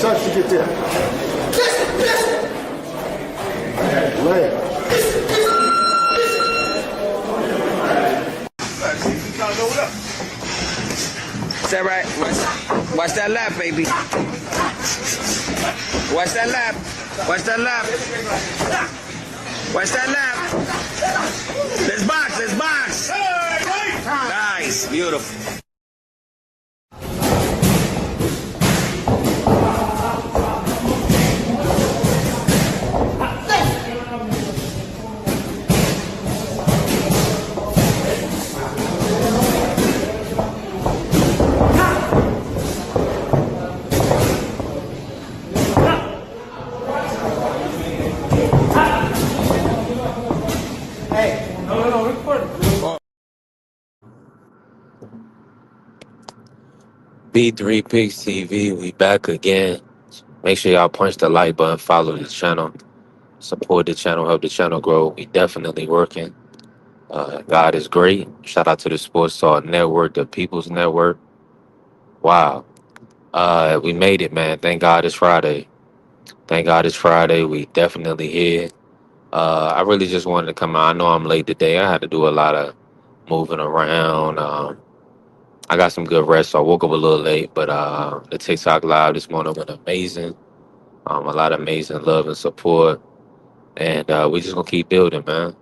Touch to get there. Lay it. Is that right? Watch that lap, baby. Watch that lap. Watch that lap. Watch that lap. Let's box. Let's box. Nice. Beautiful. B3 Pigs TV, we back again. Make sure y'all punch the like button, follow the channel, support the channel, help the channel grow. We definitely working. God is great. Shout out to the Sports Talk Network, the People's Network. Wow. We made it, man. Thank God it's Friday. Thank God it's Friday. We definitely here. I really just wanted to come out. I know I'm late today. I had to do a lot of moving around. I got some good rest, so I woke up a little late, but the TikTok live this morning went amazing. A lot of amazing love and support, and we just gonna keep building, man.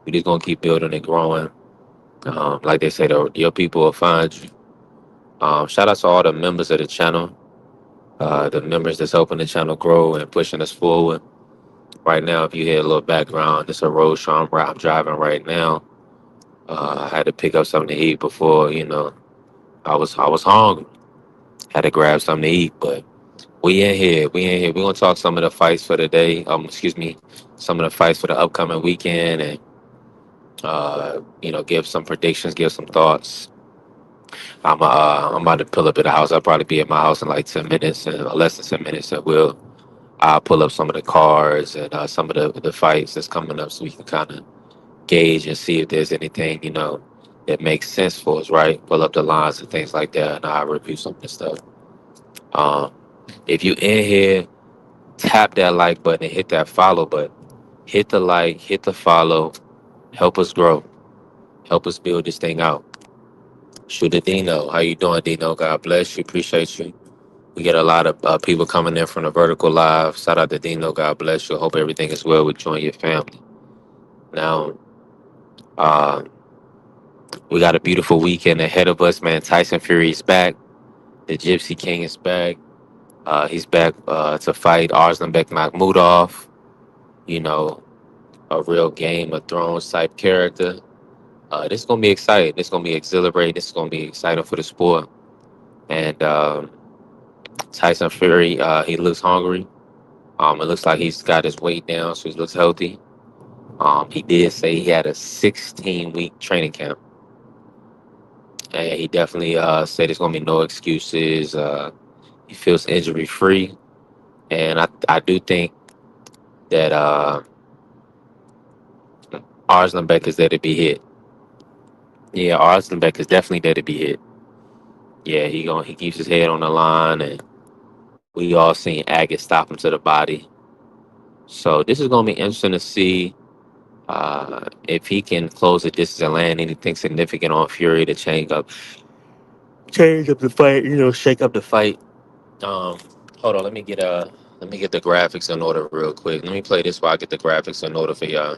We just gonna keep building and growing. Like they say, your people will find you. Shout out to all the members of the channel, the members that's helping the channel grow and pushing us forward. Right now, if you hear a little background, it's a road show. I'm driving right now. I had to pick up something to eat before, I was hungry. Had to grab something to eat, but we in here. We in here. We're gonna talk some of the fights for the day. Excuse me, some of the fights for the upcoming weekend, and give some predictions, give some thoughts. I'm about to pull up at the house. I'll probably be at my house in like 10 minutes, and less than 10 minutes, and I'll pull up some of the cards and some of the fights that's coming up, so we can kind of gauge and see if there's anything that makes sense for us, right? Pull up the lines and things like that, and I'll review some of the stuff. Um, if you in here, tap that like button and hit that follow button. Hit the like, hit the follow. Help us grow. Help us build this thing out. Shooter Dino, how you doing, Dino? God bless you. Appreciate you. We get a lot of people coming in from the vertical live. Shout out to Dino. God bless you. Hope everything is well with you and your family. Now, uh, we got a beautiful weekend ahead of us, man. Tyson Fury is back. The Gypsy King is back. He's back to fight Arslanbek Makmudov. A real Game of Thrones type character. This is gonna be exciting. This is gonna be exhilarating. This is gonna be exciting for the sport. And Tyson Fury, he looks hungry. It looks like he's got his weight down, so he looks healthy. He did say he had a 16-week training camp, and he definitely said there's gonna be no excuses. He feels injury free, and I do think that Arslanbek is there to be hit. Yeah, Arslanbek is definitely there to be hit. Yeah, he keeps his head on the line, and we all seen Agate stop him to the body. So this is gonna be interesting to see if he can close the distance and land anything significant on Fury to change up the fight. Shake up the fight. Hold on, let me get the graphics in order real quick. Let me play this while I get the graphics in order for y'all.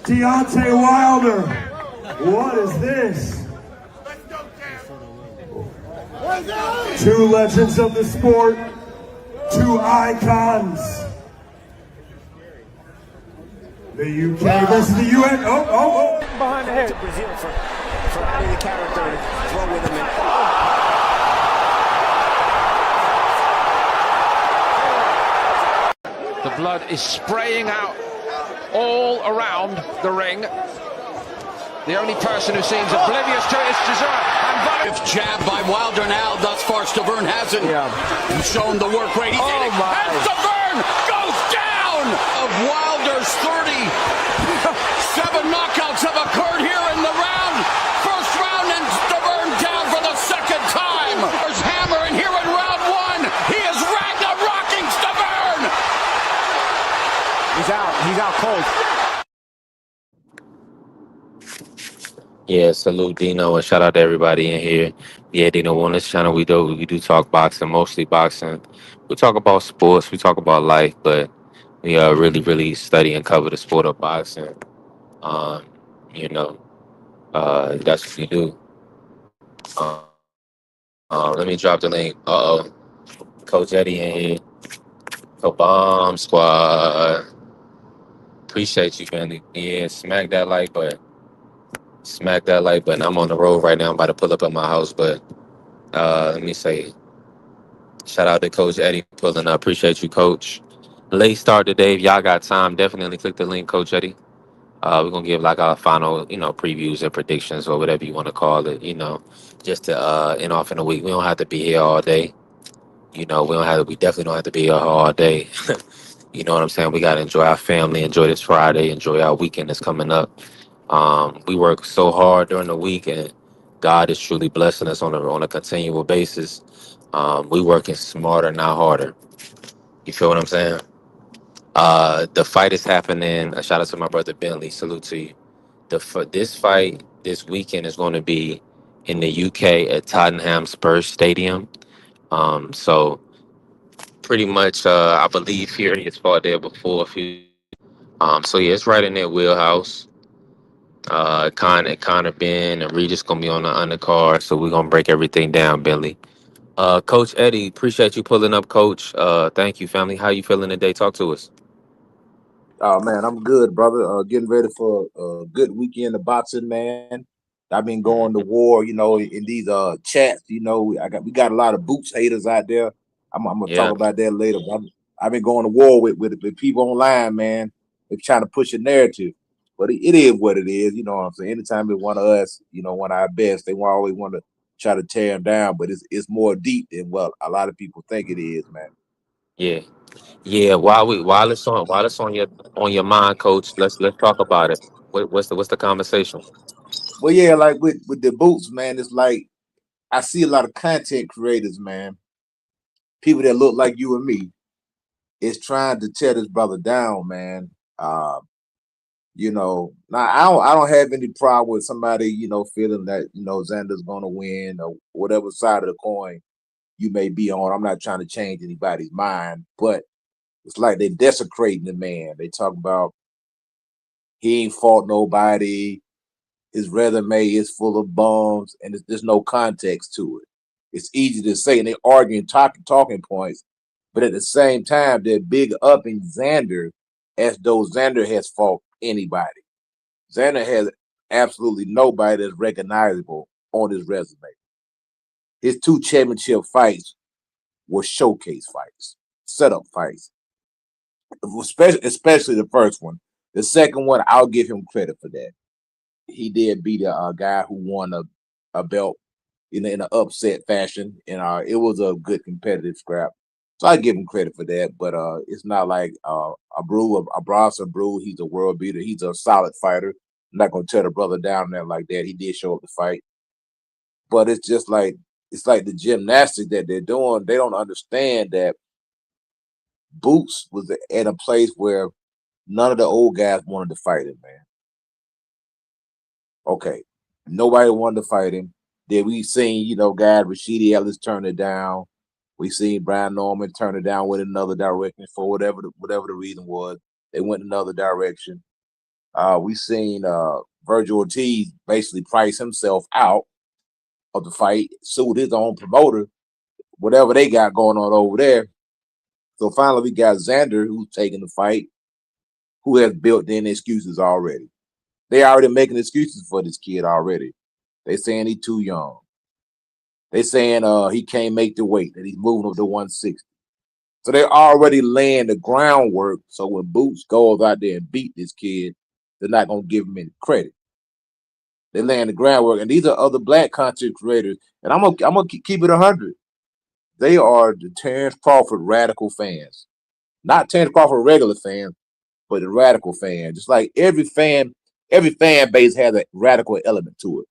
Deontay Wilder, what is this? Two legends of the sport, two icons. The UK versus the UN. Oh. Behind the head. Brazil for adding the character and throw with him. The blood is spraying out all around the ring. The only person who seems oblivious to it is Chisora. And Jab by Wilder now. Thus far, Stavern hasn't shown the work rate. He's in it. And Stavern goes down! Of Wilder's 37 knockouts have occurred here in the round. First round, and Stavern down for the second time. There's Hammer, and here in round one, he is Ragnar-rocking Stavern! He's out. He's out cold. Yeah, salute Dino and shout out to everybody in here. Yeah, Dino, on this channel we do talk boxing, mostly boxing. We talk about sports, we talk about life, but we really study and cover the sport of boxing. Um, you know, that's what we do. Uh, Let me drop the link. Coach Eddie in here. Bomb Squad. Appreciate you, family. Yeah, smack that like button. Smack that like button. I'm on the road right now. I'm about to pull up at my house, but let me say, shout out to Coach Eddie pulling up. Appreciate you, Coach. Late start today. If y'all got time, definitely click the link, Coach Eddie. We're gonna give like our final, previews and predictions or whatever you want to call it. Just to end off in the week. We don't have to be here all day. We don't have to. We definitely don't have to be here all day. You know what I'm saying? We gotta enjoy our family, enjoy this Friday, enjoy our weekend that's coming up. We work so hard during the week, and God is truly blessing us on a continual basis. We working smarter, not harder. You feel what I'm saying? The fight is happening. A shout out to my brother Bentley. Salute to you. This fight this weekend is going to be in the UK at Tottenham Spurs Stadium. So pretty much, I believe here he's fought there before. So yeah, it's right in their wheelhouse. Connor Ben and Regis gonna be on the undercard, so we're gonna break everything down, Bentley. Coach Eddie, appreciate you pulling up, Coach. Thank you, family. How you feeling today? Talk to us. Oh man, I'm good, brother. Getting ready for a good weekend of boxing, man. I've been going to war, in these chats. We got a lot of boots haters out there. I'm gonna talk Yeah, about that later. But I've been going to war with people online, man. They're trying to push a narrative, but it is what it is. You know what I'm saying? Anytime it's one of us, one of our best, they always want to try to tear them down. But it's more deep than what a lot of people think it is, man. yeah, yeah. While it's on your mind, Coach, let's talk about it. What's the conversation? Well, yeah, like with the boots, man, it's like I see a lot of content creators, man, people that look like you and me, is trying to tear this brother down, man. Now I don't have any problem with somebody, feeling that, Xander's gonna win or whatever side of the coin you may be on. I'm not trying to change anybody's mind, but it's like they desecrating the man. They talk about he ain't fought nobody. His resume is full of bums, and there's no context to it. It's easy to say, and they're arguing talking points, but at the same time, they're big up in Xander as though Xander has fought anybody. Xander has absolutely nobody that's recognizable on his resume. His two championship fights were showcase fights, setup fights, especially the first one. The second one, I'll give him credit for that. He did beat a guy who won a belt in an upset fashion, and it was a good competitive scrap. So I give him credit for that, but it's not like a Bronson Brew. He's a world beater. He's a solid fighter. I'm not gonna tear the brother down there like that. He did show up to fight, but it's like the gymnastics that they're doing. They don't understand that Boots was at a place where none of the old guys wanted to fight him, man. Okay, nobody wanted to fight him. Then we seen, guys, Rashidi Ellis turn it down. We seen Brian Norman turn it down with another direction for whatever the reason was. They went another direction. We seen Virgil Ortiz basically price himself out of the fight, sued his own promoter, whatever they got going on over there. So finally we got Xander who's taking the fight, who has built in excuses already. They already making excuses for this kid already. They saying he's too young. They saying he can't make the weight, that he's moving up to 160. So they're already laying the groundwork. So when Boots goes out there and beat this kid, they're not gonna give him any credit. They're laying the groundwork, and these are other black content creators. And I'm gonna keep it 100. They are the Terrence Crawford radical fans, not Terrence Crawford regular fans, but the radical fan. Just like every fan base has a radical element to it.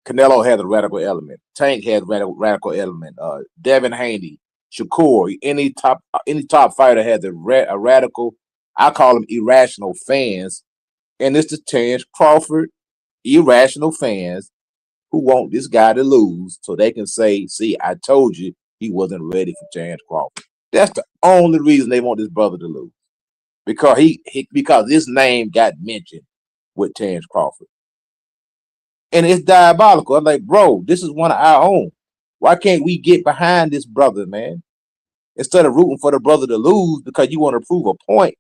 Canelo has a radical element. Tank has a radical element. Devin Haney, Shakur, any top fighter has a radical. I call them irrational fans, and it's the Terrence Crawford irrational fans who want this guy to lose so they can say, "See, I told you he wasn't ready for Terrence Crawford." That's the only reason they want this brother to lose because because his name got mentioned with Terrence Crawford. And it's diabolical. I'm like, bro, this is one of our own. Why can't we get behind this brother, man? Instead of rooting for the brother to lose because you want to prove a point.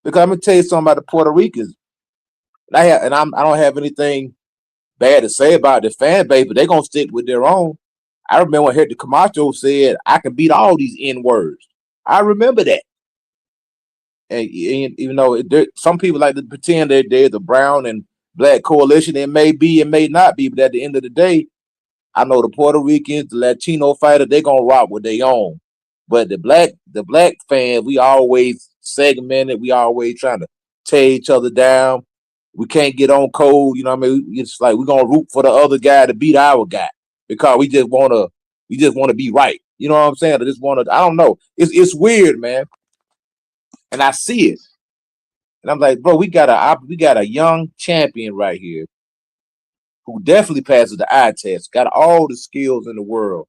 Because I'm gonna tell you something about the Puerto Ricans. I don't have anything bad to say about the fan base, but they're gonna stick with their own. I remember when Hector Camacho said, "I can beat all these N words." I remember that. And even though some people like to pretend that they're the brown and black coalition, it may be, it may not be, but at the end of the day, I know the Puerto Ricans, the Latino fighter, they're gonna rock with their own. But the black fans, we always segmented, we always trying to tear each other down. We can't get on code, you know what I mean? It's like we're gonna root for the other guy to beat our guy because we just wanna be right. You know what I'm saying? I don't know. It's weird, man. And I see it. And I'm like, bro, we got a young champion right here who definitely passes the eye test, got all the skills in the world.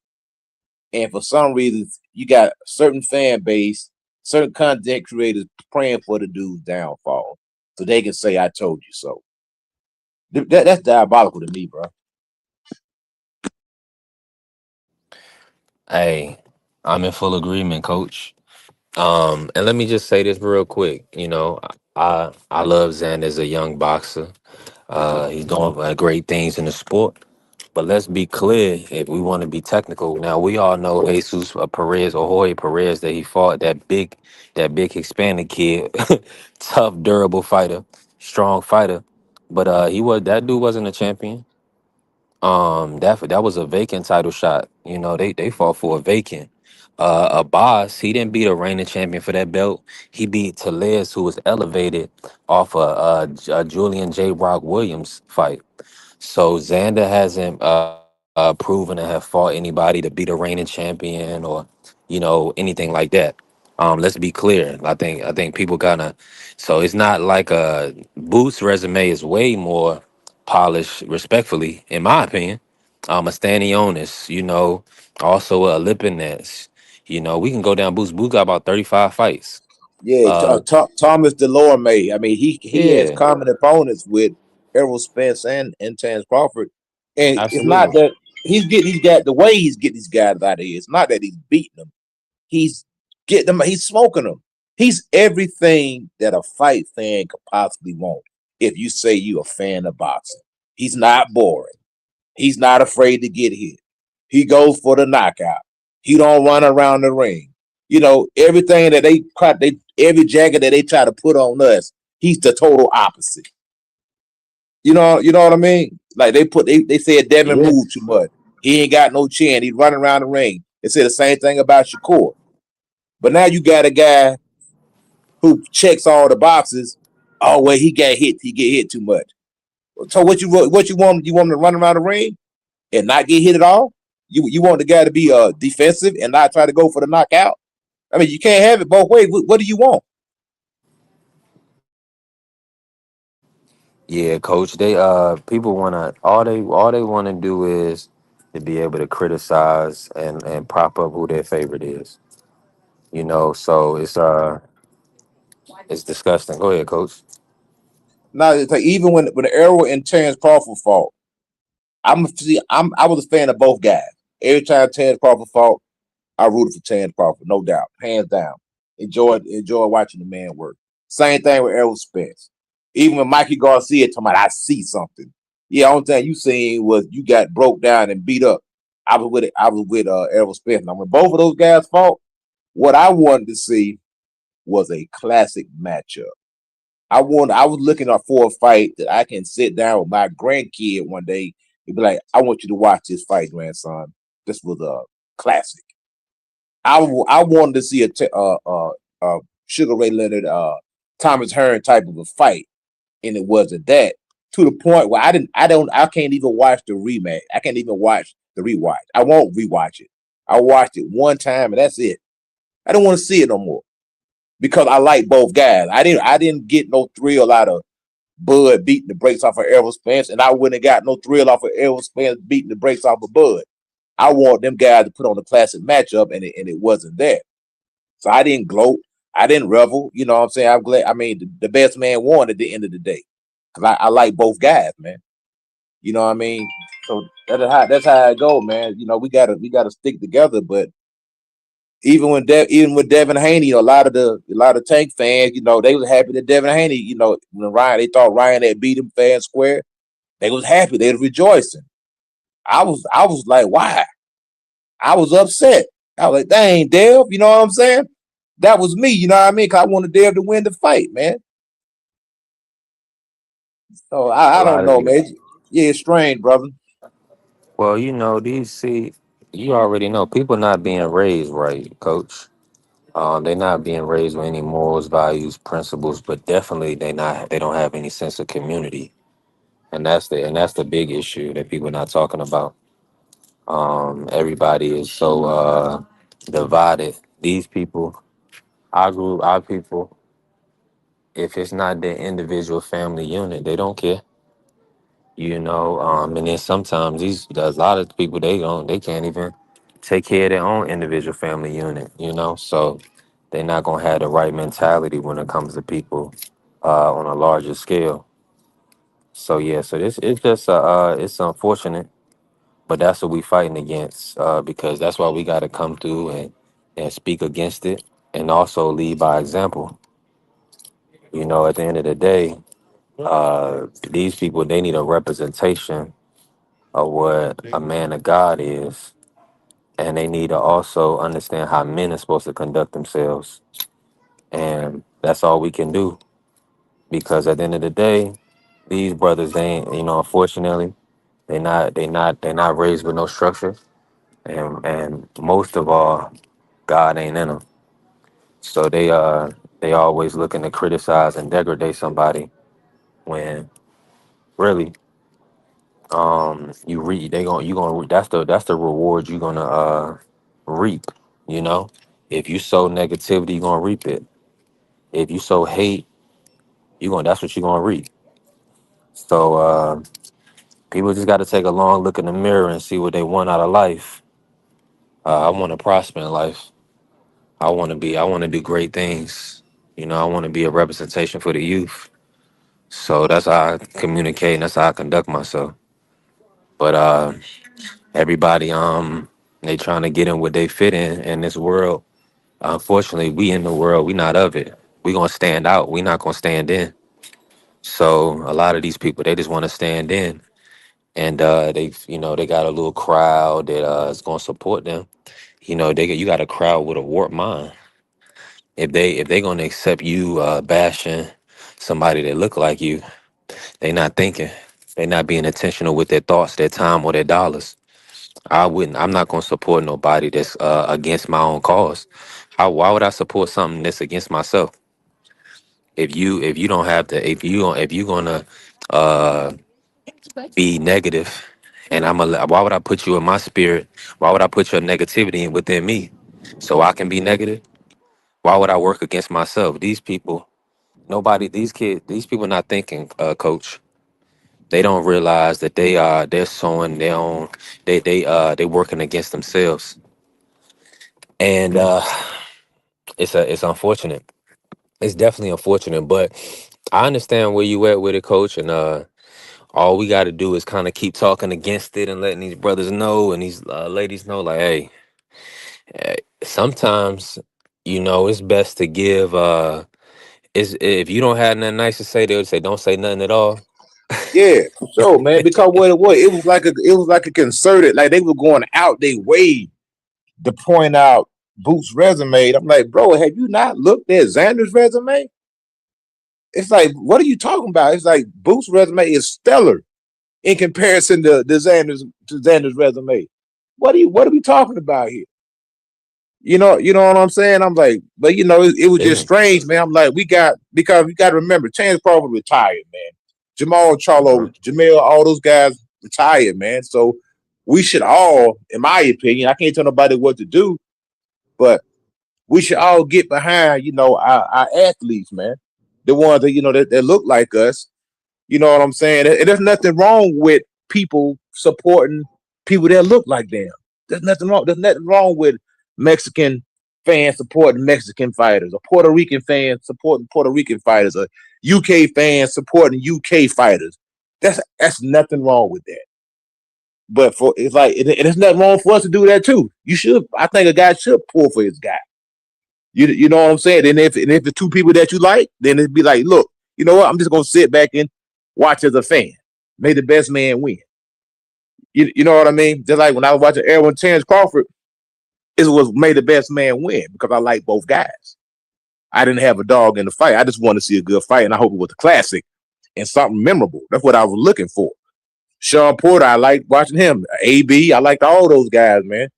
And for some reason, you got certain fan base, certain content creators praying for the dude's downfall. So they can say, I told you so. That's diabolical to me, bro. Hey, I'm in full agreement, coach. And let me just say this real quick. I love Xander as a young boxer. He's doing great things in the sport. But let's be clear, if we want to be technical, now we all know Jesus Perez or Jorge Perez that he fought that big Hispanic kid, tough, durable fighter, strong fighter. But that dude wasn't a champion. That was a vacant title shot. They fought for a vacant. A boss, he didn't beat a reigning champion for that belt. He beat Telez, who was elevated off a Julian J. Rock Williams fight. So Xander hasn't proven to have fought anybody to beat a reigning champion or anything like that. Let's be clear. I think people kind of, so it's not like Boots' resume is way more polished, respectfully, in my opinion. A Stanionis, also a Lipinets. We can go down Boots. Boots got about 35 fights. Yeah, Uh, Thomas Delorme. I mean, he has yeah, common opponents with Errol Spence and Terrence Crawford. And it's not absolutely. that he's got the way he's getting these guys out of here. It's not that he's beating them. He's getting them, he's smoking them. He's everything that a fight fan could possibly want. If you say you're a fan of boxing, he's not boring. He's not afraid to get hit. He goes for the knockout. He don't run around the ring. Everything that every jacket that they try to put on us, he's the total opposite. You know what I mean? Like they said Devin Yeah. moved too much. He ain't got no chin. He's running around the ring. They said the same thing about Shakur. But now you got a guy who checks all the boxes. Oh well, he got hit. He get hit too much. So what you want? You want him to run around the ring and not get hit at all? You want the guy to be defensive and not try to go for the knockout? I mean, you can't have it both ways. What do you want? Yeah, coach. They people wanna all they wanna do is to be able to criticize and prop up who their favorite is. So it's disgusting. Go ahead, coach. Now it's like even when Errol and Terrence Crawford fought, I was a fan of both guys. Every time Terrence Crawford fought, I rooted for Terrence Crawford, no doubt, hands down. Enjoyed watching the man work. Same thing with Errol Spence. Even when Mikey Garcia talking about I see something. Yeah, only thing you seen was you got broke down and beat up. I was with Errol Spence. Now when both of those guys fought, What I wanted to see was a classic matchup. I was looking for a fight that I can sit down with my grandkid one day and be like, I want you to watch this fight, grandson. This was a classic. I wanted to see a Sugar Ray Leonard, Thomas Hearn type of a fight, and it wasn't that. To the point where I can't even watch the rematch. I can't even watch the rewatch. I won't rewatch it. I watched it one time and that's it. I don't want to see it no more because I like both guys. I didn't get no thrill out of Bud beating the brakes off of Errol Spence, and I wouldn't have got no thrill off of Errol Spence beating the brakes off of Bud. I want them guys to put on a classic matchup, and it wasn't there. So I didn't gloat. I didn't revel. You know what I'm saying? I'm glad. I mean, the best man won at the end of the day because I like both guys, man. You know what I mean? So that's how it go, man. You know, we gotta stick together. But even with Devin Haney, you know, a lot of Tank fans, you know, they was happy that Devin Haney, you know, when they thought Ryan had beat him fair and square, they was happy, they was rejoicing. I was like, why? I was upset. I was like, dang, Dev, you know what I'm saying? That was me, you know what I mean? Because I wanted Dev to win the fight, man. So A I don't lot of know, these. man. Yeah, it's strange, brother. Well, these see, you already know people not being raised right, coach. They're not being raised with any morals, values, principles, but definitely they don't have any sense of community. And that's the big issue that people are not talking about. Everybody is so divided. These people, our people, if it's not their individual family unit, they don't care. And then sometimes there's a lot of people they can't even take care of their own individual family unit. So they're not gonna have the right mentality when it comes to people on a larger scale. So yeah, so this it's just it's unfortunate, but that's what we fighting against because that's why we got to come through and speak against it and also lead by example. At the end of the day, these people they need a representation of what a man of God is, and they need to also understand how men are supposed to conduct themselves, and that's all we can do because at the end of the day, these brothers they ain't unfortunately they're not raised with no structure, and most of all, God ain't in them. So they always looking to criticize and degrade somebody when really you read they gon' you gonna that's the reward you're gonna reap. You know, if you sow negativity, you're gonna reap it. If you sow hate, you gonna that's what you're gonna reap. So people just got to take a long look in the mirror and see what they want out of life. I want to prosper in life. I want to do great things. I want to be a representation for the youth. So that's how I communicate and that's how I conduct myself. But everybody they trying to get in what they fit in this world. Unfortunately, we in the world, we not of it. We gonna stand out. We not gonna stand in. So a lot of these people they just want to stand in, and they got a little crowd that is gonna support them. You got a crowd with a warped mind. If they gonna accept you bashing somebody that look like you, they not thinking. They not being intentional with their thoughts, their time, or their dollars. I'm not gonna support nobody that's against my own cause. Why would I support something that's against myself? If you don't have to if you gonna uh be negative, and why would I put you in my spirit? Why would I put your negativity in within me so I can be negative? Why would I work against myself? These people, nobody, these people not thinking, coach. They don't realize that they're sowing their own. They working against themselves, and it's unfortunate. It's definitely unfortunate, but I understand where you at with it, coach. And all we got to do is kind of keep talking against it and letting these brothers know and these ladies know, like, hey, sometimes it's best to give. Is if you don't have nothing nice to say, they would say don't say nothing at all. Yeah, for sure, man. Because what it was like a concerted, like they were going out their way to point out Boots' resume. I'm like, bro, have you not looked at Xander's resume? It's like, what are you talking about? It's like Boots' resume is stellar in comparison to Xander's resume. What are we talking about here? You know what I'm saying? I'm like, but it was just Yeah. strange, man. I'm like, because we got to remember, Chance Crawford retired, man. Jamal Charlo, Jamel, all those guys retired, man. So we should all, in my opinion, I can't tell nobody what to do, but we should all get behind, our athletes, man. The ones that, that look like us. You know what I'm saying? And there's nothing wrong with people supporting people that look like them. There's nothing wrong. There's nothing wrong with Mexican fans supporting Mexican fighters, or Puerto Rican fans supporting Puerto Rican fighters, or UK fans supporting UK fighters. That's nothing wrong with that. But there's nothing wrong for us to do that too. I think a guy should pull for his guy. You know what I'm saying? And if it's two people that you like, then it'd be like, look, you know what? I'm just gonna sit back and watch as a fan. May the best man win. You know what I mean? Just like when I was watching Erwin Terrence Crawford, it was may the best man win because I like both guys. I didn't have a dog in the fight. I just wanted to see a good fight, and I hope it was a classic and something memorable. That's what I was looking for. Sean Porter, I liked watching him. AB, I liked all those guys, man.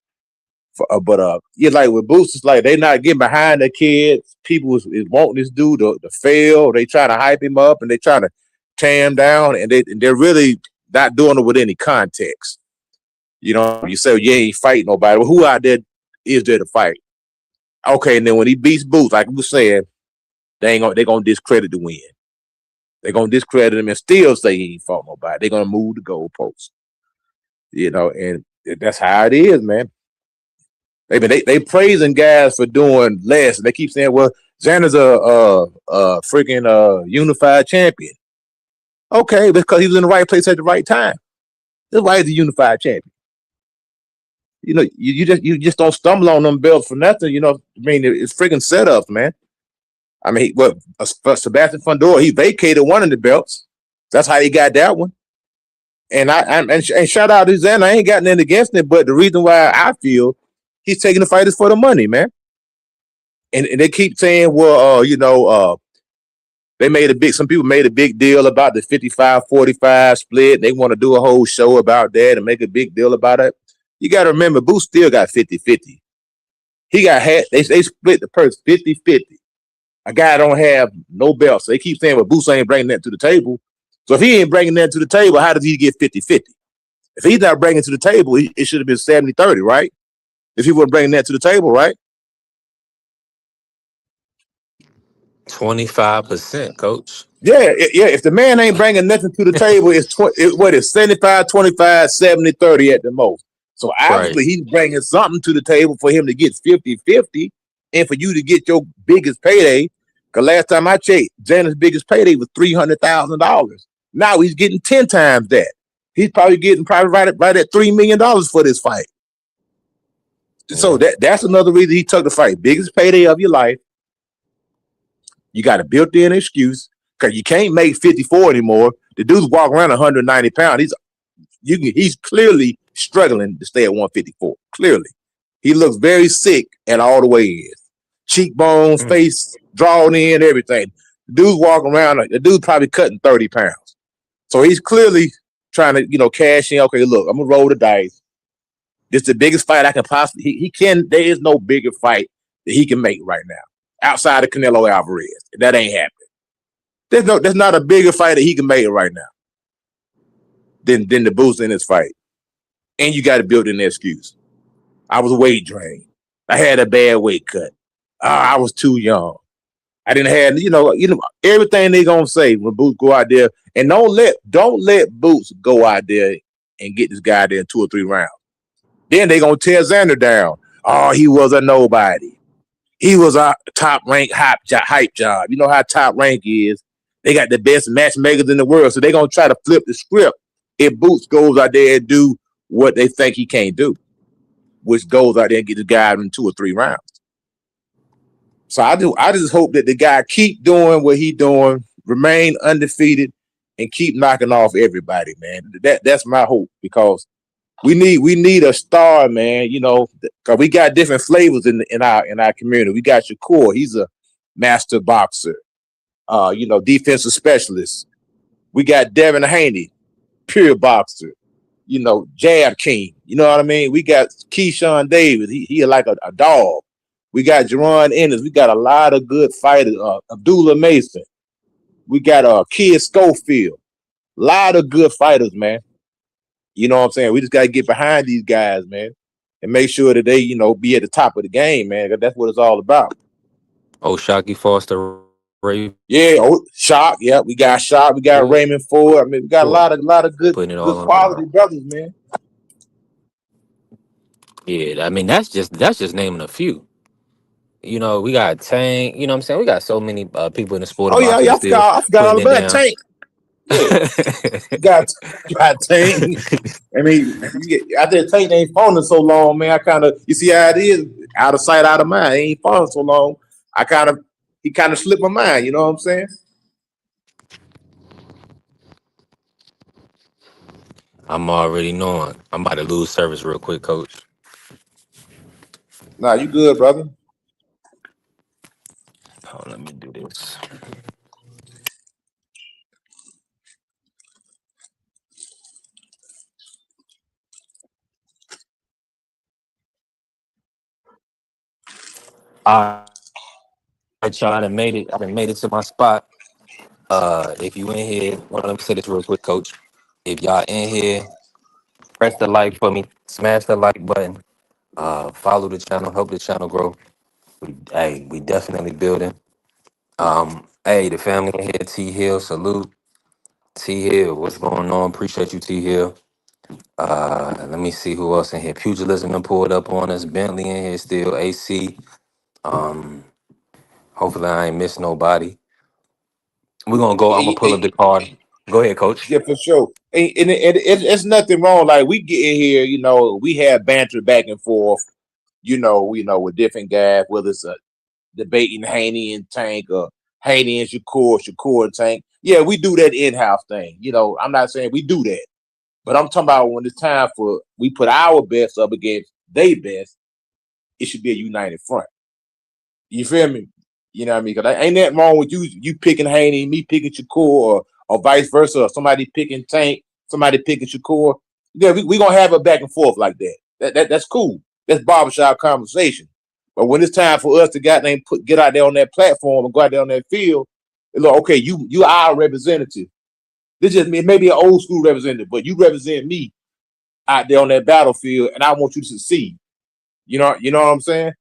But like with Boots, it's like they not getting behind the kids. People is wanting this dude to fail. They trying to hype him up and they trying to tear him down, and they're really not doing it with any context. You say you ain't fighting nobody. Well, who out there is there to fight? Okay, and then when he beats Boots, like we were saying, they gonna discredit the win. They're gonna discredit him and still say he ain't fought nobody. They're gonna move the goalpost. And that's how it is, man. They praising guys for doing less, and they keep saying, "Well, Xander's a freaking unified champion." Okay, because he was in the right place at the right time. That's why he's a unified champion. You just don't stumble on them belts for nothing. It's freaking setups, man. I mean, Sebastian Fundora, he vacated one of the belts. That's how he got that one. And shout out to Xander. I ain't got nothing against it, but the reason why I feel he's taking the fighters for the money, man. And they keep saying, well, some people made a big deal about the 55-45 split. They want to do a whole show about that and make a big deal about it. You got to remember, Boots still got 50-50. He got they split the purse 50-50. A guy don't have no belt. So they keep saying, well, Boots ain't bringing that to the table. So if he ain't bringing that to the table, how does he get 50-50? If he's not bringing it to the table, it should have been 70-30, right? If he wasn't bringing that to the table, right? 25%, coach. Yeah. If the man ain't bringing nothing to the table, it's 75-25, 70-30 at the most. So obviously he's bringing something to the table for him to get 50-50 and for you to get your biggest payday. Because last time I checked, Xander's biggest payday was $300,000. Now he's getting 10 times that. He's probably getting right at $3 million for this fight. So that's another reason he took the fight. Biggest payday of your life. You got a built-in excuse because you can't make 54 anymore. The dude's walking around 190 pounds. He's clearly struggling to stay at 154. Clearly. He looks very sick and all the way is. Cheekbones, face drawn in, everything. The dude's walking around. The dude's probably cutting 30 pounds. So he's clearly trying to, cash in. Okay, look, I'm going to roll the dice. This is the biggest fight I can possibly. There is no bigger fight that he can make right now outside of Canelo Alvarez. That ain't happening. There's not a bigger fight that he can make right now than the Boots in this fight. And you got to build an excuse. I was weight drained. I had a bad weight cut. I was too young. I didn't have, everything they gonna say when Boots go out there. And don't let Boots go out there and get this guy there in 2 or 3 rounds. Then they gonna tear Xander down. Oh, he was a nobody. He was a top rank hype job. You know how top rank is. They got the best matchmakers in the world, so they gonna try to flip the script if Boots goes out there and do what they think he can't do, which goes out there and get the guy in 2 or 3 rounds. So I just hope that the guy keep doing what he doing, remain undefeated, and keep knocking off everybody, man. That's my hope, because we need a star, man. Cause we got different flavors in our community. We got Shakur, he's a master boxer. Defensive specialist. We got Devin Haney, pure boxer. Jab King. You know what I mean? We got Keyshawn Davis. He like a dog. We got Jerron Ennis. We got a lot of good fighters. Abdullah Mason. We got Kid Schofield. A lot of good fighters, man. You know what I'm saying? We just got to get behind these guys, man, and make sure that they, be at the top of the game, man. 'Cause that's what it's all about. Oh, Shockey Foster Ray Yeah, Shock. Yeah, we got Shock. We got Ford, Raymond Ford. I mean, we got a lot of good putting it good all on the quality line. brothers, man. Yeah, I mean that's just naming a few. We got Tank. You know what I'm saying? We got so many people in the sport of Oh yeah, boxing yeah. still I forgot all putting it about down. Tank. Yeah, you got Tank. I mean, I think Tank ain't falling so long, man. I kind of, you see how it is, out of sight, out of mind. He ain't falling so long. He kind of slipped my mind. You know what I'm saying? I'm already knowing. I'm about to lose service real quick, coach. Nah, you good, brother. Oh, let me do this. All right, y'all. I done made it. I done made it to my spot. If you in here, well, let me say this real quick, coach. If y'all in here, press the like for me. Smash the like button. Follow the channel. Help the channel grow. We definitely building. Hey, the family in here, T Hill, salute. T Hill, what's going on? Appreciate you, T Hill. Let me see who else in here. Pugilism done pulled up on us. Bentley in here still. AC. Um, hopefully I ain't miss nobody. We're gonna go. I'm gonna pull up the card. Go ahead, coach. Yeah, for sure. It's nothing wrong. Like we get in here, we have banter back and forth. With different guys, whether it's a debating Haney and Tank or Haney and Shakur and Tank. Yeah, we do that in-house thing. I'm not saying we do that, but I'm talking about when it's time for we put our best up against their best, it should be a united front. You feel me? You know what I mean? Because ain't nothing wrong with you picking Haney, me picking Shakur, or vice versa, or somebody picking Tank, somebody picking Shakur. Yeah, we gonna have it back and forth like that. That's cool. That's barbershop conversation. But when it's time for us to get out there on that platform and go out there on that field, it's like, okay, you are our representative. This just maybe an old school representative, but you represent me out there on that battlefield, and I want you to succeed. You know what I'm saying?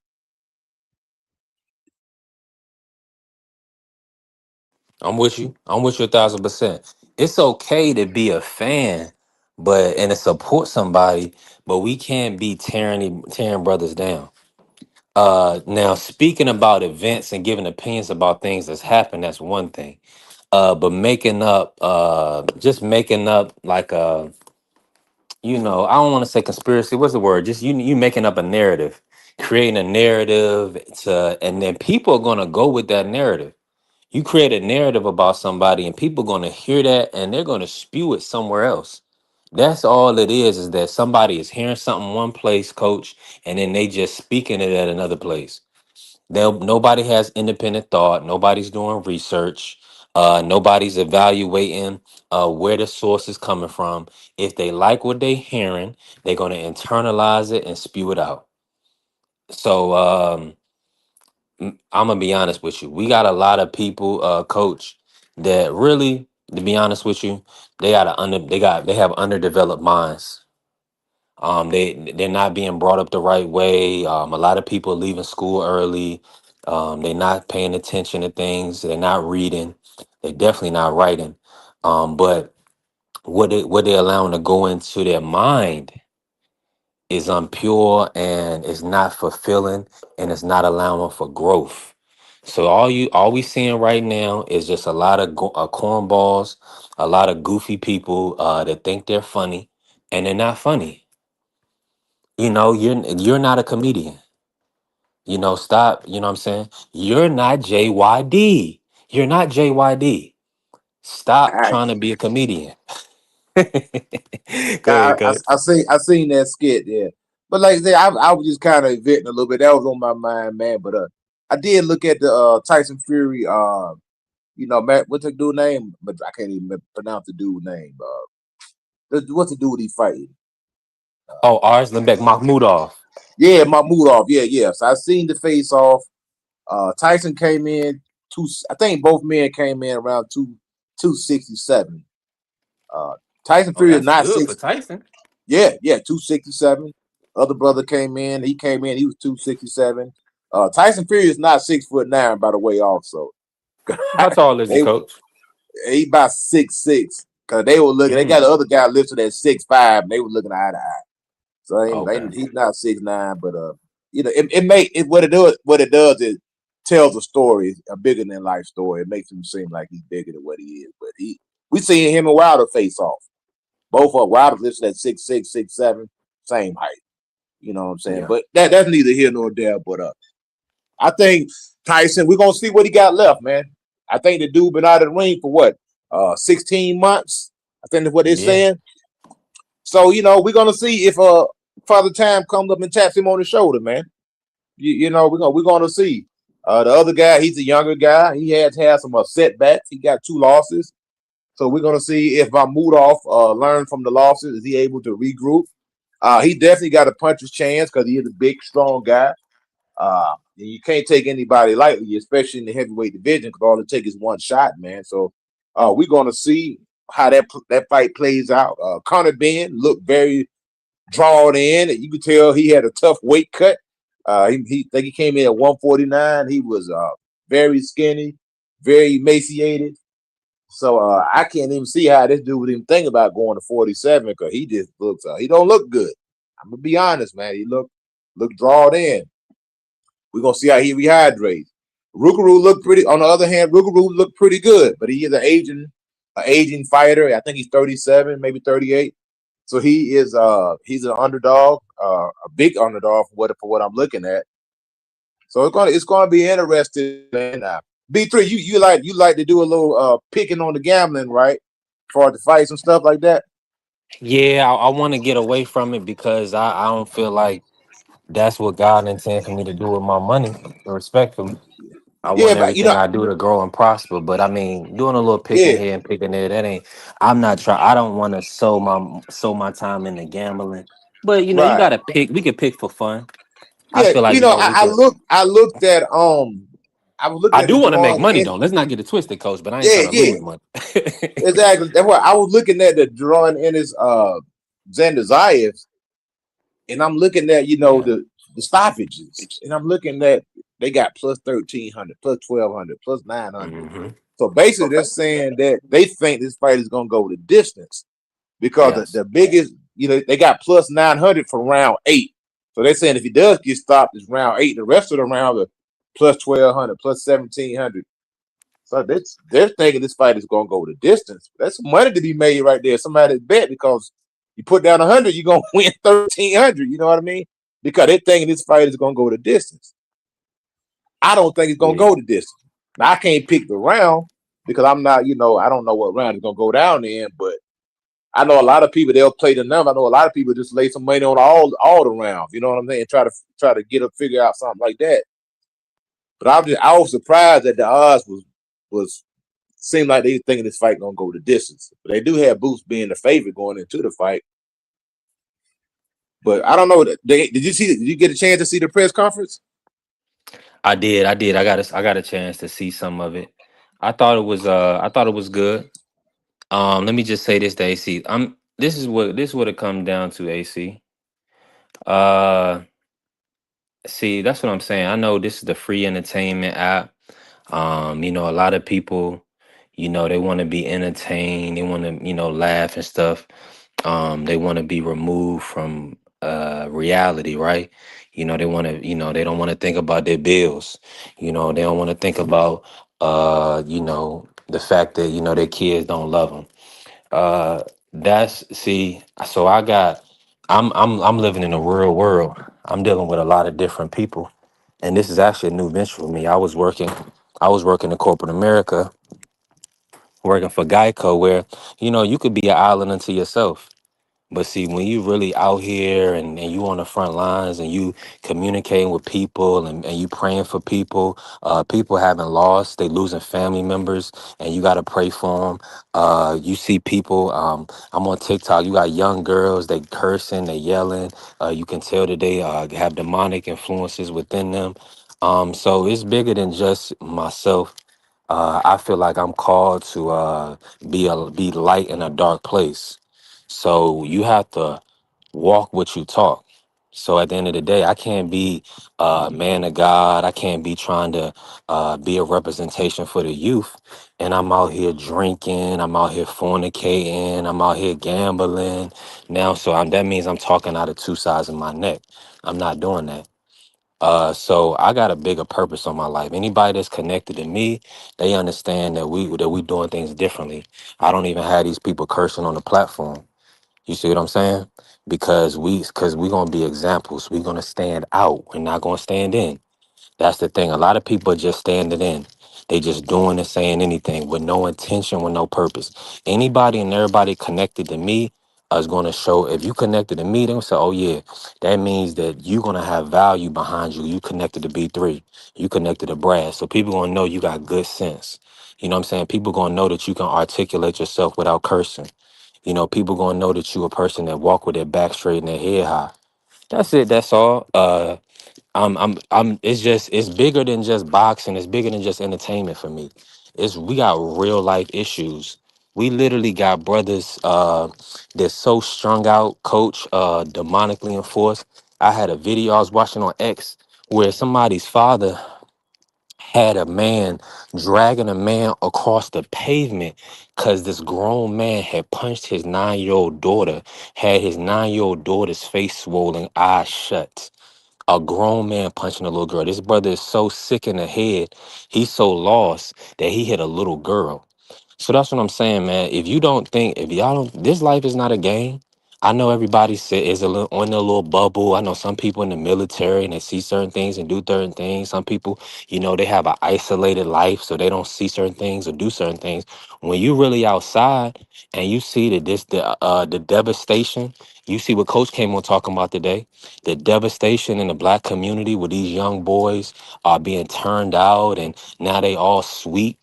I'm with you. I'm with you 1,000%. It's okay to be a fan, and to support somebody, but we can't be tearing brothers down. Now speaking about events and giving opinions about things that's happened, that's one thing. But just making up like I don't want to say conspiracy. What's the word? Just you making up a narrative, creating a narrative and then people are gonna go with that narrative. You create a narrative about somebody, and people going to hear that, and they're going to spew it somewhere else. That's all it is that somebody is hearing something one place, coach, and then they just speaking it at another place. Nobody has independent thought. Nobody's doing research. Nobody's evaluating where the source is coming from. If they like what they're hearing, they're going to internalize it and spew it out. So I'm gonna be honest with you. We got a lot of people, coach, that really, to be honest with you, they have underdeveloped minds. They're not being brought up the right way. A lot of people are leaving school early. They're not paying attention to things. They're not reading. They're definitely not writing. But what they're allowing to go into their mind is unpure and is not fulfilling and it's not allowing for growth. So all we seeing right now is just a lot of cornballs, a lot of goofy people that think they're funny and they're not funny. You're not a comedian. Stop. You know what I'm saying? You're not JYD. You're not JYD. Stop I trying to be a comedian. Go ahead, coach. I seen that skit there, but like I said, I was just kind of venting a little bit. That was on my mind, man. But I did look at the Tyson Fury. Matt, what's the dude name? But I can't even pronounce the dude name. What's the dude he fighting? Oh, Arslanbek, Makmudov. Yeah, Makmudov. Yeah. So I seen the face off. Tyson came in two. I think both men came in around 267. Uh, Tyson Oh, Fury is that's not good for six. Tyson. Yeah, 267. Other brother came in. He came in. He was 267. Tyson Fury is not 6'9", by the way. Also, How tall is he, they coach? he about 6'6". Cause they were looking. They got the Mm, other guy listed at 6'5". And they were looking eye to eye. So okay. he's not 6'9", but what it does is tells a story, a bigger than life story. It makes him seem like he's bigger than what he is. But we seen him and Wilder face off. Both of Wilder's listed at 6'6", 6'7", same height. You know what I'm saying? Yeah. But that's neither here nor there. But I think Tyson, we're gonna see what he got left, man. I think the dude been out of the ring for what, 16 months. I think that's what they're Yeah. saying. So we're gonna see if Father Time comes up and taps him on the shoulder, man. We're gonna see. The other guy, he's a younger guy. He has had some setbacks. He got 2 losses. So we're gonna see if Makmudov learned from the losses. Is he able to regroup? He definitely got a puncher's chance because he is a big, strong guy. You can't take anybody lightly, especially in the heavyweight division, because all it takes is one shot, man. So we're gonna see how that fight plays out. Conor Ben looked very drawn in. You could tell he had a tough weight cut. He think he came in at 149. He was very skinny, very emaciated. So I can't even see how this dude would even think about going to 47 because he just looks. He don't look good. I'm gonna be honest, man. He look drawn in. We're gonna see how he rehydrates. Rukaru looked pretty. On the other hand, Rukaru looked pretty good, but he is an aging fighter. I think he's 37, maybe 38. So he's an underdog, a big underdog for what I'm looking at. So it's gonna be interesting. And B3, you like to do a little picking on the gambling, right? For the fights and stuff like that. Yeah, I want to get away from it because I don't feel like that's what God intended for me to do with my money. Respectfully, I Yeah, want but everything I do to grow and prosper. But I mean, doing a little picking yeah, here and picking there, that ain't. I'm not trying. I don't want to sow my time into gambling. But you right. gotta pick. We can pick for fun. I Yeah, feel like we I could. looked at I was looking I at do the want to make drawing money in though. Let's not get it twisted, coach. But I ain't yeah, trying to yeah, lose money. exactly. That's why I was looking at the drawing in his Xander Zayas, and I'm looking at Yeah. the stoppages, and I'm looking at they got plus 1,300, plus 1,200, plus 900. Hmm. So basically, they're saying that they think this fight is going to go the distance because Yes. the biggest, they got plus 900 for round 8. So they're saying if he does get stopped, it's round 8. The rest of the round are plus 1,200, plus 1,700. So they're thinking this fight is going to go the distance. That's some money to be made right there. Somebody bet because you put down 100, you're going to win 1,300. You know what I mean? Because they're thinking this fight is going to go the distance. I don't think it's going to Yeah. go the distance. Now, I can't pick the round because I'm not, I don't know what round it's going to go down in, but I know a lot of people they'll play the number. I know a lot of people just lay some money on all the rounds. You know what I'm saying? Try to figure out something like that. But I was surprised that the odds was seemed like they thinking this fight gonna go the distance. But they do have Boots being the favorite going into the fight. But I don't know. Did you get a chance to see the press conference? I did. I did. I got a chance to see some of it. I thought it was good. Let me just say this to AC. This is what it comes down to, AC. Uh See, that's what I'm saying. I know this is the free entertainment app. A lot of people, they want to be entertained, they want to, laugh and stuff. They want to be removed from reality, right? They want to, they don't want to think about their bills. They don't want to think about the fact that, their kids don't love them. That's see, so I'm living in a real world. I'm dealing with a lot of different people. And this is actually a new venture for me. I was working in corporate America working for Geico, where you could be an island unto yourself. But see, when you really out here and you on the front lines and you communicating with people and you praying for people, people having lost, they losing family members, and you got to pray for them. You see people, I'm on TikTok, you got young girls, they cursing, they yelling. You can tell that they have demonic influences within them. So it's bigger than just myself. I feel like I'm called to be light in a dark place. So you have to walk what you talk. So at the end of the day, I can't be a man of God. I can't be trying to be a representation for the youth. And I'm out here drinking. I'm out here fornicating. I'm out here gambling. Now, that means I'm talking out of two sides of my neck. I'm not doing that. So I got a bigger purpose on my life. Anybody that's connected to me, they understand that we doing things differently. I don't even have these people cursing on the platform. You see what I'm saying? Because we gonna be examples. We gonna stand out. We're not gonna stand in. That's the thing. A lot of people are just standing in. They just doing and saying anything with no intention, with no purpose. Anybody and everybody connected to me is going to show. If you connected to me, they're going to say, oh, yeah, that means that you're going to have value behind you. You connected to B3. You connected to Brad. So people going to know you got good sense. You know what I'm saying? People going to know that you can articulate yourself without cursing. People going to know that you a person that walk with their back straight and their head high. That's it. That's all. It's bigger than just boxing. It's bigger than just entertainment for me. We got real life issues. We literally got brothers that's so strung out, coach, demonically enforced. I had a video I was watching on X where somebody's father had a man dragging a man across the pavement because this grown man had punched his 9-year-old daughter, had his 9-year-old daughter's face swollen, eyes shut. A grown man punching a little girl. This brother is so sick in the head. He's so lost that he hit a little girl. So that's what I'm saying, man. If y'all don't, this life is not a game. I know everybody is a little on their little bubble. I know some people in the military and they see certain things and do certain things. Some people, they have an isolated life, so they don't see certain things or do certain things. When you really outside and you see the devastation, you see what Coach came on talking about today, the devastation in the black community where these young boys are being turned out and now they all sweet.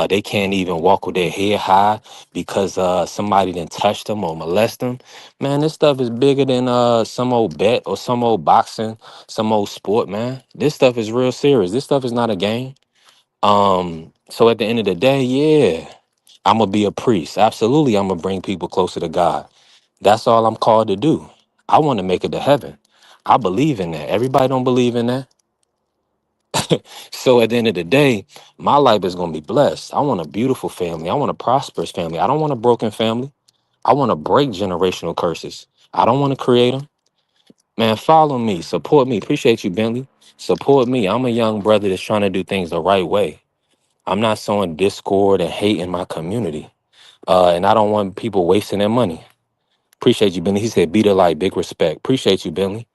They can't even walk with their head high because somebody didn't touch them or molest them. Man, this stuff is bigger than some old bet or some old boxing, some old sport, man. This stuff is real serious. This stuff is not a game. So at the end of the day, yeah, I'm gonna be a priest. Absolutely, I'm gonna bring people closer to God. That's all I'm called to do. I want to make it to heaven. I believe in that. Everybody don't believe in that. So at the end of the day, my life is going to be blessed. I want a beautiful family. I want a prosperous family. I don't want a broken family. I want to break generational curses. I don't want to create them. Man, follow me, support me. Appreciate you, Bentley. Support me. I'm a young brother that's trying to do things the right way. I'm not sowing discord and hate in my community. And I don't want people wasting their money. Appreciate you, Bentley. He said, be the light, big respect. Appreciate you, Bentley.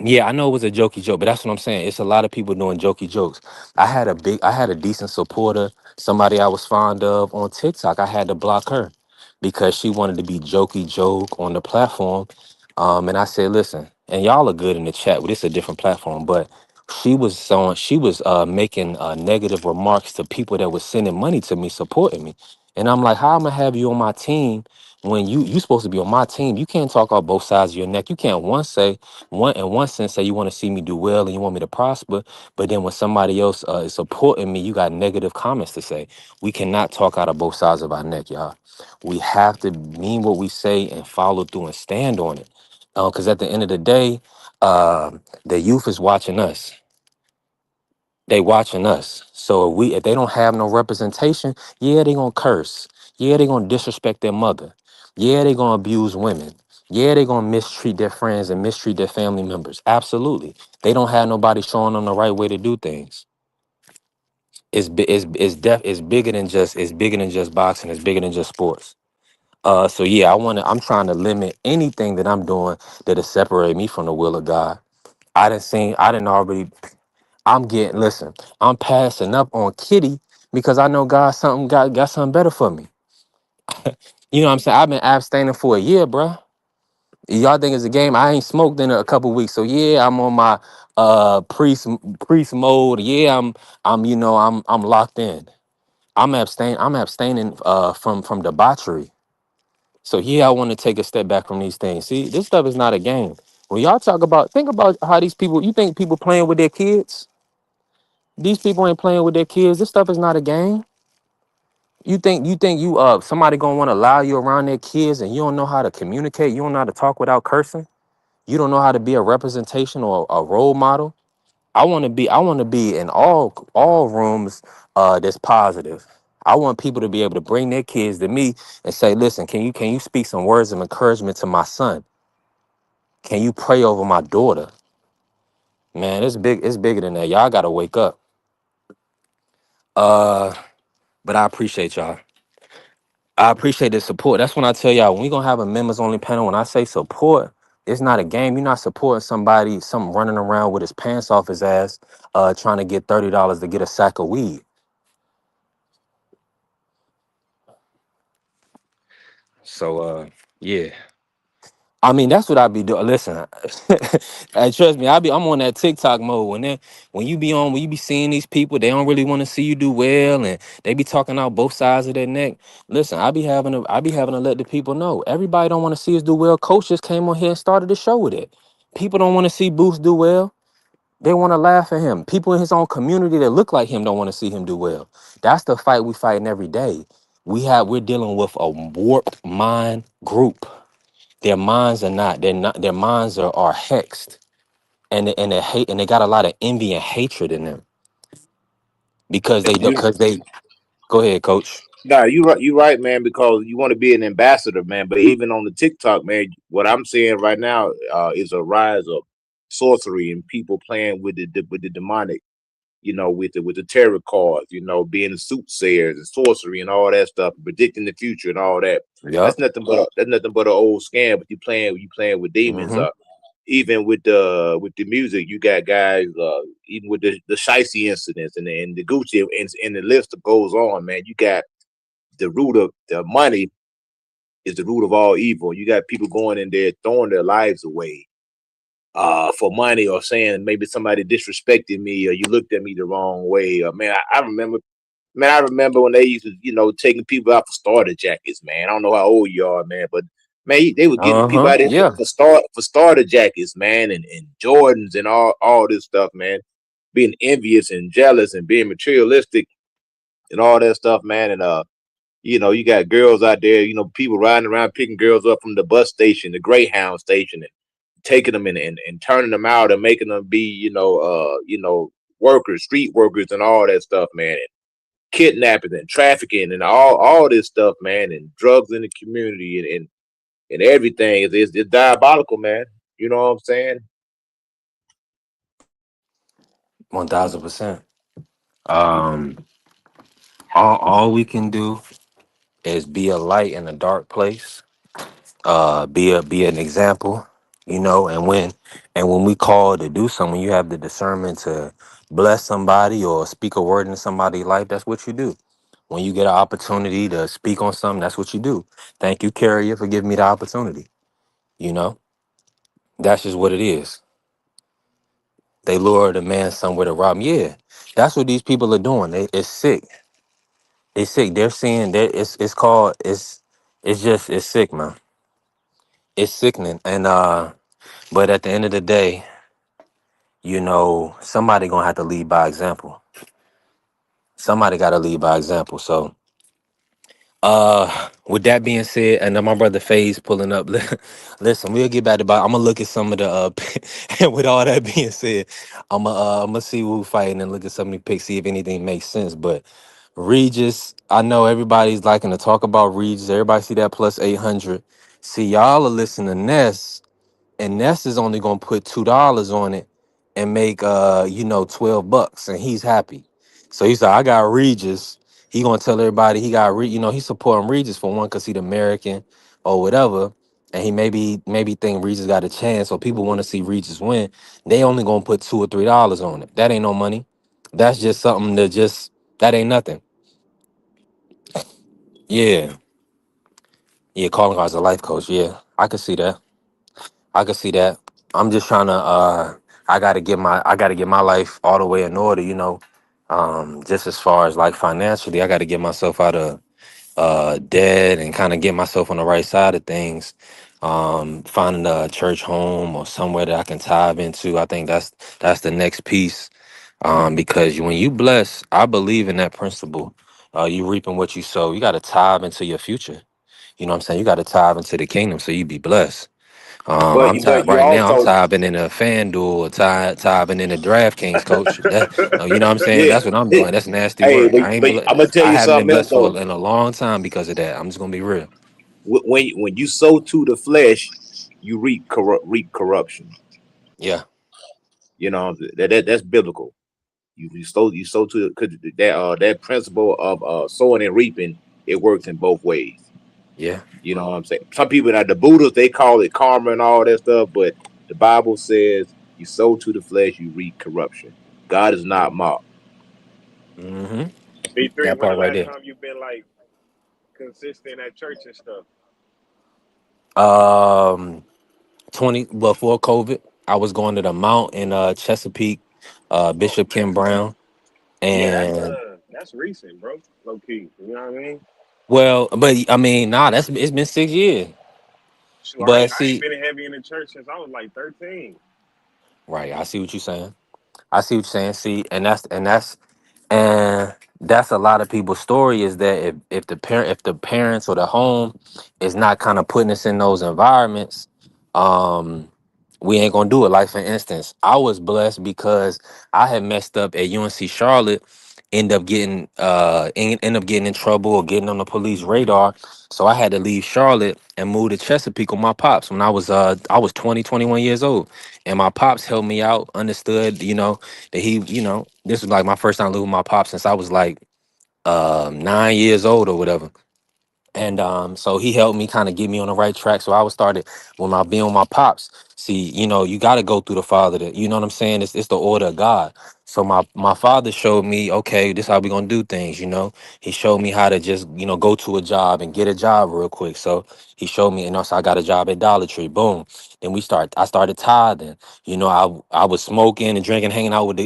Yeah, I know it was a jokey joke, but that's what I'm saying. It's a lot of people doing jokey jokes. I had a decent supporter, somebody I was fond of on TikTok. I had to block her because she wanted to be jokey joke on the platform. And I said, listen, and y'all are good in the chat, but it's a different platform. But she was making negative remarks to people that was sending money to me, supporting me. And I'm like, how am I gonna have you on my team when you supposed to be on my team? You can't talk out both sides of your neck. You can't in one sense say you want to see me do well and you want me to prosper, but then when somebody else is supporting me, you got negative comments to say. We cannot talk out of both sides of our neck, y'all. We have to mean what we say and follow through and stand on it. Because at the end of the day, the youth is watching us. They watching us. So if they don't have no representation, yeah, they gonna curse. Yeah, they gonna disrespect their mother. Yeah, they gonna abuse women. Yeah, they gonna mistreat their friends and mistreat their family members. Absolutely. They don't have nobody showing them the right way to do things. It's bigger than just boxing. It's bigger than just sports. So yeah, I'm trying to limit anything that I'm doing that'll separate me from the will of God. I didn't already. Listen, I'm passing up on Kitty because I know God got something better for me. You know what I'm saying? I've been abstaining for a year, bruh. Y'all think it's a game? I ain't smoked in a couple weeks, so yeah, I'm on my priest mode. Yeah, I'm locked in. I'm abstaining from debauchery. So yeah, I want to take a step back from these things. See, this stuff is not a game. When y'all think about how these people, you think people playing with their kids? These people ain't playing with their kids. This stuff is not a game. You think somebody gonna want to allow you around their kids and you don't know how to communicate, you don't know how to talk without cursing, you don't know how to be a representation or a role model. I want to be in all rooms that's positive. I want people to be able to bring their kids to me and say, listen, can you speak some words of encouragement to my son? Can you pray over my daughter? Man, it's bigger than that. Y'all gotta wake up. Uh, but I appreciate y'all. I appreciate the support. That's when I tell y'all when we gonna have a members only panel. When I say support, it's not a game. You're not supporting somebody, some running around with his pants off his ass, trying to get $30 to get a sack of weed. So yeah. I mean, that's what I be doing. Listen, hey, trust me, I'm on that TikTok mode. When you be seeing these people, they don't really want to see you do well, and they be talking out both sides of their neck. Listen, I be having to let the people know. Everybody don't want to see us do well. Coach just came on here and started the show with it. People don't want to see Boost do well. They want to laugh at him. People in his own community that look like him don't want to see him do well. That's the fight we fighting every day. We're dealing with a warped mind group. Their minds are not. They're not. Their minds are hexed, and they hate, and they got a lot of envy and hatred in them because they You because they. Go ahead, coach. Nah, you right, man, because you want to be an ambassador, man. But even on the TikTok, man, what I'm seeing right now is a rise of sorcery and people playing with the demonic, with the tarot cards, being soothsayers and sorcery and all that stuff, predicting the future and all that. Yep. That's nothing but an old scam. But you playing with demons. Mm-hmm. Even with the music, you got guys, even with the Shicey incidents and the Gucci and the list goes on, man. You got the root of the money is the root of all evil. You got people going in there throwing their lives away for money, or saying maybe somebody disrespected me, or you looked at me the wrong way. Man, I remember when they used to, taking people out for starter jackets, man. I don't know how old you are, man, but man, they were getting people Uh-huh. out there Yeah. for starter jackets, man, and Jordans and all this stuff, man. Being envious and jealous and being materialistic and all that stuff, man. And you got girls out there, people riding around picking girls up from the bus station, the Greyhound station, and taking them and turning them out and making them be, workers, street workers, and all that stuff, man. And kidnapping and trafficking and all this stuff, man, and drugs in the community and everything is diabolical, man. You know what I'm saying? 1,000%. Um. All we can do is be a light in a dark place. Be an example, and when we call to do something, you have the discernment to bless somebody or speak a word in somebody's life. That's what you do. When you get an opportunity to speak on something, that's what you do. Thank you, Carrier, for giving me the opportunity. You know, that's just what it is. They lure the man somewhere to rob him. Yeah, that's what these people are doing. It's sick. It's sick. They're seeing that it's called it's sick, man. It's sickening. And but at the end of the day, somebody gonna have to lead by example. Somebody gotta lead by example. So with that being said, and then my brother Faze pulling up. Listen, we'll get back to I'm gonna look at some of the and with all that being said, I'm gonna see who fighting and look at some of the picks, see if anything makes sense. But Regis, I know everybody's liking to talk about Regis. Everybody see that plus 800. See, y'all are listening to Ness, and Ness is only gonna put $2 on it and make $12, and he's happy. So he said, I got Regis. He gonna tell everybody he got he's supporting Regis for one because he's American or whatever. And he maybe think Regis got a chance, or people want to see Regis win. They only gonna put $2 or $3 on it. That ain't no money. That's just something that ain't nothing. Yeah, yeah. Calling her as a life coach. Yeah, I could see that. I could see that. I'm just trying to. I gotta get my life all the way in order. Just as far as like financially, I got to get myself out of dead and kind of get myself on the right side of things. Finding a church home or somewhere that I can tithe into. I think that's the next piece. Because when you bless, I believe in that principle. You reaping what you sow. You got to tithe into your future. You know what I'm saying? You got to tithe into the kingdom so you be blessed. But I'm but tired you right now. I'm also tithing in a FanDuel, tithing in a DraftKings, coach. You know what I'm saying? yeah. That's what I'm doing. That's nasty Hey, work. I ain't. but I'm gonna tell I you haven't been something else blessed though. in a long time because of that. I'm just gonna be real. When you sow to the flesh, you reap corruption. Yeah, You know that's biblical. You sow to because that principle of sowing and reaping, it works in both ways. yeah. You know what I'm saying? Some people, like the Buddhists, they call it karma and all that stuff, but the Bible says you sow to the flesh, you reap corruption. God is not mocked. Mm-hmm. B3, That when the part right last there. time you been like consistent at church and stuff? Um, 20 before COVID, I was going to the Mount in Chesapeake, Oh Bishop Kim man, Brown, yeah, and that's recent, bro. Low key, you know what I mean? well, but I mean, nah, it's been 6 years. Shoot, But I ain't see, been heavy in the church since I was like 13. right, I see what you're saying. I see what you're saying. See, and that's a lot of people's story is that if the parents or the home is not kind of putting us in those environments, um we ain't gonna do it. Like for instance, I was blessed because I had messed up at UNC Charlotte, end up getting in trouble or getting on the police radar. So I had to leave Charlotte and move to Chesapeake with my pops when I was 20, 21 years old. And my pops helped me out, understood, that this was like my first time living with my pops since I was like 9 years old or whatever. And so he helped me kind of get me on the right track. So I was started when I being with my pops. See, you got to go through the father. You know what I'm saying? It's the order of God. So my father showed me, okay, this how we gonna do things. He showed me how to just go to a job and get a job real quick. So he showed me, so I got a job at Dollar Tree. Boom. Then I started tithing. I was smoking and drinking, hanging out with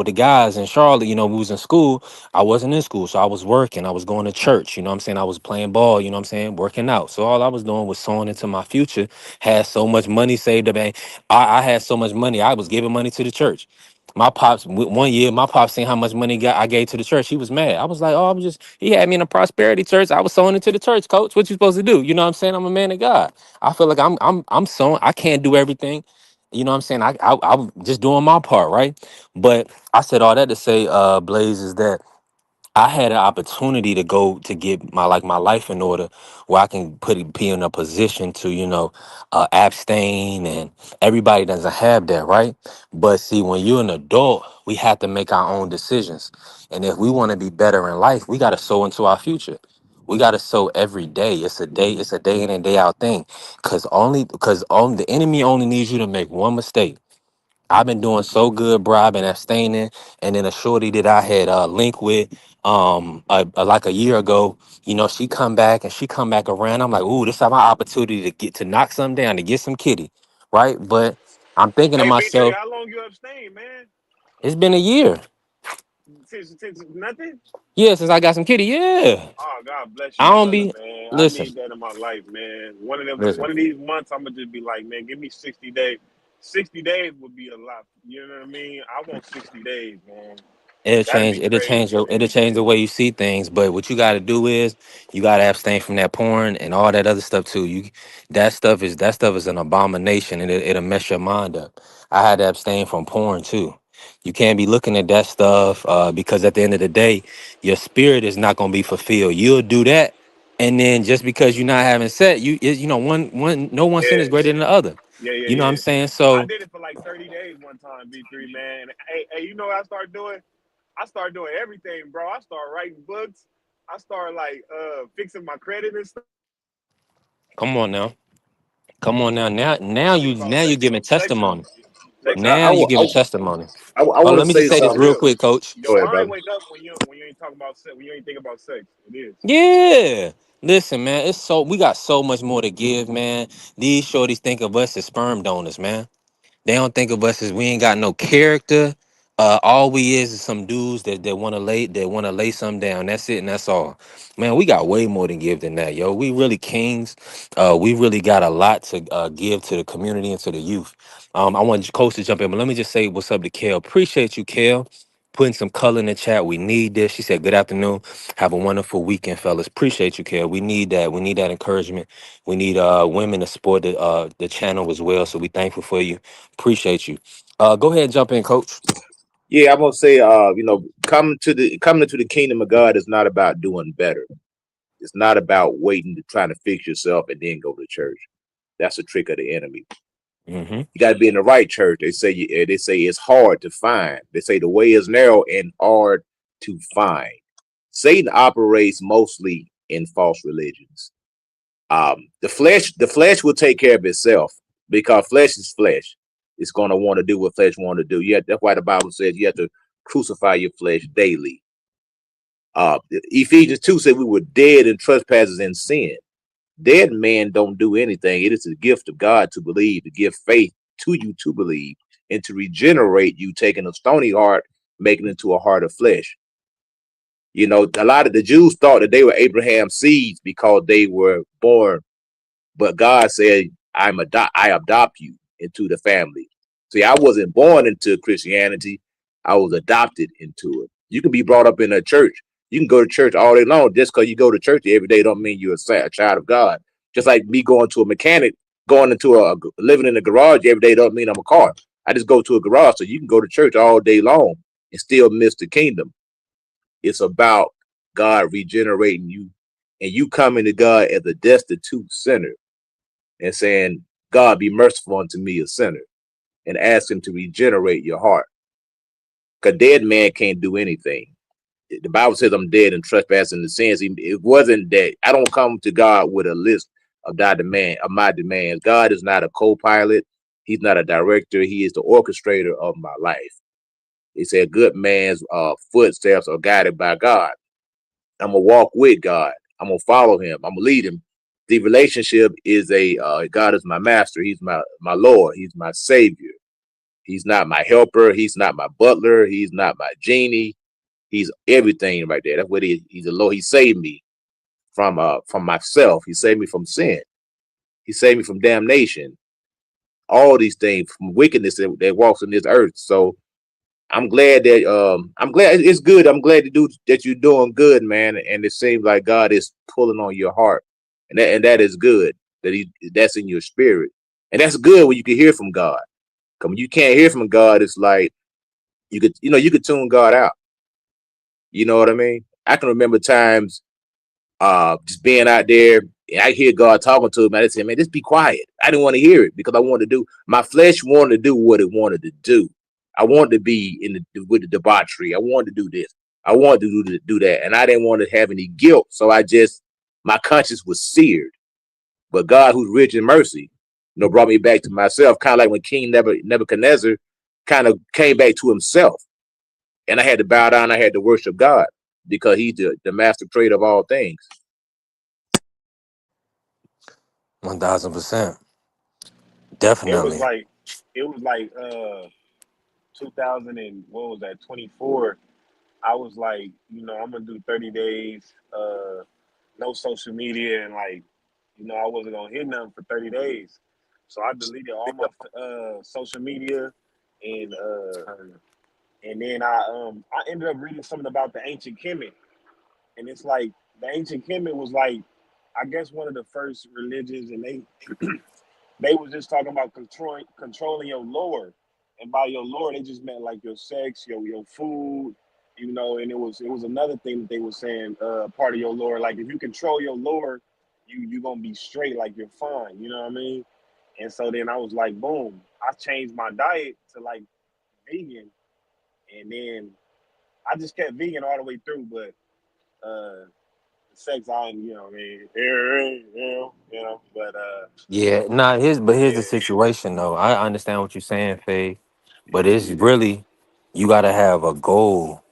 the guys in Charlotte. We was in school. I wasn't in school, so I was working. I was going to church, you know what I'm saying? I was playing ball, you know what I'm saying? Working out. So all I was doing was sowing into my future. Had so much money saved up. And I had so much money, I was giving money to the church. My pops, one year, my pops seen how much money I gave to the church. He was mad. I was like, oh, he had me in a prosperity church. I was sowing into the church, coach. What you supposed to do? You know what I'm saying? I'm a man of God. I feel like I'm sowing. I can't do everything. You know what I'm saying? I'm just doing my part, right? But I said all that to say, Blaze, is that I had an opportunity to go to get my life in order where I can be in a position to abstain, and everybody doesn't have that, right? But see, when you're an adult, we have to make our own decisions, and if we want to be better in life, we got to sow into our future. We got to sow every day. It's a day in and day out thing, because the enemy only needs you to make one mistake. I've been doing so good, bro. I've been abstaining, and then a shorty that I had linked with, like a year ago. She come back around. I'm like, ooh, this is my opportunity to get to knock something down, to get some kitty, right? But I'm thinking to Hey, B3, myself, how long you abstain, man? it's been a year, Since nothing? yeah, since I got some kitty. Yeah, Oh, God bless I you, don't brother, be man. I listen, need that in my life, man. One of them, listen. one of these months, I'm gonna just be like, man, give me 60 days. 60 days would be a lot. You know what I mean? I want 60 days, man. That'd be crazy, It'll man. change the way you see things. But what you got to do is you got to abstain from that porn and all that other stuff too. That stuff is an abomination, and it'll mess your mind up. I had to abstain from porn too. You can't be looking at that stuff because at the end of the day, your spirit is not going to be fulfilled. You'll do that, and then just because you're not having sex, one no one sin is Yeah, greater than the other. yeah, yeah, You know what I'm yeah. saying? I So did it for like 30 days one time, B3, man. Hey, you know what I started doing? I started doing everything, bro. I started writing books. I started like fixing my credit and stuff. come on now. Come on now. Now I you think about now you're giving sexual. testimony. Sex is Now you good. give a testimony. I Oh, want to let me say just say No, this for something. real real. quick, Coach. Your Go ahead, mind brother. wake up when you ain't talking about sex. When you ain't think about sex, it is. Yeah. Listen, man, we got so much more to give, man. These shorties think of us as sperm donors, man. They don't think of us as we ain't got no character. All we is some dudes that want to lay something down. That's it, and that's all. Man, we got way more to give than that, yo. We really kings. We really got a lot to give to the community and to the youth. I want Coach to jump in, but let me just say what's up to Kale. Appreciate you, Kale. Putting some color in the chat. We need this. She said, "Good afternoon. Have a wonderful weekend, fellas." Appreciate you, Kale. We need that. We need that encouragement. We need women to support the channel as well. So we thankful for you. Appreciate you. Go ahead and jump in, Coach. Yeah, I'm gonna say, coming to the kingdom of God is not about doing better. It's not about waiting to trying to fix yourself and then go to church. That's a trick of the enemy. Mm-hmm. You got to be in the right church. They say it's hard to find. They say the way is narrow and hard to find. Satan operates mostly in false religions. The flesh will take care of itself because flesh is flesh. It's going to want to do what flesh want to do. Yeah, that's why the Bible says you have to crucify your flesh daily. Ephesians 2 said we were dead in trespasses and sin. Dead men don't do anything. It is the gift of God to believe, to give faith to you to believe, and to regenerate you, taking a stony heart, making it into a heart of flesh. You know, a lot of the Jews thought that they were Abraham's seeds because they were born, but God said, I adopt you into the family. See, I wasn't born into Christianity. I was adopted into it. You can be brought up in a church. You can go to church all day long. Just because you go to church every day don't mean you're a child of God. Just like me going to a mechanic, going into living in a garage every day don't mean I'm a car. I just go to a garage. So you can go to church all day long and still miss the kingdom. It's about God regenerating you and you coming to God as a destitute sinner and saying, God, be merciful unto me, a sinner, and ask him to regenerate your heart. Because dead man can't do anything. The Bible says I'm dead in trespass and the sins. It wasn't that I don't come to God with a list of my demands. God is not a co-pilot. He's not a director. He is the orchestrator of my life. He said, good man's footsteps are guided by God. I'm gonna walk with God. I'm gonna follow him. I'm gonna lead him. The relationship is God is my master. He's my Lord. He's my savior. He's not my helper. He's not my butler. He's not my genie. He's everything right there. That's what he's the Lord. He saved me from myself. He saved me from sin. He saved me from damnation. All these things from wickedness that walks in this earth. So I'm glad it's good. I'm glad that you're doing good, man. And it seems like God is pulling on your heart, and that is good. That's in your spirit, and that's good when you can hear from God. Come, when you can't hear from God, it's like you could tune God out. You know what I mean? I can remember times just being out there and I hear God talking to him. I said, man, just be quiet. I didn't want to hear it because I wanted to do my flesh wanted to do what it wanted to do. I wanted to be with the debauchery. I wanted to do this. I wanted to do that. And I didn't want to have any guilt. So my conscience was seared. But God, who's rich in mercy, brought me back to myself, kind of like when King Nebuchadnezzar kind of came back to himself. And I had to bow down. I had to worship God because he's the master creator of all things. 1000%. It was Definitely. like it was like 2000 and what was that 24. I was like, I'm gonna do 30 days, no social media, and like, I wasn't gonna hit nothing for 30 days. So I deleted all my social media, and then I ended up reading something about the ancient Kemet, and it's like the ancient Kemet was like, I guess one of the first religions, and they was just talking about controlling your lore, and by your lore they just meant like your sex, your food, and it was another thing that they were saying, part of your lore, like if you control your lore, you gonna be straight, like you're fine, you know what I mean? And so then I was like, boom, I changed my diet to like vegan, and then I just kept vegan all the way through, but sex, I, what I mean, but Yeah, nah, here's the yeah. situation though. I understand what you're saying, Faye. But it's really, you gotta have a goal.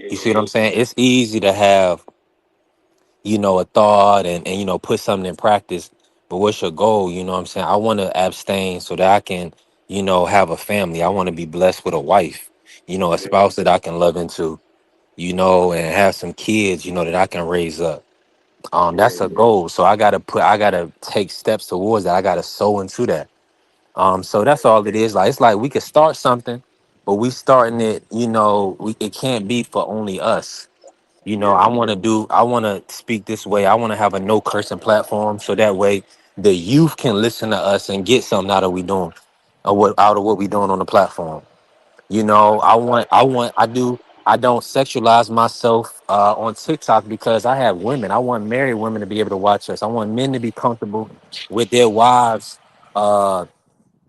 You see what Yeah. I'm saying? It's easy to have, a thought and put something in practice. But what's your goal? You know what I'm saying? I want to abstain so that I can, have a family. I want to be blessed with a wife, a Yeah. spouse that I can love into, and have some kids, that I can raise up. Yeah. That's a goal. So I gotta take steps towards that. I gotta sow into that. So that's all it is. Like, it's like we could start something, but we starting it, it can't be for only us. Yeah. I want to speak this way. I want to have a no cursing platform so that way the youth can listen to us and get something out of what we doing on the platform. I don't sexualize myself on TikTok because I have women. I want married women to be able to watch us. I want men to be comfortable with their wives.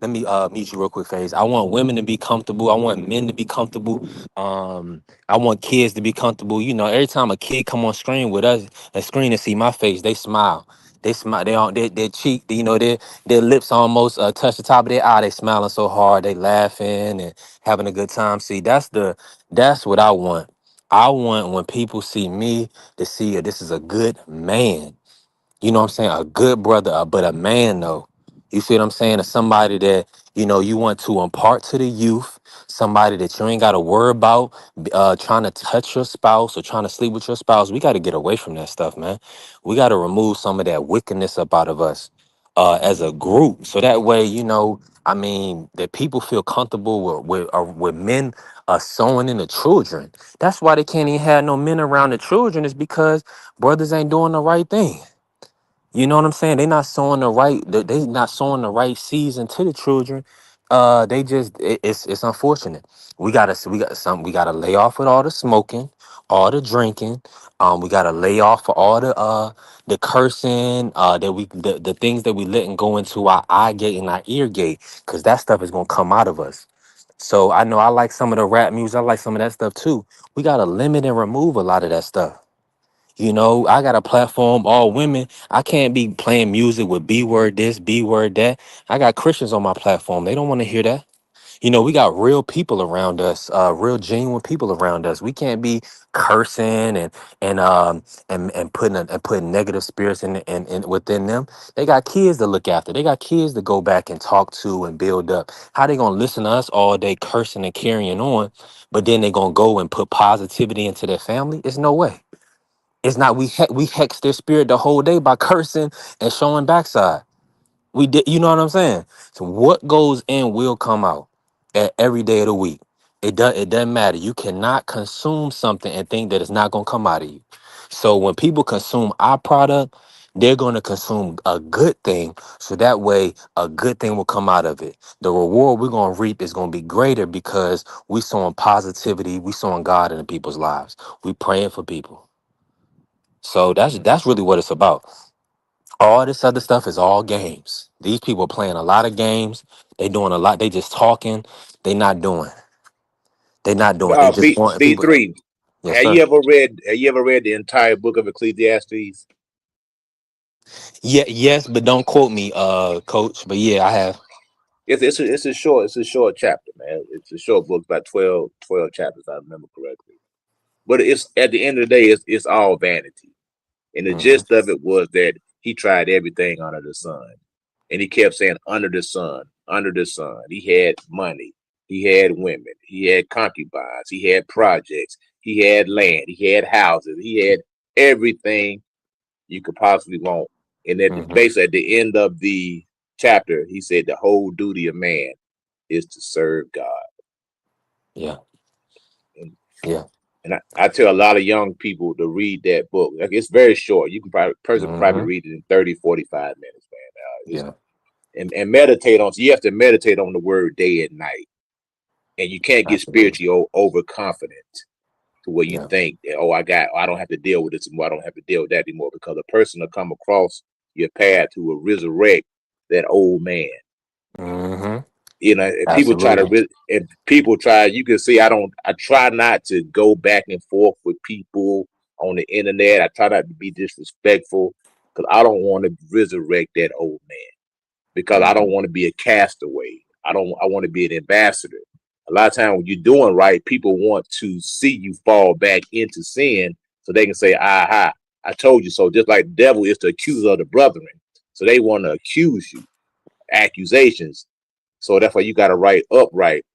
Let me mute you real quick, Phase. I want women to be comfortable. I want men to be comfortable. I want kids to be comfortable. Every time a kid come on screen with us, a screen and see my face, they smile. They smile. They on their cheek. Their lips almost touch the top of their eye. They smiling so hard. They laughing and having a good time. See, that's what I want. I want when people see me to see this is a good man. You know what I'm saying? A good brother, but a man though. You see what I'm saying? Somebody that, you want to impart to the youth, somebody that you ain't got to worry about trying to touch your spouse or trying to sleep with your spouse. We got to get away from that stuff, man. We got to remove some of that wickedness up out of us as a group. So that way, that people feel comfortable with men sowing in the children. That's why they can't even have no men around the children, is because brothers ain't doing the right thing. You know what I'm saying? They not sowing the right seeds into the children. They just it's unfortunate. We gotta lay off with all the smoking, all the drinking. We gotta lay off for all the cursing, the things that we letting go into our eye gate and our ear gate, because that stuff is gonna come out of us. So I know I like some of the rap music, I like some of that stuff too. We gotta limit and remove a lot of that stuff. I got a platform, all women. I can't be playing music with B word this, B word that. I got Christians on my platform. They don't want to hear that. We got real people around us, real genuine people around us. We can't be cursing and putting negative spirits in within them. They got kids to look after. They got kids to go back and talk to and build up. How they gonna listen to us all day cursing and carrying on, but then they gonna go and put positivity into their family? It's no way. It's not. We hex their spirit the whole day by cursing and showing backside. We did. You know what I'm saying? So what goes in will come out at every day of the week. It doesn't matter. You cannot consume something and think that it's not gonna come out of you. So when people consume our product, they're gonna consume a good thing. So that way, a good thing will come out of it. The reward we're gonna reap is gonna be greater because we sowing positivity. We sowing God into people's lives. We praying for people. So that's really what it's about. All this other stuff is all games. These people are playing a lot of games. They doing a lot. They just talking. They not doing. They not doing. They just want B people. three. Yes, sir. Have you ever read the entire book of Ecclesiastes? Yeah, yes, but don't quote me, coach. But yeah, I have. It's a short chapter, man. It's a short book, about 12 chapters, if I remember correctly. But it's at the end of the day, it's all vanity. And the Hmm. gist of it was that he tried everything under the sun. And he kept saying, under the sun, under the sun. He had money. He had women. He had concubines. He had projects. He had land. He had houses. He had everything you could possibly want. And Hmm. basically, at the end of the chapter, he said the whole duty of man is to serve God. Yeah, And, yeah. I tell a lot of young people to read that book. Like, it's very short. You can probably Hmm. read it in 30, 45 minutes, man. Yeah, And meditate on. So you have to meditate on the word day and night, and you can't get absolutely. spiritually overconfident to where you Yeah. think that, I don't have to deal with this anymore. I don't have to deal with that anymore, because a person will come across your path who will resurrect that old man. Hmm. If people try Absolutely. you can see I try not to go back and forth with people on the internet. I try not to be disrespectful, because I don't want to resurrect that old man, because I Hmm. don't want to be a castaway. I want to be an ambassador. A lot of times when you're doing right, people want to see you fall back into sin so they can say, aha, I told you so. Just like the devil is the accuser of the brethren. So they want to accuse you, accusations. So that's why you got to write upright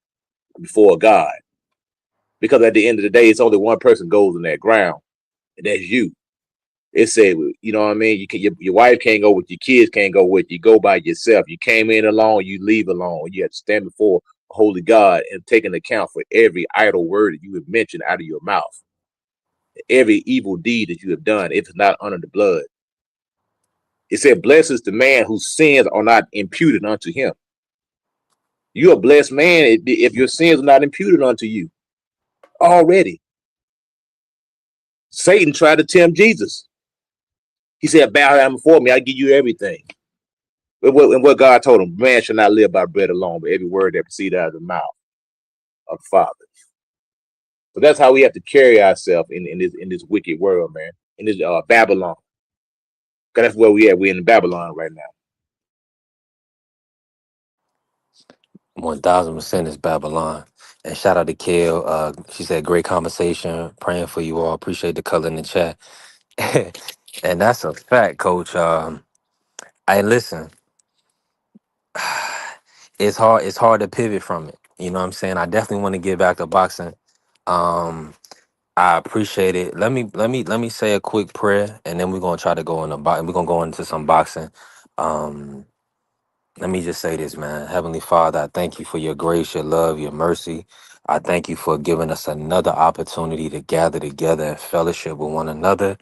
before God. Because at the end of the day, it's only one person goes in that ground, and that's you. It said, you know what I mean? Your wife can't go with, your kids can't go with you. Go by yourself. You came in alone, you leave alone. You have to stand before a holy God and take an account for every idle word that you have mentioned out of your mouth, every evil deed that you have done, if it's not under the blood. It said, blessed is the man whose sins are not imputed unto him. You're a blessed man if your sins are not imputed unto you already. Satan tried to tempt Jesus. He said, bow down before me, I give you everything. And what God told him, man shall not live by bread alone, but every word that proceeds out of the mouth of the Father. So that's how we have to carry ourselves in this wicked world, man. In this Babylon. Because that's where we at. We're in Babylon right now. 1000% is Babylon. And shout out to Kale. She said, great conversation. Praying for you all. Appreciate the color in the chat. And that's a fact, Coach. I listen. It's hard. It's hard to pivot from it. You know what I'm saying? I definitely want to get back to boxing. Um, I appreciate it. Let me say a quick prayer, and then we're gonna try to go in the box. We're gonna go into some boxing. Um, Let me just say this, man. Heavenly Father, I thank you for your grace, your love, your mercy. I thank you for giving us another opportunity to gather together and fellowship with one another.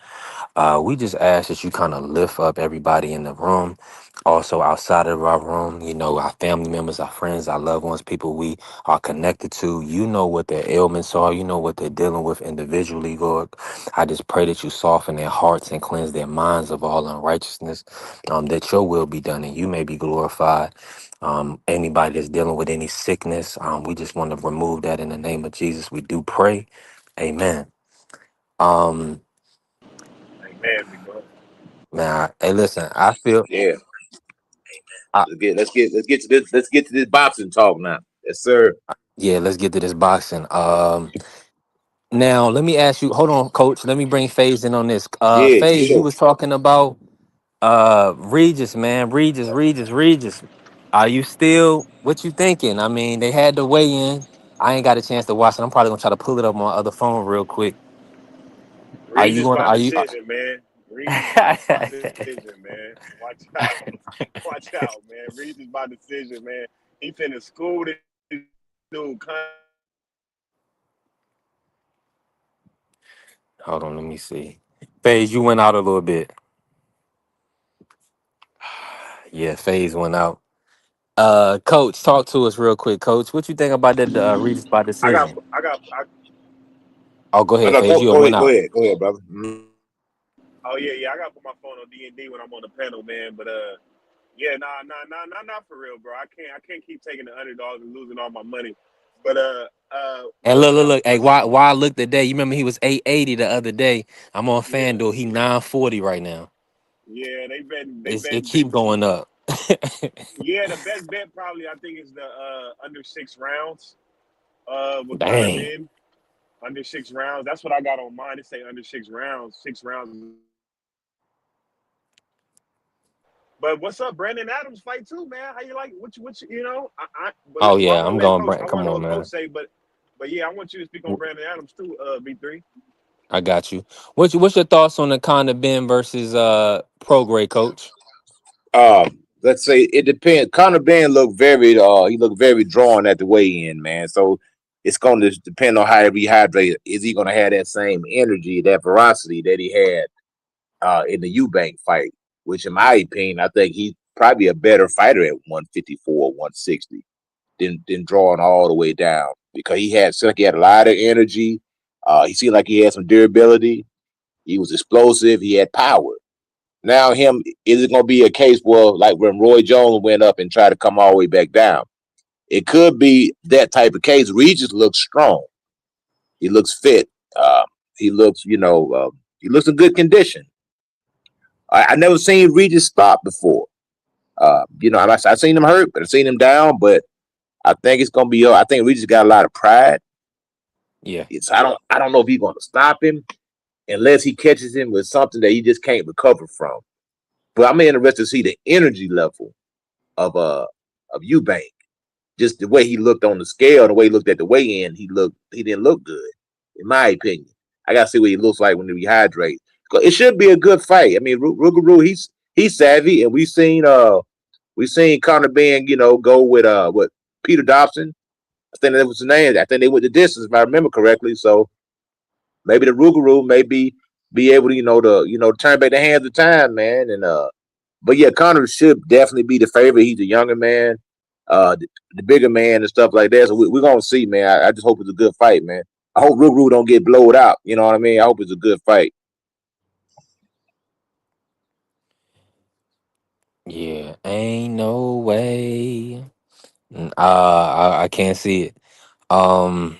We just ask that you kind of lift up everybody in the room, also outside of our room, you know, our family members, our friends, our loved ones, people we are connected to. You know what their ailments are. You know what they're dealing with individually, Lord. I just pray that you soften their hearts and cleanse their minds of all unrighteousness, that your will be done and you may be glorified. Anybody that's dealing with any sickness, we just want to remove that in the name of Jesus. We do pray. Amen. Um, Amen, big bro. Man, hey, listen, I feel, Yeah. I, Let's get to this. Let's get to this boxing talk now. Yes, sir. yeah, let's get to this boxing. Now let me ask you, hold on, coach. Let me bring FaZe in on this. Yeah, for FaZe, you sure. was talking about Regis, man. Regis. Are you still what you thinking? I mean, they had the weigh in. I ain't got a chance to watch it. I'm probably gonna try to pull it up on my other phone real quick. Are you Regis going? by Are you? decision, man. Regis by decision, man. Watch out. Watch out, man. Regis by decision, man. He finna school this dude. Hold on, let me see. FaZe, you went out a little bit. Yeah, FaZe went out. Coach, talk to us real quick, Coach. What you think about that Regis by decision? I Oh, go No, ahead, no, FaZe. You go went ahead, out. brother. Mhm. oh yeah, I gotta put my phone on D&D when I'm on the panel, man. But yeah, not for real, bro. I can't keep taking the underdogs and losing all my money. But And look. Hey, what's why I looked today? You remember he was 880 the other day. I'm on yeah, FanDuel. He 940 right now. yeah, they It been keep going up. yeah, the best bet probably I think is the under 6 rounds with Conor Dang. Ben. Under 6 rounds. That's what I got on mine. It say under 6 rounds. 6 rounds. But what's up, Brandon Adams fight too, man? How you like? But Oh I yeah, want I'm to let going. coach. I want Come to know on, what coach man. say. But yeah, I want you to speak on Brandon Adams too. B3. I got you. What's your thoughts on the Conor Ben versus Prograis, Coach? Let's say it depends. Conor Ben looked very drawn at the weigh-in, man. So it's going to depend on how he rehydrates. Is he going to have that same energy, that ferocity that he had in the Eubank fight? Which, in my opinion, I think he's probably a better fighter at 154, 160 than drawing all the way down because seemed like he had a lot of energy. He seemed like he had some durability. He was explosive. He had power. Now, is it going to be a case where, like when Roy Jones went up and tried to come all the way back down? It could be that type of case. Regis looks strong. He looks fit. He looks, he looks in good condition. I never seen Regis stop before. I've seen him hurt, but I've seen him down. But I think it's gonna be. I think Regis got a lot of pride. Yeah. It's I don't know if he's gonna stop him unless he catches him with something that he just can't recover from. But I'm interested to see the energy level of Eubank. Just the way he looked on the scale, the way he looked at the weigh-in, he didn't look good, in my opinion. I gotta see what he looks like when he rehydrates. It should be a good fight. I mean, Rougarou, he's savvy, and we seen Conor Benn, go with Peter Dobson. I think that was his name. I think they went the distance, if I remember correctly. So maybe the Rougarou may be able to, turn back the hands of time, man. And but yeah, Conor should definitely be the favorite. He's a younger man, the bigger man and stuff like that. So we're gonna see, man. I just hope it's a good fight, man. I hope Rougarou don't get blowed out. You know what I mean? I hope it's a good fight. Yeah, ain't no way. I can't see it. Um,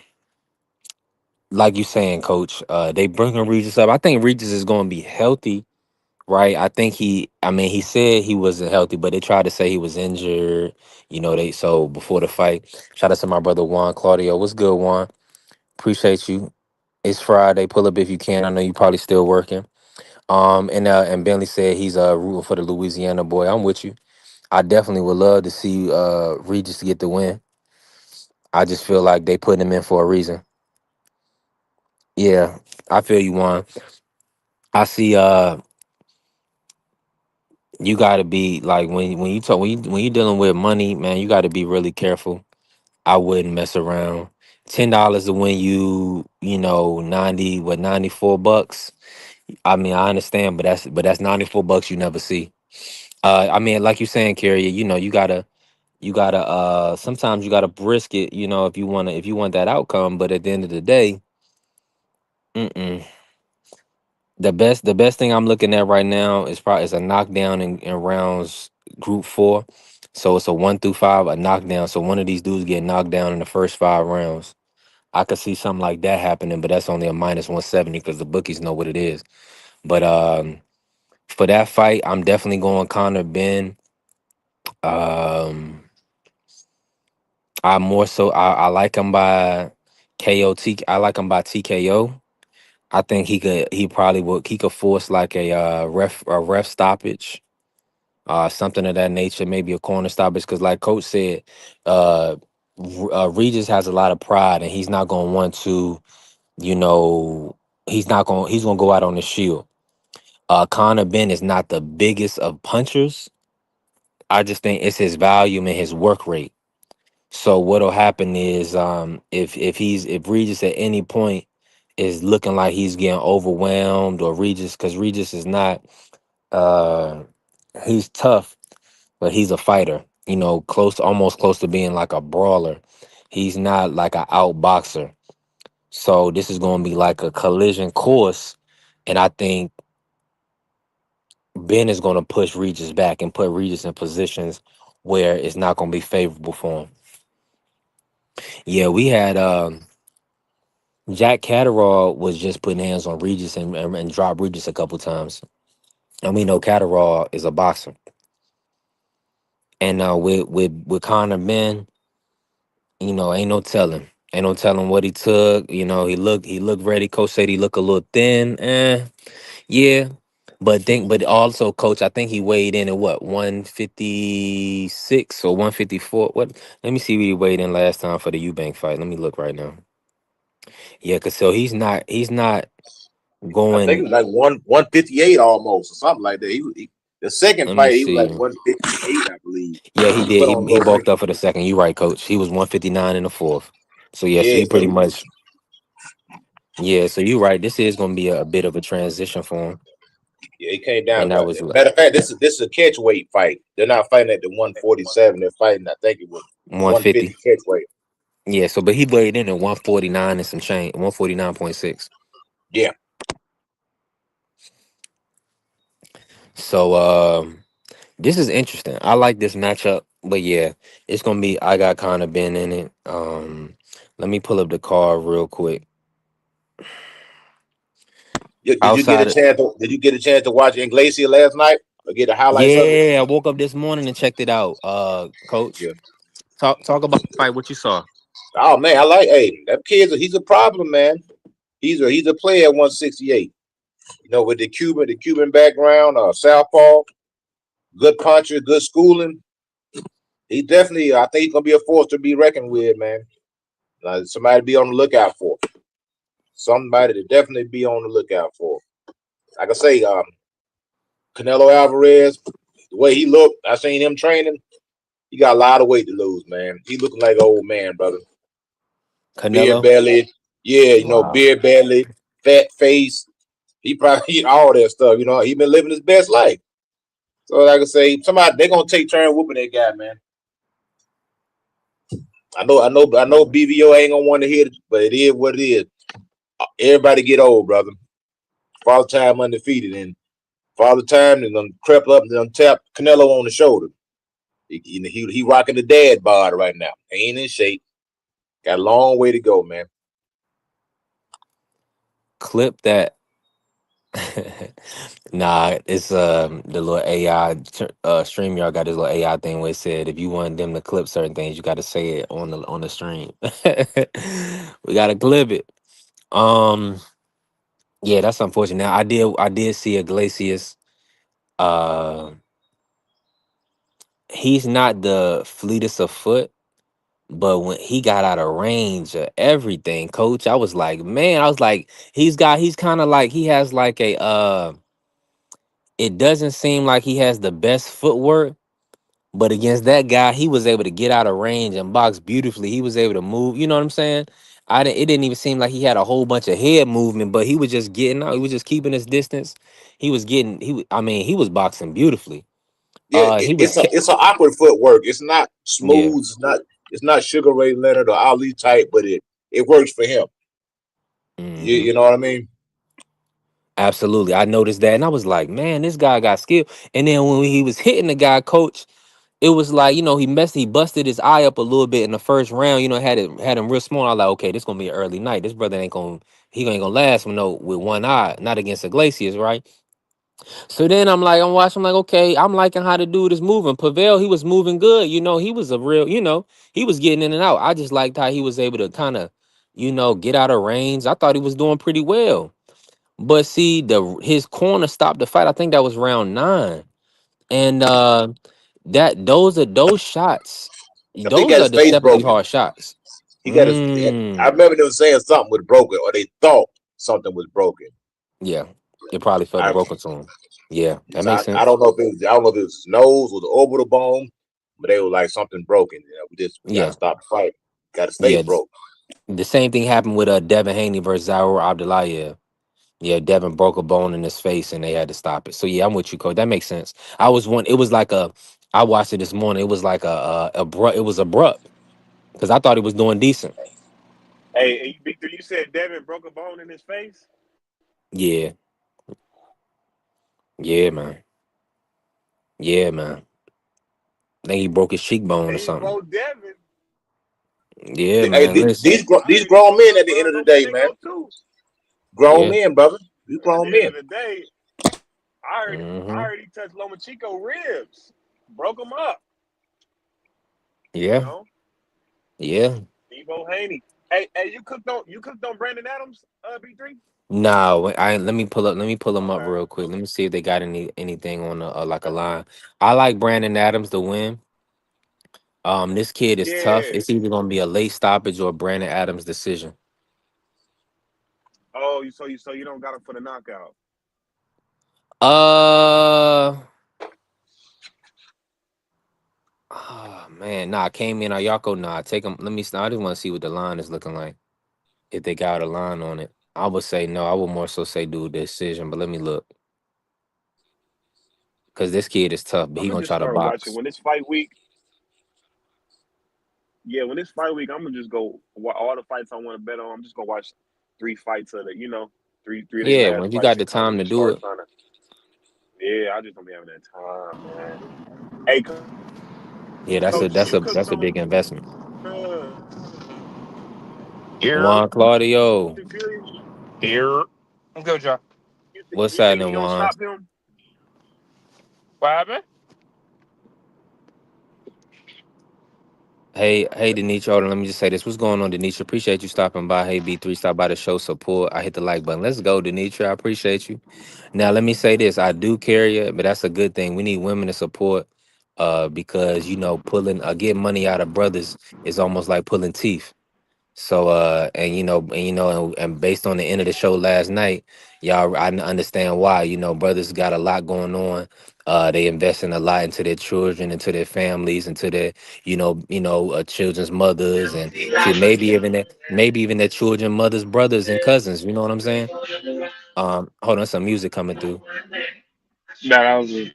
like you saying, Coach, they bringing Regis up. I think Regis is going to be healthy, right? I think I mean, he said he wasn't healthy, but they tried to say he was injured. So before the fight, shout out to my brother Juan Claudio. What's good, Juan? Appreciate you. It's Friday. Pull up if you can. I know you probably still working. And Bentley said he's rooting for the Louisiana boy. I'm with you. I definitely would love to see Regis get the win. I just feel like they put him in for a reason. Yeah, I feel you, Juan. I see. You got to be like when you talk when you dealing with money, man. You got to be really careful. I wouldn't mess around. $10 to win you 94 bucks. I mean, I understand, but that's $94 you never see. I mean, like you saying, Carrier, you gotta sometimes you gotta risk it, if you want that outcome. But at the end of the day, mm-mm. The best thing I'm looking at right now is a knockdown in rounds group 4. So it's a 1 through 5, a knockdown. So one of these dudes get knocked down in the first 5 rounds. I could see something like that happening, but that's only a -170 because the bookies know what it is. But for that fight, I'm definitely going Conor Benn. Um, I more so I like him by KOT. I like him by TKO. I think he could force like a ref stoppage, something of that nature, maybe a corner stoppage. Because like Coach said, Regis has a lot of pride, and he's not gonna want to, you know, he's gonna go out on the shield. Conor Benn is not the biggest of punchers. I just think it's his volume and his work rate. So what'll happen is, if Regis at any point is looking like he's getting overwhelmed, or because Regis is not, uh he's tough, but he's a fighter. Almost close to being like a brawler. He's not like a outboxer. So this is going to be like a collision course, and I think Ben is going to push Regis back and put Regis in positions where it's not going to be favorable for him. Yeah, we had Jack Catterall was just putting hands on Regis and dropped Regis a couple times. And we know Catterall is a boxer. And with Conor Benn, ain't no telling. Ain't no telling what he took. He looked ready. Coach said he looked a little thin. Yeah. But also, Coach, I think he weighed in at what, 156 or 154. What? Let me see what he weighed in last time for the Eubank fight. Let me look right now. Yeah, cause so he's not I think it going. was like 158 almost or something like that. The second Let me fight he was like see. 158, I believe. Yeah, he He did. put He on a he little weight. bulked up for the second. You right, Coach. He was 159 in the fourth. So yeah, so Yeah, he so pretty much. Yeah, so you right. This is going to be a bit of a transition for him, he came down. and that was Matter of fact, this is a catch weight fight. They're not fighting at the 147. They're fighting, I think it was 150 150. catch weight. Yeah, so but he weighed in at 149 and some change, 149.6. Yeah. So this is interesting. I like this matchup, but yeah, it's gonna be. I got kind of been in it. Let me pull up the card real quick. Did you get a Outside of chance? Did you get a chance to watch Inglacia last night or get the highlights of it? Yeah, I woke up this morning and checked it out, Coach. Yeah. Talk about the fight. What you saw? Oh man, I like. Hey, that he's a problem, man. He's a player at 168. You know, with the Cuban background, southpaw, good puncher, good schooling. He definitely, I think he's gonna be a force to be reckoned with, man. Somebody to be on the lookout for. Somebody to definitely be on the lookout for. Like I say, Canelo Alvarez, the way he looked, I seen him training. He got a lot of weight to lose, man. He looking like an old man, brother. Beer Canelo. belly, yeah, Wow. beer belly, fat face. He probably eat all that stuff. He been living his best life. So, like I say, somebody they're gonna take turn whooping that guy, man. I know. BVO ain't gonna want to hear it, but it is what it is. Everybody get old, brother. Father Time undefeated, and Father Time and then crept up and then tap Canelo on the shoulder. He rocking the dad bod right now. Ain't in shape. Got a long way to go, man. Clip that. Nah, it's the little AI stream. Y'all got this little AI thing where it said if you want them to clip certain things, you got to say it on the stream. We got to clip it. Um, yeah, that's unfortunate. Now I did see Iglesias. Uh, he's not the fleetest of foot, but when he got out of range of everything, coach, I was like, man, I was like, he's kind of like he has like a it doesn't seem like he has the best footwork, but against that guy, he was able to get out of range and box beautifully. He was able to move. You know what I'm saying? It didn't even seem like he had a whole bunch of head movement, but he was just getting out. He was just keeping his distance. He was getting. I mean, he was boxing beautifully. Yeah, He was. it's an awkward footwork. It's not Yeah. smooth. It's not Sugar Ray Leonard or Ali type, but it works for him. You, Mhm. you know what I mean? Absolutely. I noticed that, and I was like, man, this guy got skill. And then when he was hitting the guy, coach, it was like, he busted his eye up a little bit in the first round, had him real small. I was like, okay, this gonna be an early night. This brother he ain't gonna last with one eye, not against Iglesias, right? So then I'm watching, I'm like, okay, I'm liking how the dude is moving. Pavel, he was moving good, he was a real, he was getting in and out. I just liked how he was able to kind of, get out of range. I thought he was doing pretty well. But see, his corner stopped the fight. I think that was round 9. And those shots, I think he those got are his face deceptively broken. hard shots. He got his. I Mm. remember them saying something was broken, or they thought something was broken. Yeah. It probably felt I broken to him. Yeah, that I, makes I sense. don't know if it was his nose or the orbital bone, but they were like something broken. We got to Yeah. stop the fight. Got his face Yeah. broke. The same thing happened with Devin Haney versus Zaur Abdulayev. Yeah, Devin broke a bone in his face and they had to stop it. So yeah, I'm with you, coach. That makes sense. It was like I watched it this morning. It was like it was abrupt because I thought he was doing decent. Hey, Victor, you said Devin broke a bone in his face? Yeah. Yeah, man. Yeah, man. I think he broke his cheekbone or Hey, something. both Devin. Yeah, Hey, man. Listen. these I heard he grown men broke at the end of the day, man. Lomachenko too. Grown Yeah. men, brother. These At grown the end men. of the day, I Hmm. heard he touched Lomachenko ribs, broke him up. You Yeah. know, Yeah. Debo Haney. Hey, you cooked on Brandon Adams, B3? No, let me pull him up Okay. real quick. Let me see if they got anything on like a line. I like Brandon Adams to win. This kid is tough. Yeah. It's either gonna be a late stoppage or Brandon Adams decision. Oh, you don't got him for the knockout. Uh, man, nah, came in Ayako. Nah, take him. Let me. I just want to see what the line is looking like. If they got a line on it, I would say no. I would more so say do a decision. But let me look because this kid is tough. But I'm he gonna gonna just try to start watching box. when it's fight week. Yeah, when it's fight week, I'm gonna just go all the fights I want to bet on. I'm just gonna watch 3 fights of the, three of their Yeah, last when you fights got and the kind of time to just do start it. trying to. Yeah, I just don't be having that time, man. Hey, Yeah, that's a coach, that's you a cooked that's a on big investment. Here, Juan Claudio, Austin Fury. here. I'm good, John. what's You think he happening, gonna Juan? stop him? What happened? Hey, Denitra. Hold on, let me just say this. What's going on, Denitra? Appreciate you stopping by. Hey, B3, stop by the show support. I hit the like button. Let's go, Denitra. I appreciate you. Now, let me say this. I do carry it, but that's a good thing. We need women to support because, pulling, getting money out of brothers is almost like pulling teeth. So and based on the end of the show last night, y'all, understand why. Brothers got a lot going on. They investing a lot into their children, into their families, into their children's mothers, and shit, maybe even their children mothers, brothers, and cousins. You know what I'm saying? Hold on, some music coming through. That I was just,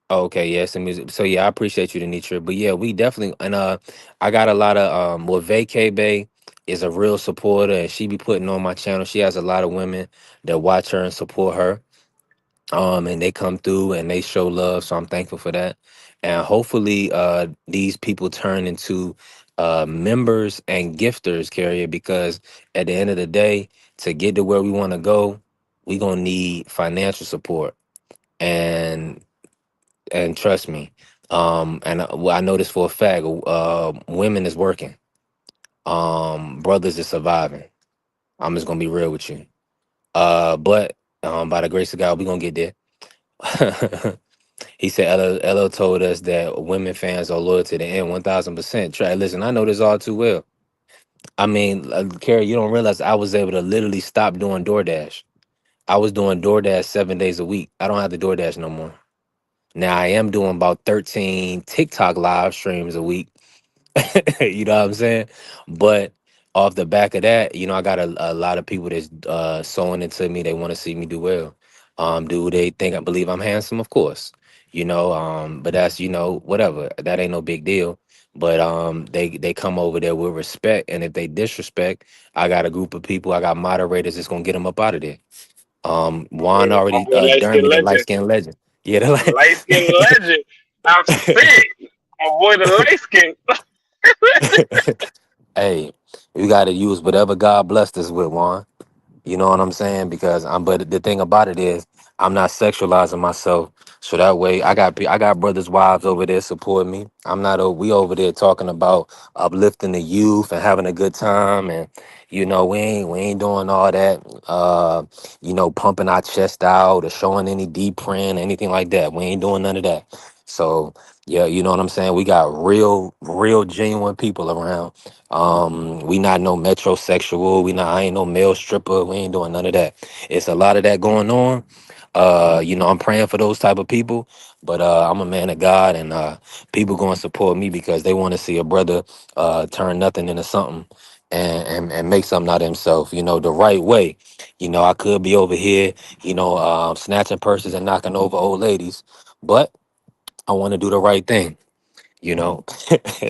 Okay, yeah, some music. So yeah, I appreciate you, Denitra. But yeah, we definitely I got a lot of Vacay Bay is a real supporter and she be putting on my channel. She has a lot of women that watch her and support her. And they come through and they show love. So I'm thankful for that. And hopefully these people turn into members and gifters, Carrier, because at the end of the day, to get to where we want to go, we gonna need financial support. And trust me, well, I know this for a fact. Women is working. Brothers is surviving. I'm just gonna be real with you. But by the grace of God, we gonna get there. He said, "Elo told us that women fans are loyal to the end, 1,000%." Try listen. I know this all too well. I mean, Carrie, you don't realize I was able to literally stop doing DoorDash. I was doing DoorDash 7 days a week. I don't have the DoorDash no more. Now I am doing about 13 TikTok live streams a week. You know what I'm saying? But off the back of that, I got a lot of people that's sewing into me. They want to see me do well. Do they think I believe I'm handsome? Of course. But that's whatever. That ain't no big deal. But they come over there with respect, and if they disrespect, I got a group of people. I got moderators that's gonna get them up out of there. Juan my already boy light done skin me the light legend, skin legend. Yeah, light skin legend. I'm sick. My boy the light skin. hey, you got to use whatever God blessed us with, Juan. You know what I'm saying? Because but the thing about it is, I'm not sexualizing myself. So that way, I got brothers' wives over there supporting me. I'm not. We over there talking about uplifting the youth and having a good time, and we ain't doing all that. Pumping our chest out or showing any deep print, anything like that. We ain't doing none of that. So yeah, you know what I'm saying. We got real genuine people around. We not no metrosexual. I ain't no male stripper. We ain't doing none of that. It's a lot of that going on. I'm praying for those type of people, but I'm a man of God, and people going to support me because they want to see a brother turn nothing into something and make something out of himself. The right way. I could be over here, snatching purses and knocking over old ladies, but I want to do the right thing you know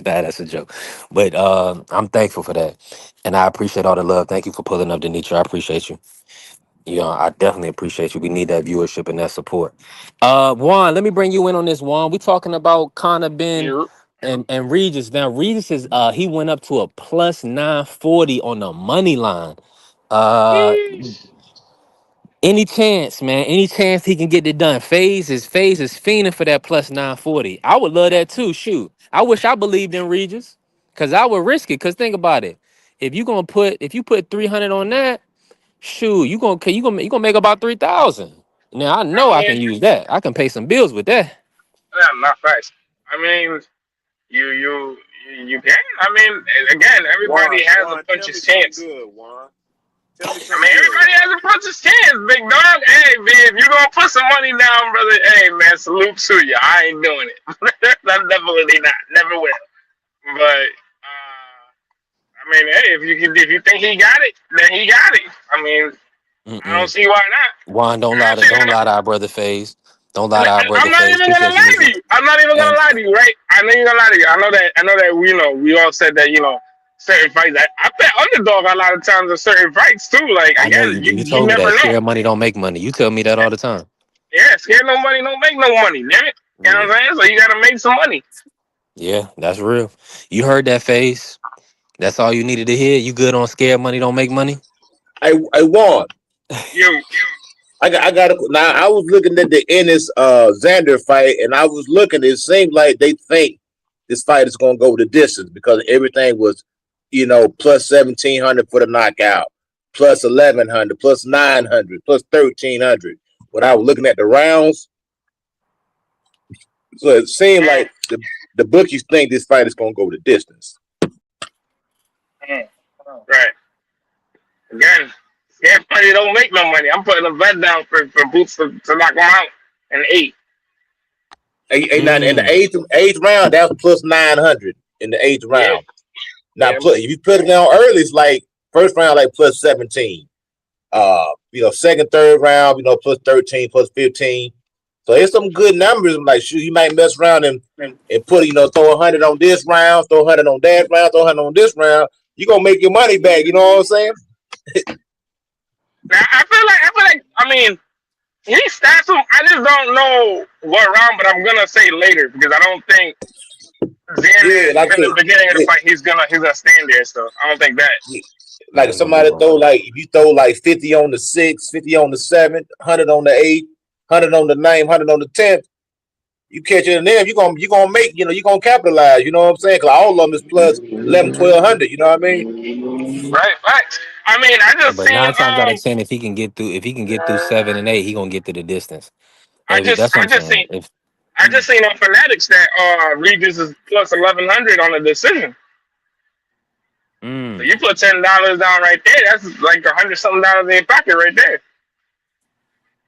that's a joke, but I'm thankful for that, and I appreciate all the love. Thank you for pulling up, Denitra. I appreciate you. I definitely appreciate you. We need that viewership and that support. Juan, let me bring you in on this. Juan, we talking about Connor Ben You and Regis. Now Regis is he went up to a plus 940 on the money line. uh any chance, man? Any chance he can get it done? FaZe is fiending for that plus 940. I would love that too. Shoot, I wish I believed in Regis, cause I would risk it. Cause think about it, if you put 300 on that, shoot, you gonna make about 3,000. Now I know I I mean, can use that. I can pay some bills with that. yeah, not facts. I mean, you can. I mean, again, Juan, everybody has a Juan, tell me puncher's something chance. good, Juan. Tell me I something mean, good, everybody Juan. has a puncher's chance, big dog. Hey, man, if you gonna put some money down, brother, hey, man, salute to you. I ain't doing it. I'm definitely not. Never will. But I mean, hey, if you think he got it, then he got it. I mean, I don't Mm-mm. see why not. Juan, don't I lie don't to see don't why. lie to our brother FaZe. Don't lie And to our brother I'm not FaZe. even gonna Appreciate you, lie to Nitra. you. I'm not even gonna And lie to you, right? I know you're gonna lie to you. I know that we all said that certain fights. I bet underdog a lot of times in certain fights too. Like I I know guess you you told me never that know. scared money don't make money. You tell me that all the time. Yeah, scared no money don't make no money. Damn it. You know Yeah. what I'm saying? So you gotta make some money. Yeah, that's real. You heard that, FaZe. That's all you needed to hear. You good on scared money don't make money? I Juan. You I got now. I was looking at the Ennis Xander fight, and I was looking. It seemed like they think this fight is going to go the distance because everything was, plus 1,700 for the knockout, plus 1,100, plus 900, plus 1,300. When I was looking at the rounds, so it seemed like the bookies think this fight is going to go the distance. Right. Again, scared money don't make no money. I'm putting a bet down for Boots to knock him out in 8. In the eighth round, that was plus 900 in the eighth round. Now, if you put it down early, it's like first round, like plus 17. Second, third round, plus 13, plus 15. So it's some good numbers. I'm like, shoot, you might mess around and put, throw 100 on this round, throw 100 on that round, throw 100 on this round. You're going to make your money back. You know what I'm saying? Now, I feel like, I mean, he stats him. I just don't know what round, but I'm gonna say later because I don't think Xander in the beginning of the fight he's gonna stand there. So I don't think that. Like somebody if you throw like 50 on the 6th, 50 on the 7th, 100 on the 8th, 100 on the 9th, 100 on the 10th, you catch it in there, you're gonna make, you're gonna capitalize. You know what I'm saying? Because all of them is plus 11, 1,200. You know what I mean? Right. I mean, I just But seen 9 times out of 10, if he can get through 7 and 8, he gonna get to the distance. That's what I'm saying. I just seen on Fanatics that Regis is plus 1,100 on the decision. So you put $10 down right there. That's like $100-something in your pocket right there.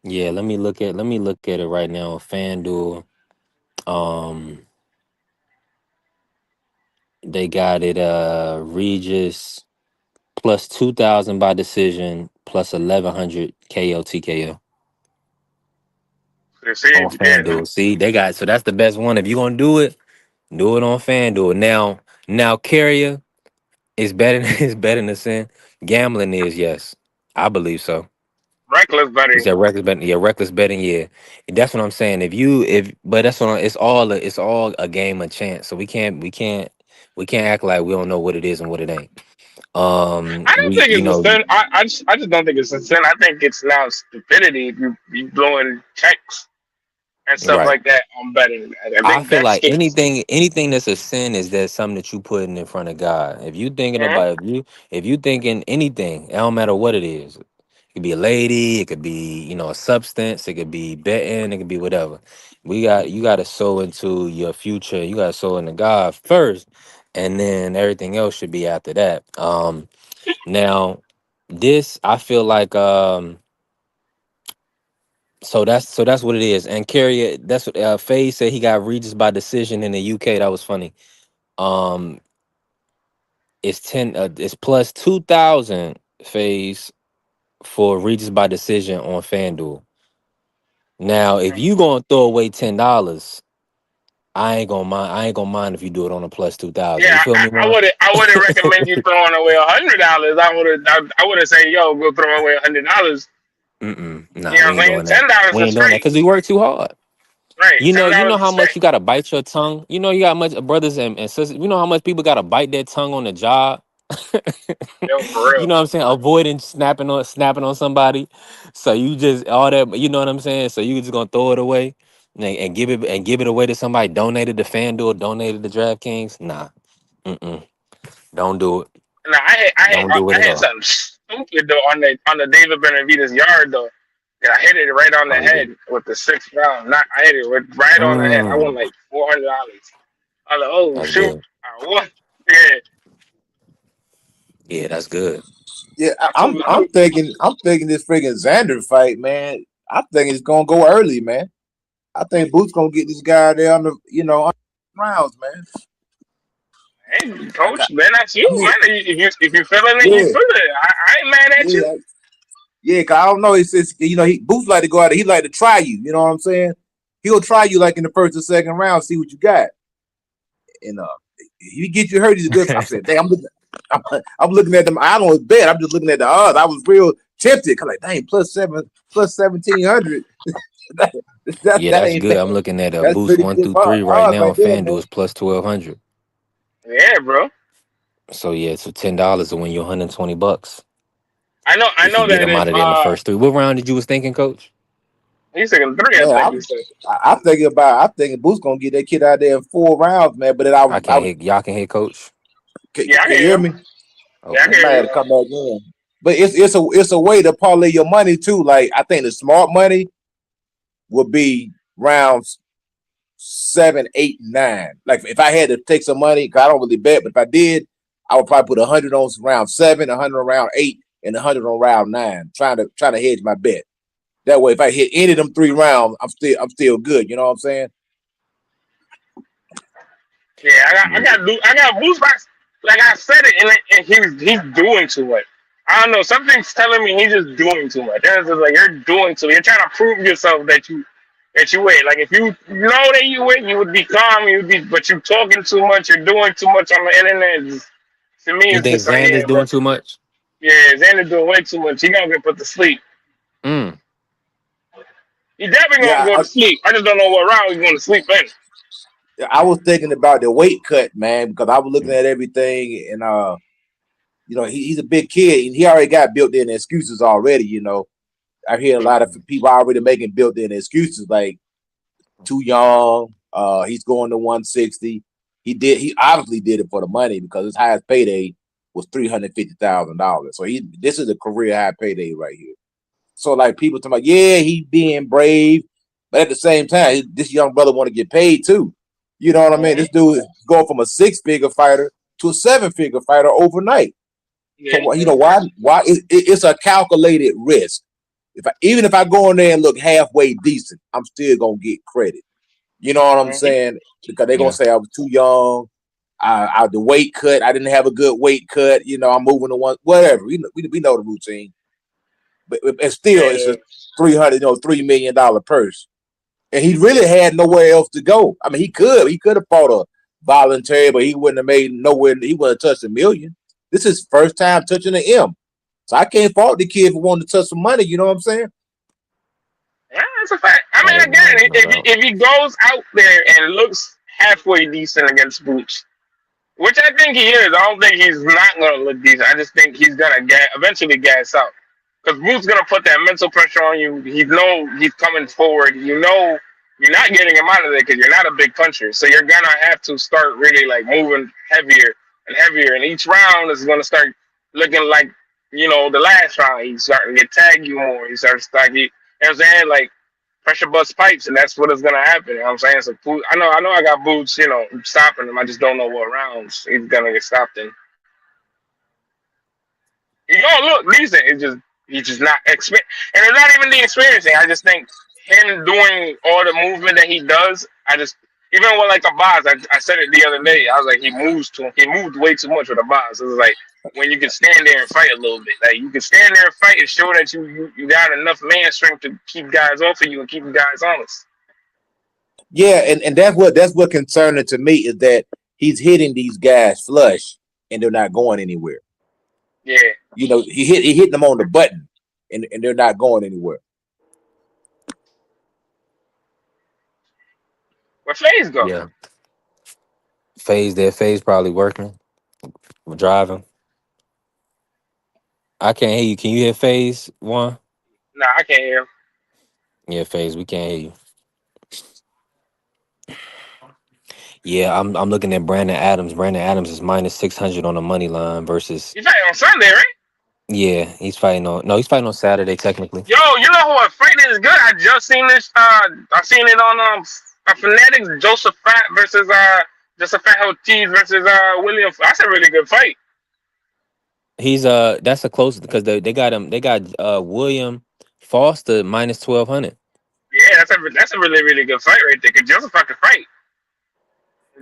Yeah, let me look at it right now on FanDuel. They got it Regis plus 2,000 by decision, plus 1,100 KO TKO. On FanDuel. See, they got, so that's the best one. If you're gonna do it on FanDuel. Now Carrier is betting is betting the sin. Gambling is, yes. I believe so. Reckless betting. Is that reckless betting? Yeah, reckless betting, yeah. That's what I'm saying. But that's what it's all a game of chance. So we can't act like we don't know what it is and what it ain't. I don't think it's a sin. I just don't think it's a sin. I think it's now stupidity if you blowing checks and stuff like that on betting. I feel like anything that's a sin is that something that you putting in front of God. If you thinking about if you thinking anything, it don't matter what it is. It could be a lady, it could be, a substance, it could be betting, it could be whatever. You got to sow into your future. You got to sow into God first, and then everything else should be after that. Now, this I feel like so that's what it is. And Carrier, that's what Faye said he got Regis by decision in the UK. That was funny. It's plus 2,000 Faye's for Regis by decision on FanDuel. Now, if you gonna throw away $10, I ain't gonna mind if you do it on a plus 2,000. Yeah, you feel me, I wouldn't recommend you throwing away $100. I would have said, yo, go throw away $100. Nah, you know what I'm saying? $10 we ain't is doing free. that because we work too hard. Right. You know how much you gotta bite your tongue. You got much brothers and sisters. You know how much people gotta bite their tongue on the job. Yo, for real. You know what I'm saying? Avoiding snapping on somebody. So you just all that. You know what I'm saying? So you just gonna throw it away and give it away to somebody. Donated to FanDuel, donated to DraftKings. Nah, don't do it. Nah, I had all. something stupid though on the David Benavidez yard though. And I hit it right on the head with the 6th round. I hit it right on the head. I won like $400. I was like, oh that's shoot, good. I won. Yeah. Yeah, that's good. Yeah, I'm thinking this freaking Xander fight, man. I think it's gonna go early, man. I think Boots gonna get this guy there on the on the rounds, man. Hey, coach, man, that's you, man. If you feeling it, you feel it. I ain't mad at you. Yeah, cause I don't know. It's Boots like to go out there. He like to try you. You know what I'm saying? He'll try you like in the first or second round, see what you got. And if he get you hurt, he's a good. I said, dang, I'm looking at them. I don't bet. I'm just looking at the odds. I was real tempted. Cause like, dang, plus 1,700. That's good. I'm looking at a Boost 1 through 3 right now on FanDuel. It's plus 1,200. Yeah, bro. So yeah, so $10 to win you $120. I know If you that get him out of there in the first 3. What round did you was thinking, Coach? He's taking 3, I Man, think he said. I'm thinking Boots gonna get that kid out there in 4 rounds, man. But then I can't hit. Y'all can hit, coach. Yeah, I can can you hear hear him. me? Yeah, I Okay. can I might hear have you. to come back in. But it's a way to parlay your money too. Like I think the smart money would be rounds 7, 8, 9. Like if I had to take some money, cause I don't really bet, but if I did, I would probably put 100 on round 7, 100 on round 8, and 100 on round 9. Trying to hedge my bet. That way, if I hit any of them 3 rounds, I'm still good. You know what I'm saying? Yeah, I got Boost Box. Like I said it, and he's doing too much. I don't know. Something's telling me he's just doing too much. It's just like you're doing too much. You're trying to prove yourself that you win. Like if you know that you win, you would be calm. But you're talking too much. You're doing too much on the internet. To me, You it's think just like, Xander's yeah, bro. doing too much? Yeah, Xander doing way too much. He gonna get put to sleep. Mm. He definitely gonna Yeah, go to sleep. I just don't know what round he's going to sleep in. I was thinking about the weight cut, man, because I was looking at everything, and he's a big kid, and he already got built-in excuses already. I hear a lot of people already making built-in excuses, like too young. He's going to 160. He obviously did it for the money because his highest payday was $350,000. So this is a career high payday right here. So like people talking about, yeah, he being brave, but at the same time, this young brother want to get paid too. You know what I mean? This dude is going from a 6-figure fighter to a 7-figure fighter overnight. So Yeah. why it's a calculated risk. Even if I go in there and look halfway decent, I'm still gonna get credit. You know what I'm saying? Because they're gonna Yeah. say I was too young. The weight cut, I didn't have a good weight cut. I'm moving to one, whatever. We know the routine, but still, it's Yeah. a $3 million purse, and he really had nowhere else to go. I mean, he could have fought a voluntary, but he wouldn't have made nowhere. He wouldn't have touched $1 million. This is his first time touching an M, so I can't fault the kid for wanting to touch some money. You know what I'm saying? Yeah, that's a fact. I No, mean, again, no doubt. if he goes out there and looks halfway decent against Boots, which I think he is, I don't think he's not going to look decent. I just think he's going to eventually gas out. Because Boots going to put that mental pressure on you. He know he's coming forward. You know you're not getting him out of there because you're not a big puncher. So you're going to have to start really like moving heavier and heavier. And each round is going to start looking like, the last round. He's starting to get tag you more. He starts to like, you know what I'm saying? Like, pressure bust pipes, and that's what is gonna happen. You know what I'm saying? So I know I got Boots, stopping him. I just don't know what rounds he's gonna get stopped in. He gonna look decent. He's just not expect, and it's not even the experiencing. I just think him doing all the movement that he does. Even with like a boss, I said it the other day. I was like, he moved way too much with a boss. It was like when you can stand there and fight a little bit. Like you can stand there and fight and show that you got enough man strength to keep guys off of you and keep guys honest. Yeah, and that's what concerning to me is that he's hitting these guys flush and they're not going anywhere. Yeah. He hitting them on the button and they're not going anywhere. Where FaZe go? Yeah. FaZe probably working. Driving. I can't hear you. Can you hear FaZe one? Nah, I can't hear him. Yeah, FaZe, we can't hear you. Yeah, I'm looking at Brandon Adams. Brandon Adams is minus 600 on the money line versus. You fighting on Sunday, right? Yeah, he's fighting on Saturday technically. Yo, you know who a fight is good? I just seen this. I seen it on Fanatics. Joseph Ortiz versus William. That's a really good fight. He's that's a close because they got him. They got William Foster minus 1200. Yeah, that's a really really good fight right there. Cause Joseph can fight.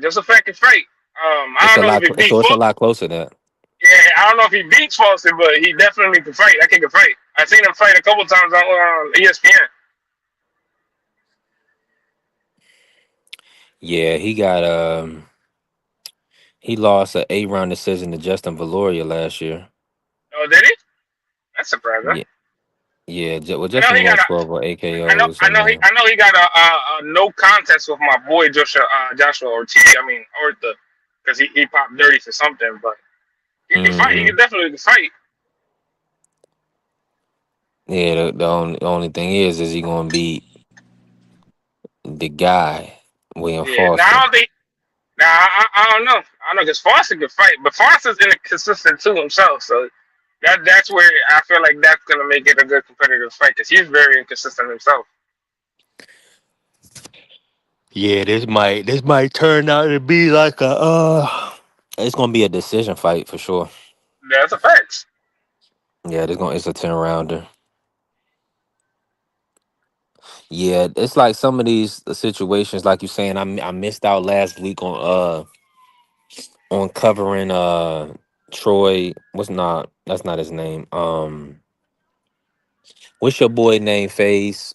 Joseph can fight. I It's a don't know if lot. he beat So it's a Foster. lot closer than that. Yeah, I don't know if he beats Foster, but he definitely can fight. That kid can fight. I've seen him fight a couple times on ESPN. Yeah, he lost an 8-round decision to Justin Valoria last year. Oh, did he? That's surprising. Yeah, yeah. Well, I know Justin he got won a. 12 or AKOs. I know he got a no contest with my boy Joshua Ortiz. I mean Orta, because he popped dirty for something, but he can fight. He hmm can definitely fight. Yeah, the only thing is he gonna beat the guy, William Yeah. Now I Foster. don't think. Now I don't know. I don't know because Foster could fight, but Foster's inconsistent too himself. So that's where I feel like that's gonna make it a good competitive fight because he's very inconsistent himself. Yeah, this might turn out to be like a it's gonna be a decision fight for sure. That's a fact. Yeah, it's a 10 rounder. Yeah, it's like some of these situations, like you saying, I missed out last week on covering Troy. What's not That's not his name. What's your boy name? Face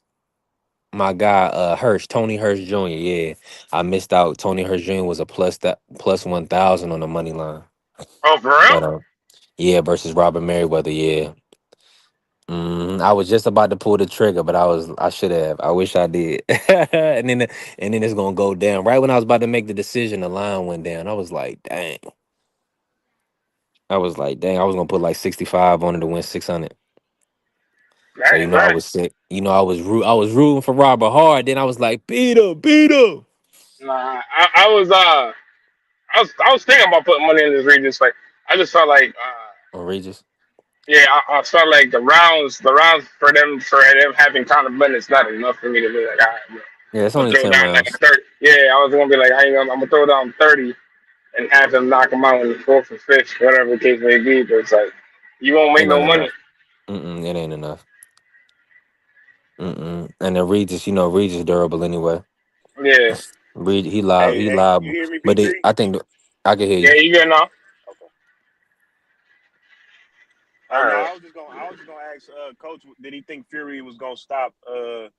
my guy Hirsch, Tony Hirsch Jr. Yeah, I missed out. Tony Hirsch Jr. was a plus 1,000 on the money line, Oh, for real? but yeah, versus Robert Merriweather. Yeah. I was just about to pull the trigger, but I should have. I wish I did. And then it's gonna go down. Right when I was about to make the decision, the line went down. I was like, dang. I was gonna put like 65 on it to win 600. So Dang, right. I was sick. I was rooting for Robert hard. Then I was like, beat him. Nah, I was thinking about putting money in this Regis fight. I just felt like, Or Regis. yeah, I felt like the rounds for them having Conor Bennett's not enough for me to be like, all right, bro. Yeah, it's I'm gonna only throw 10 down like a rounds. 30. Yeah, I was gonna be like, I'm gonna throw down 30 and have him knock him out in the fourth or fifth, whatever the case may be. But it's like you won't make It no ain't money. enough. It ain't enough. And then Regis durable anyway. Yeah, Reed, he live, Hey, he hey, live. you hear me, But Big G? I think I can hear yeah, you. you good now? Okay. All Oh no, right. I was just gonna ask Coach, did he think Fury was gonna stop the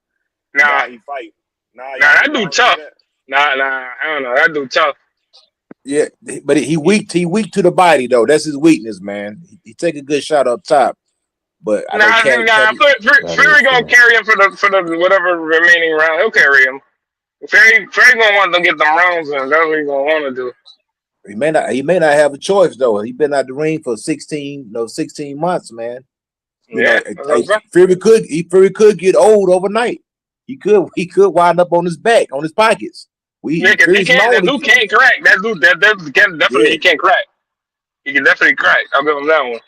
Nah, guy he fight? Nah, that y'all dude don't see tough. that. Nah, I don't know. That dude tough. Yeah, but he weak to the body though. That's his weakness, man. He take a good shot up top, but I know Caddy. That is Fury gonna true. carry him for the whatever remaining round. He'll carry him. Fury gonna want to get them rounds in. That's what he's gonna want to do. He may not have a choice though. He been out the ring for 16 months, man. Yeah, that's what I'm saying. Fury could get old overnight. He could wind up on his back, on his pockets. Yeah, because he Fury's can't. known That to dude can't crack. Definitely yeah. he can't crack. He can definitely crack. I'll give him that one.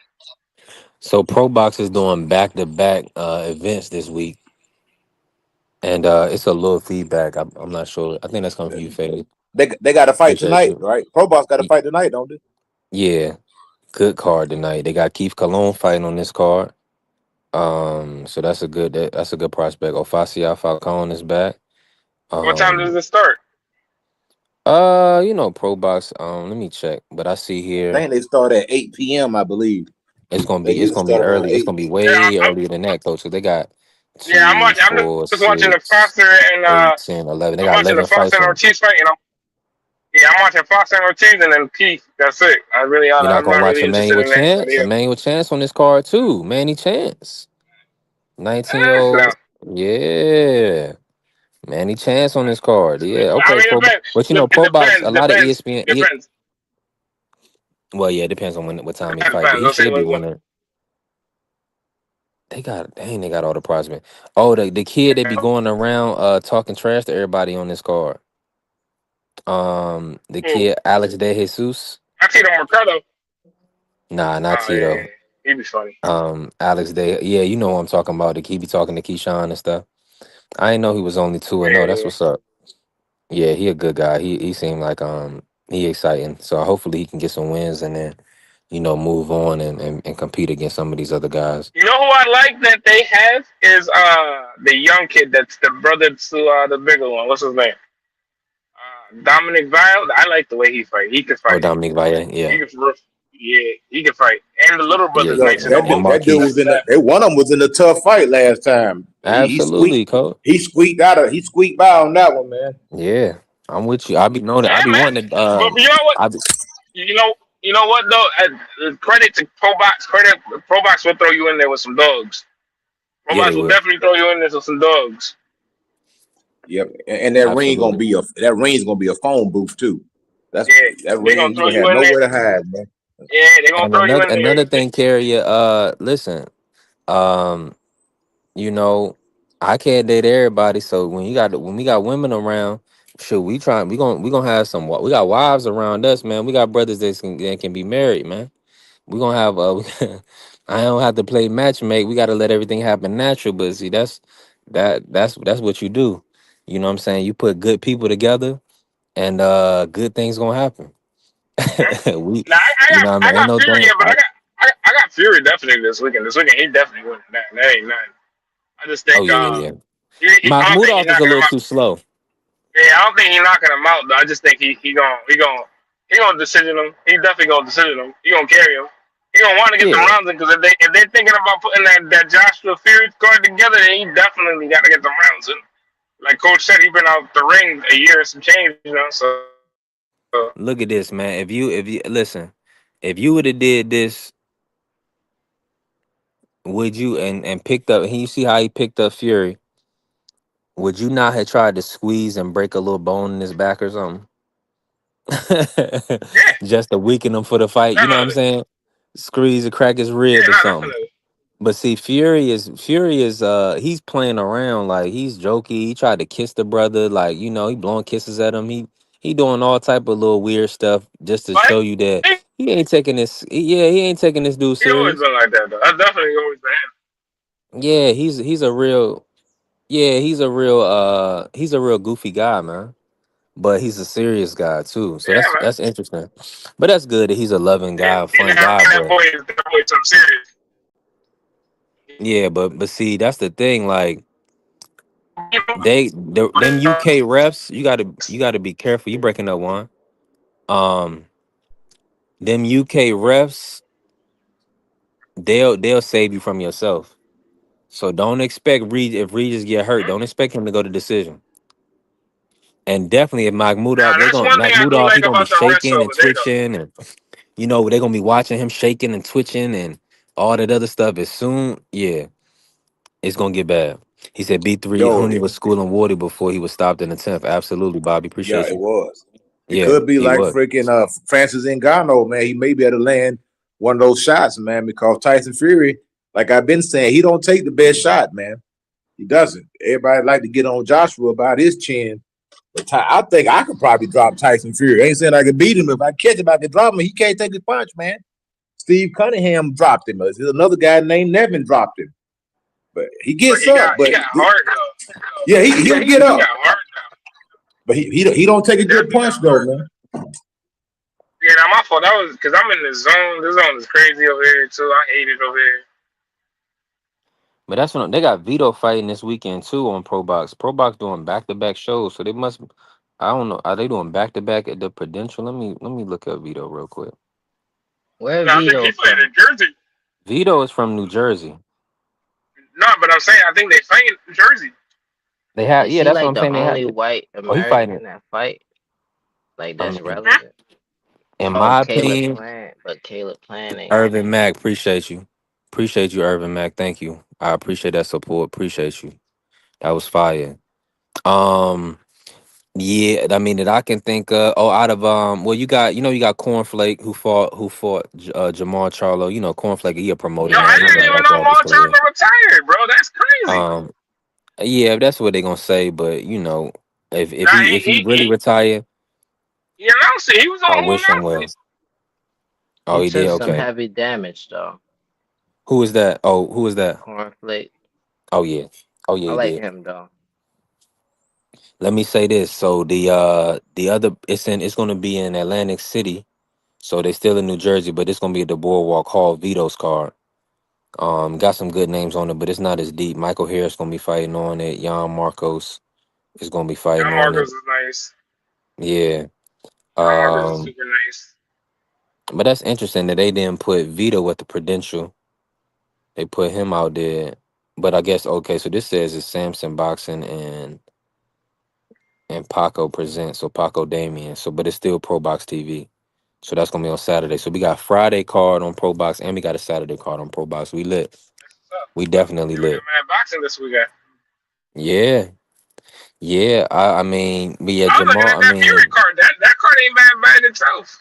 So Pro Box is doing back to back events this week, and it's a little feedback. I'm not sure. I think that's coming from you, Fade. They got to fight Appreciate tonight, you. right? Pro Box got to Y- fight tonight, don't they? Yeah, good card tonight. They got Keith Cologne fighting on this card. So that's a good prospect. Ofacia Falcone is back. What time does Um, it start? Pro Box. Let me check. But I see I here think they start at 8 p.m. I believe. They it's usually gonna be start around early. It's 8. gonna be Yeah, way earlier than that, coach. So they got yeah. I'm two, watching. I'm four, just watching the 6, Foster and 8, 10, 11. They I'm got watching the 11 Foster fights and on. Ortiz fight. Yeah, I'm watching Foster and Ortiz and then Keith. That's it. You're not I'm gonna not watch really interested Emmanuel in anybody Chance. else. Emmanuel Chance on this card too. Manny Chance, 19-year No. old. Yeah, Manny Chance on this card. Yeah, I okay. mean, it depends. But It Pro Box, a depends. lot of Depends. ESPN. Depends. Well, yeah, it depends on what time he fight. But Depends. he Let's say should be what. winning. They got all the prospects. Oh, the kid they be going around talking trash to everybody on this card. The Who? kid Alex De Jesus. I see the Mercado. Nah, not Oh yeah, Tito. yeah. He'd be funny. Alex De. Yeah, you know what I'm talking about. The kid be talking to Keyshawn and stuff. I didn't know he was only 2-0. That's Yeah. what's up. Yeah, he a good guy. He seemed like he exciting. So hopefully he can get some wins and then move on and compete against some of these other guys. You know who I like that they have is the young kid that's the brother to the bigger one. What's his name? Dominic Vile. I like the way he fight. He can Oh, fight. Dominic Valle. He Yeah, can. Yeah, he can fight. And the little yeah, brother's Yo, nice and and that dude Marquise. was in the. One of them was in a tough fight last time. He squeaked. Absolutely, coach. He squeaked out of. He squeaked by on that one, man. Yeah, I'm with you. I be knowing that. I Yeah, be man. wanting to. But you know what? I be, You know what though? Credit to Probox. Probox will throw you in there with some dogs. yeah, they Probox will will. definitely throw you in there with some dogs. Yep, and that Absolutely. ring's gonna be a phone booth too. That's Yeah, that they're gonna ring. You throw gonna you have in there. nowhere to hide, man. Yeah, they're gonna And throw you in another there. thing, Carrier. Listen. Um, you know. I can't date everybody. So when we got women around, should we gonna have some. We got wives around us, man. We got brothers that can be married, man. We gonna have I don't have to play matchmake. We got to let everything happen natural. But see, that's what you do. You know what I'm saying? You put good people together, and good things gonna happen. Hmm? we, Now you know, what I I mean, ain't got no Fury, thing. yeah, but I got Fury definitely this weekend. This weekend he definitely winning. That ain't nothing. I just Oh think yeah, yeah, yeah. I don't think he's Makmudov is a knocking him little out. too slow. Yeah, I don't think he's knocking him out though. I just think he gonna decision him. He definitely gonna decision him. He gonna carry him. He gonna want to get the Yeah. rounds in because if they thinking about putting that Joshua Fury card together, then he definitely got to get the rounds in. Like Coach said, he been out the ring a year and some change, you know. So Look at this, man. If you listen, if you would have did this, would you and picked up? You see how he picked up Fury? Would you not have tried to squeeze and break a little bone in his back or something? yeah, Just to weaken him for the fight. You know what I'm definitely, saying? Squeeze or crack his yeah, rib or not something. definitely. But see, Fury is he's playing around, like he's jokey. He tried to kiss the brother, like, he blowing kisses at him. He doing all type of little weird stuff just to But show you that he, he ain't taking this dude he always serious. been like that though. That's definitely always been him. Yeah, he's a real he's a real goofy guy, man. But he's a serious guy too. So Yeah, man. that's interesting. But that's good that he's a loving guy, a fun guy. But That boy is something serious. yeah, but see, that's the thing. Like You know, them UK refs, you gotta be careful. You breaking up one. Um, them UK refs, they'll save you from yourself. So don't expect Reed if Regis get hurt. Don't expect him to go to decision. And definitely if now Makmudov, that's one thing I do He like gonna be about the rest shaking over and there though. twitching, and they're gonna be watching him shaking and twitching and all that other stuff. As soon, yeah, it's gonna get bad. He said B3 Yo, Hooney was schooling Wardy before he was stopped in the 10th. Absolutely, Bobby. yeah, Appreciate it you. was. It Yeah, could be he like was. freaking Francis Ngannou, man. He may be able to land one of those shots, man, because Tyson Fury, like I've been saying, he don't take the best shot, man. He doesn't. Everybody like to get on Joshua about his chin. But I think I could probably drop Tyson Fury. I ain't saying I could beat him. If I catch him, I could drop him. He can't take a punch, man. Steve Cunningham dropped him. There's another guy named Nevin dropped him. But he But gets up. he But got heart though. yeah, he'll get He up. got heart though. But he don't take He a good definitely punch got though, heart. man. Yeah, now my fault. That was because I'm in the zone. The zone is crazy over here too. I hate it over here. But that's when they got Vito fighting this weekend too on Pro Box. Pro Box doing back to back shows, so they must. I don't know. Are they doing back to back at the Prudential? Let me look up Vito real quick. Where No, I think Vito he played from? in Jersey. Vito is from New Jersey. No, but I'm saying I think they fight in Jersey. They have, Is yeah, he that's what like I'm the saying. They have. only white Oh, he fighting. American that fight? Like I that's mean, Hmm? relevant? in Oh, my Caleb opinion, Plant, but Caleb Plant ain't Irvin Mack. Appreciate you, Irvin Mack. Thank you. I appreciate that support. Appreciate you. That was fire. Um, yeah, I mean that I can think of. Oh, out of well, you got Cornflake who fought Jamal Charlo. Cornflake. He a promoter Yo, I now. He didn't got even like know all this career. Montana retired, bro. That's crazy. Um, yeah, that's what they gonna say. But if Nah, he if he really he retire, he announced it. He was I on who wish him announced well. it. Oh, he he did. took some Okay. heavy damage though. Who is that? Oh, who is that? Cornflake. Oh yeah. Oh yeah, I he like did. him though. Let me say this. So the other it's gonna be in Atlantic City. So they still in New Jersey, but it's gonna be at the Boardwalk Hall Vito's card. Got some good names on it, but it's not as deep. Michael Harris gonna be fighting on it. Jan Marcos is gonna be fighting John on Marcos it. is nice. Yeah. John Marcos is Um, super nice. but that's interesting that they didn't put Vito at the Prudential. They put him out there. But I guess okay, so this says it's Samson Boxing and Paco presents, so Paco Damien. So but it's still Pro Box TV. So that's gonna be on Saturday. So we got Friday card on Pro Box and we got a Saturday card on Pro Box. We lit. That's what's up. We definitely Yeah, we lit. got mad boxing this weekend. Yeah. Yeah. I mean, but yeah, I was looking Jamal, at I that Fury mean, card. That card ain't bad by itself.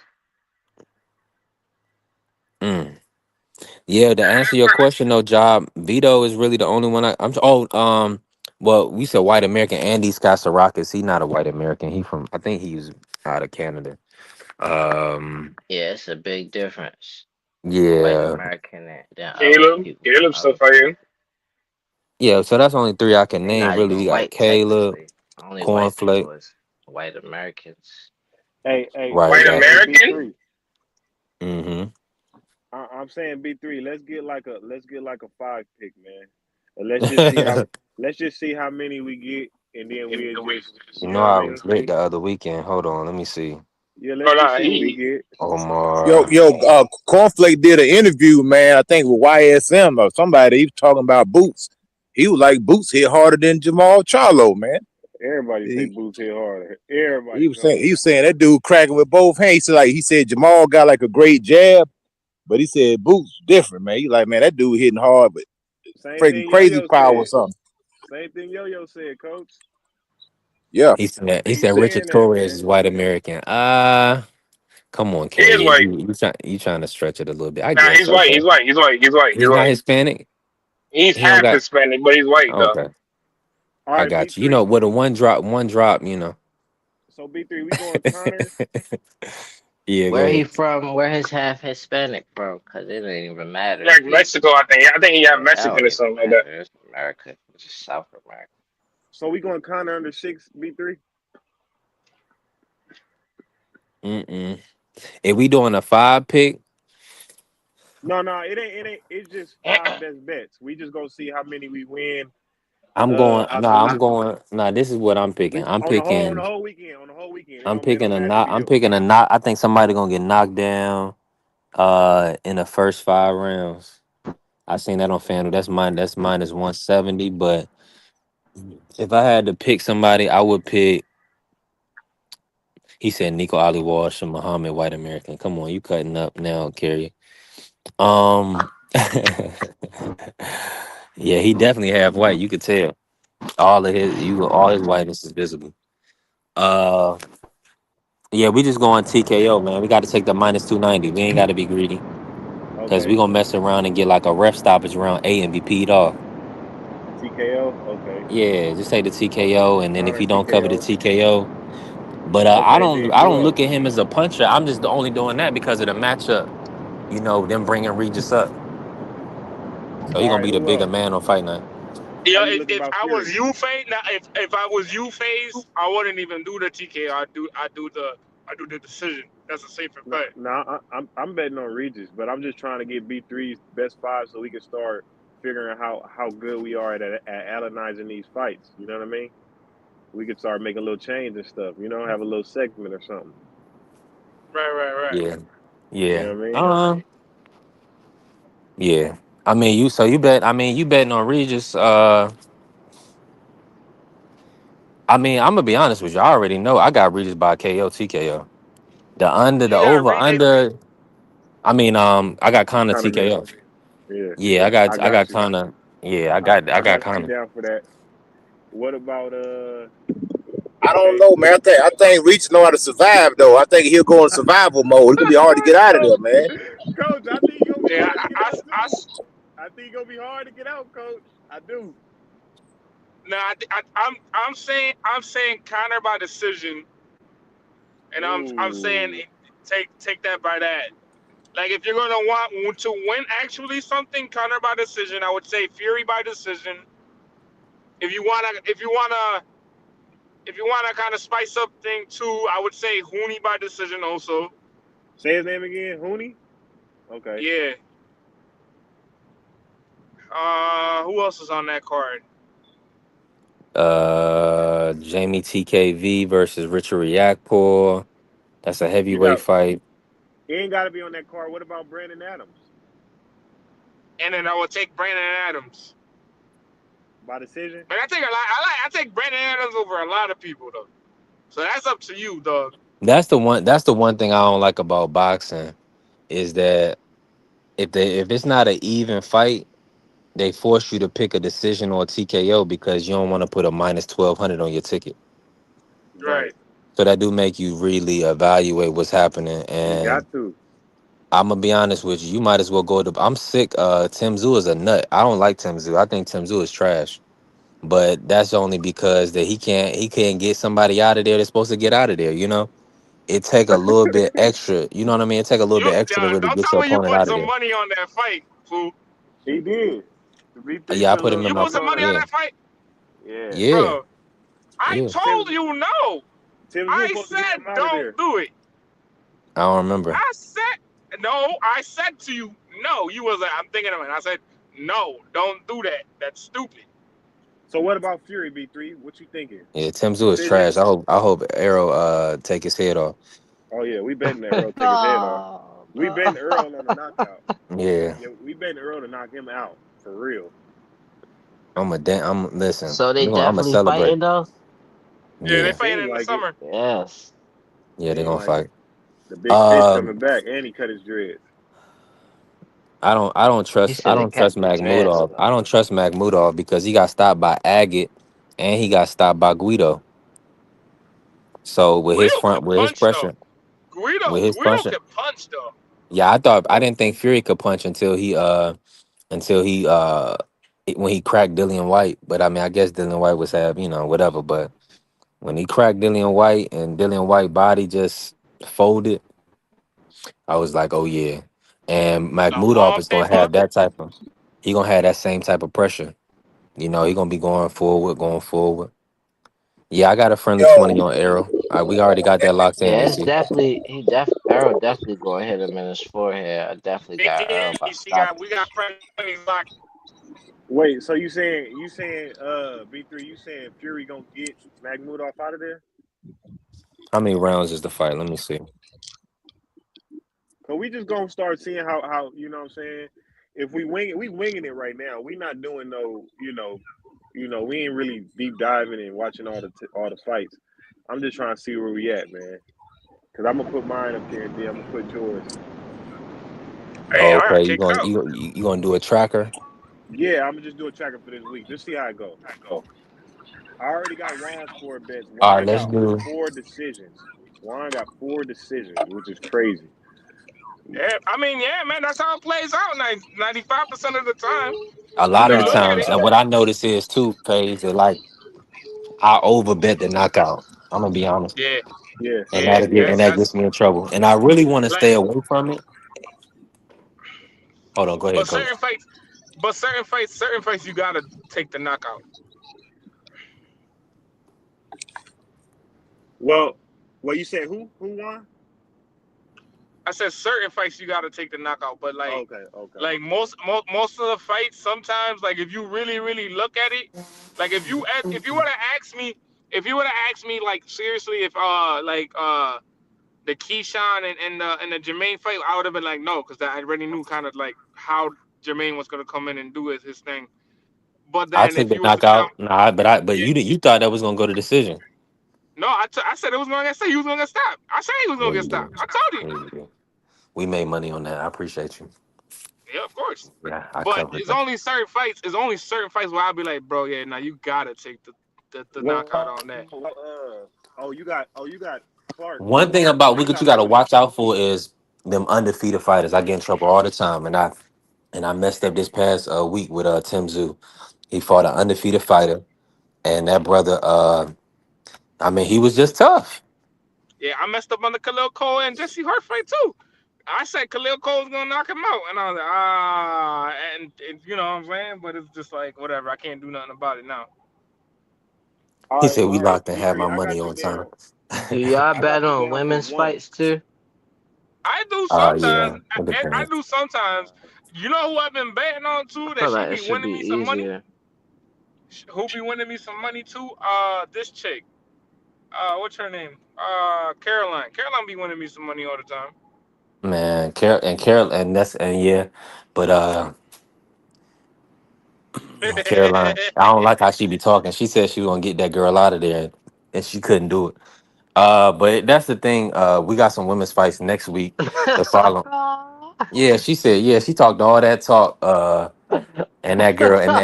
mm. Yeah, to answer That your card, question though, Job, Vito is really the only one I'm oh, Well, we said white American. Andy Skasarakis. He not a white American. He from. I think he's out of Canada. Um. Yeah, it's a big difference. White Yeah. American than other Caleb, people from Caleb other stuff right here. countries. Yeah. So that's only three I can They're name. not Really, even we got white Caleb, technically. Only white Cornflake. people is white Americans. Hey, Right. White Exactly. B American? three. Mm-hmm. I'm saying B3. Let's get like a 5 pick, man. And let's just see how many we get, and then we'll just You you know know what I I was mean. lit the other weekend. Hold on. Let me see. Yeah, Oh let's just no, see what we get. Yo, Omar. yo, Cornflake did an interview, man. I think with YSM or somebody. He was talking about Boots. He was like Boots hit harder than Jamal Charlo, man. Everybody say He, Boots hit harder. Everybody he was saying told he me. was saying that dude cracking with both hands. He said Jamal got like a great jab, but he said Boots different, man. He like, man, that dude hitting hard, but Same freaking thing crazy Yo-Yo power or said. something. Same thing Yo-Yo said, Coach. Yeah. He Keep said Richard saying that, Torres is man. white American. Come on, he is Carrie. white. You trying to stretch it a little bit. I Nah, guess. he's white. Okay. He's white. He's white. He's white. He's He's not white. Hispanic. He's He don't half got. Hispanic, but he's white though. Okay. All I right, got you. You know, B3. with a one drop, you know. So B3, we going Connor. Yeah, go Where he ahead. from? Where his half Hispanic from? Cause it don't even matter Like if he. Mexico, I think. I think he got Yeah, that Mexican don't or even something like that. matter. It's America. It's just South America. So we going Connor under 6, B3. Mm-mm. If we doing a 5 pick, No, it ain't. It ain't. It's just 5 best bets. We just gonna see how many we win. I'm going. Out the Nah, I'm list. going. Nah, this is what I'm picking. We I'm on the picking. whole weekend. On the whole weekend. I'm It picking don't a have to knock. be I'm the. picking a knock. I think somebody gonna get knocked down. In the first 5 rounds. I seen that on FanDuel. That's mine. That's minus 170. But if I had to pick somebody, I would pick. He said Nico Ali Walsh and Muhammad White American. Come on, you cutting up now, Kerry. Um, yeah, he definitely half white. You could tell all his whiteness is visible. Uh, yeah, we just going TKO, man. We got to take the minus 290. We ain't got to be greedy because we Okay. gonna mess around and get like a ref stoppage around 8 and be peed off. TKO. Okay. Yeah, just take the TKO, and then if Connor he don't cover the TKO. TKO, but I Okay. don't Then I who don't look else? at him as a puncher. I'm just only doing that because of the matchup. You know, them bringing Regis up, so he All gonna right. be the Who bigger else? man on fight night. Yeah, How you looking if about I was Fury? you, Faye, now if I was you, Faze, I wouldn't even do the TK. I do the decision. That's a safer No, bet. no, I'm betting on Regis, but I'm just trying to get B3's best 5 so we can start figuring how good we are at analyzing these fights. You know what I mean? We could start making a little change and stuff. Have a little segment or something. Right. Yeah, You yeah, know what I mean? yeah. I mean, you bet. I mean, you betting on Regis. I mean, I'm gonna be honest with you. I already know I got Regis by KO TKO. The You got over Regis. under. I mean, I got Connor Kind of man. TKO. Yeah, Yeah, I I got got you. Connor. Yeah, I I got got you Connor. down for that. What about I don't okay. know, man. I think Reach know how to survive though. I think he'll go in survival mode. It's gonna be hard to get out of there, man. Coach, I think you're gonna be Yeah, hard to get out too. I think you're gonna be hard to get out, Coach. I do. no, I'm saying Connor by decision, and I'm saying Ooh. take that by that. Like if you're gonna want to win actually something, Connor by decision. I would say Fury by decision. If you wanna kind of spice up thing too, I would say Hooney by decision also. Say his name again, Hooney. Okay. Yeah. Who else is on that card? Jamie TKV versus Richard Riakporhe. That's a You heavyweight got. fight. He ain't got to be on that card. What about Brandon Adams And then I would take Brandon Adams. by decision? But I take Brandon Adams over a lot of people though. So that's up to you, dog. That's the one thing I don't like about boxing is that if it's not an even fight, they force you to pick a decision or TKO because you don't want to put a minus 1,200 on your ticket. Right. Right. So that do make you really evaluate what's happening. You got And to. I'm gonna be honest with you, you might as well go to. I'm sick. Tim Zoo is a nut. I don't like Tim Zoo. I think Tim Zoo is trash. but that's only because that he can't get somebody out of there that's supposed to get out of there. It take a little bit extra. You know what I mean? It take a little You bit extra to really don't get tell your me you opponent put out of some there. money on that fight, fool. He did. The V3 Yeah, I put a put little him in You my put something some on money it. on yeah, that fight, Yeah. yeah, bro. I yeah. told Tim you no. Tim Zoo I supposed to get said him out of don't there. do it. I don't remember. I said no. I said to you no. You was like, I'm thinking of it. I said no. Don't do that. That's stupid. So what about Fury V3? What you thinking? Yeah, Tim Zoo is Decision? trash. I hope Arrow take his head off. Oh yeah, we betting that Earl take his head off. Oh, We no. betting Earl on a knockout. Yeah, Yeah, we betting Earl to knock him out for real. I'm listen. So they I'm gonna definitely celebrate. fighting though? Yeah, they Yeah, fighting Seem in the like it. summer. Yes. yeah, they're Seem gonna like it. fight. The big fish Um, coming back, and he cut his dreads. I don't He trust I should have don't trust kept the dreads Makmudov. I though. don't trust Makmudov because he got stopped by Agate and he got stopped by Guido. So Guido can with his punch though. pressure, with his Guido pressure, can punch though. yeah, I Well, didn't think Fury could punch until he when he cracked Dillian White. But I mean, I guess Dillian White was have whatever. But when he cracked Dillian White and Dillian White body just folded, I was like, oh yeah. And A Makmudov long is gonna paper. have that type of he gonna have that same type of pressure. He gonna be going forward, going forward. Yeah, I got a friendly Yo, 20 on Arrow. We already got that locked in, Yeah, it's AC. definitely Arrow definitely gonna hit him in his forehead. I definitely got Arrow by She got stopping. we got friends locked. wait. So you saying V3? You saying Fury gonna get Magmudov out of there? How many rounds is the fight? Let me see. Cause we just gonna start seeing how you know what I'm saying. If we wing it, we winging it right now. We not doing no we ain't really deep diving and watching all the fights. I'm just trying to see where we at, man. Cause I'm gonna put mine up there and then I'm gonna put yours. Hey, I got Okay, kicked out. you gonna do a tracker? Yeah, I'm gonna just do a tracker for this week. Just see how it go. I already got Juan's 4 bets. All right, Juan let's got do. 4 decisions. Juan got 4 decisions, which is crazy. Yeah, I mean, yeah, man, that's how it plays out 95% of the time. A If lot of you the look at times, it, and what I notice is too, Paige, that like I overbet the knockout. I'm gonna be honest, yeah, Yeah, and yeah, yeah. that that's gets me in trouble. And I really want to like, stay away from it. Hold on, go ahead, but coach. certain fights, you gotta take the knockout. Well, you said who? Who won? I said certain fights you gotta take the knockout, but Okay, okay. like most of the fights, sometimes like if you really look at it, like if you would have asked me, like seriously, if the Keyshawn and the Jermaine fight, I would have been like no, because I already knew kind of like how Jermaine was gonna come in and do his thing. But I then took if the you was to tell me, knockout. Nah, but yeah, you thought that was gonna go to decision. no, I said it was gonna get stopped. He was gonna get stopped. I said he was Yeah, gonna get you did. stopped. I told you. Yeah, you did. We made money on that. I appreciate you. Yeah, of course. Yeah, I But covered it's that. only certain fights. It's only certain fights where I'll be like, bro, yeah, now you gotta take the knockout on that. you got Clark. One thing about You what got you got to Clark. watch out for is them undefeated fighters. I get in trouble all the time, and I messed up this past week with Tim Zoo. He fought an undefeated fighter, and that brother, I mean, he was just tough. Yeah, I messed up on the Khalil Cole and Jesse Hart fight too. I said Khalil Cole was gonna knock him out, and I was like, and you know what I'm saying. But it's just like whatever. I can't do nothing about it now. He said we All right, locked and had V3. my money on time. Do y'all I got bet you on down for women's one. fights too? I do sometimes. Yeah, it I depends. do sometimes. You know who I've been betting on too? I That feel she like it be should be winning me some money. easier. Who be winning me some money too? This chick. What's her name? Caroline. Caroline be winning me some money all the time. Man, Carol, and yeah, but Caroline, I don't like how she be talking. She said she was gonna get that girl out of there, and she couldn't do it. But that's the thing. We got some women's fights next week. The follow. Yeah, she said. Yeah, she talked all that talk. And that girl, and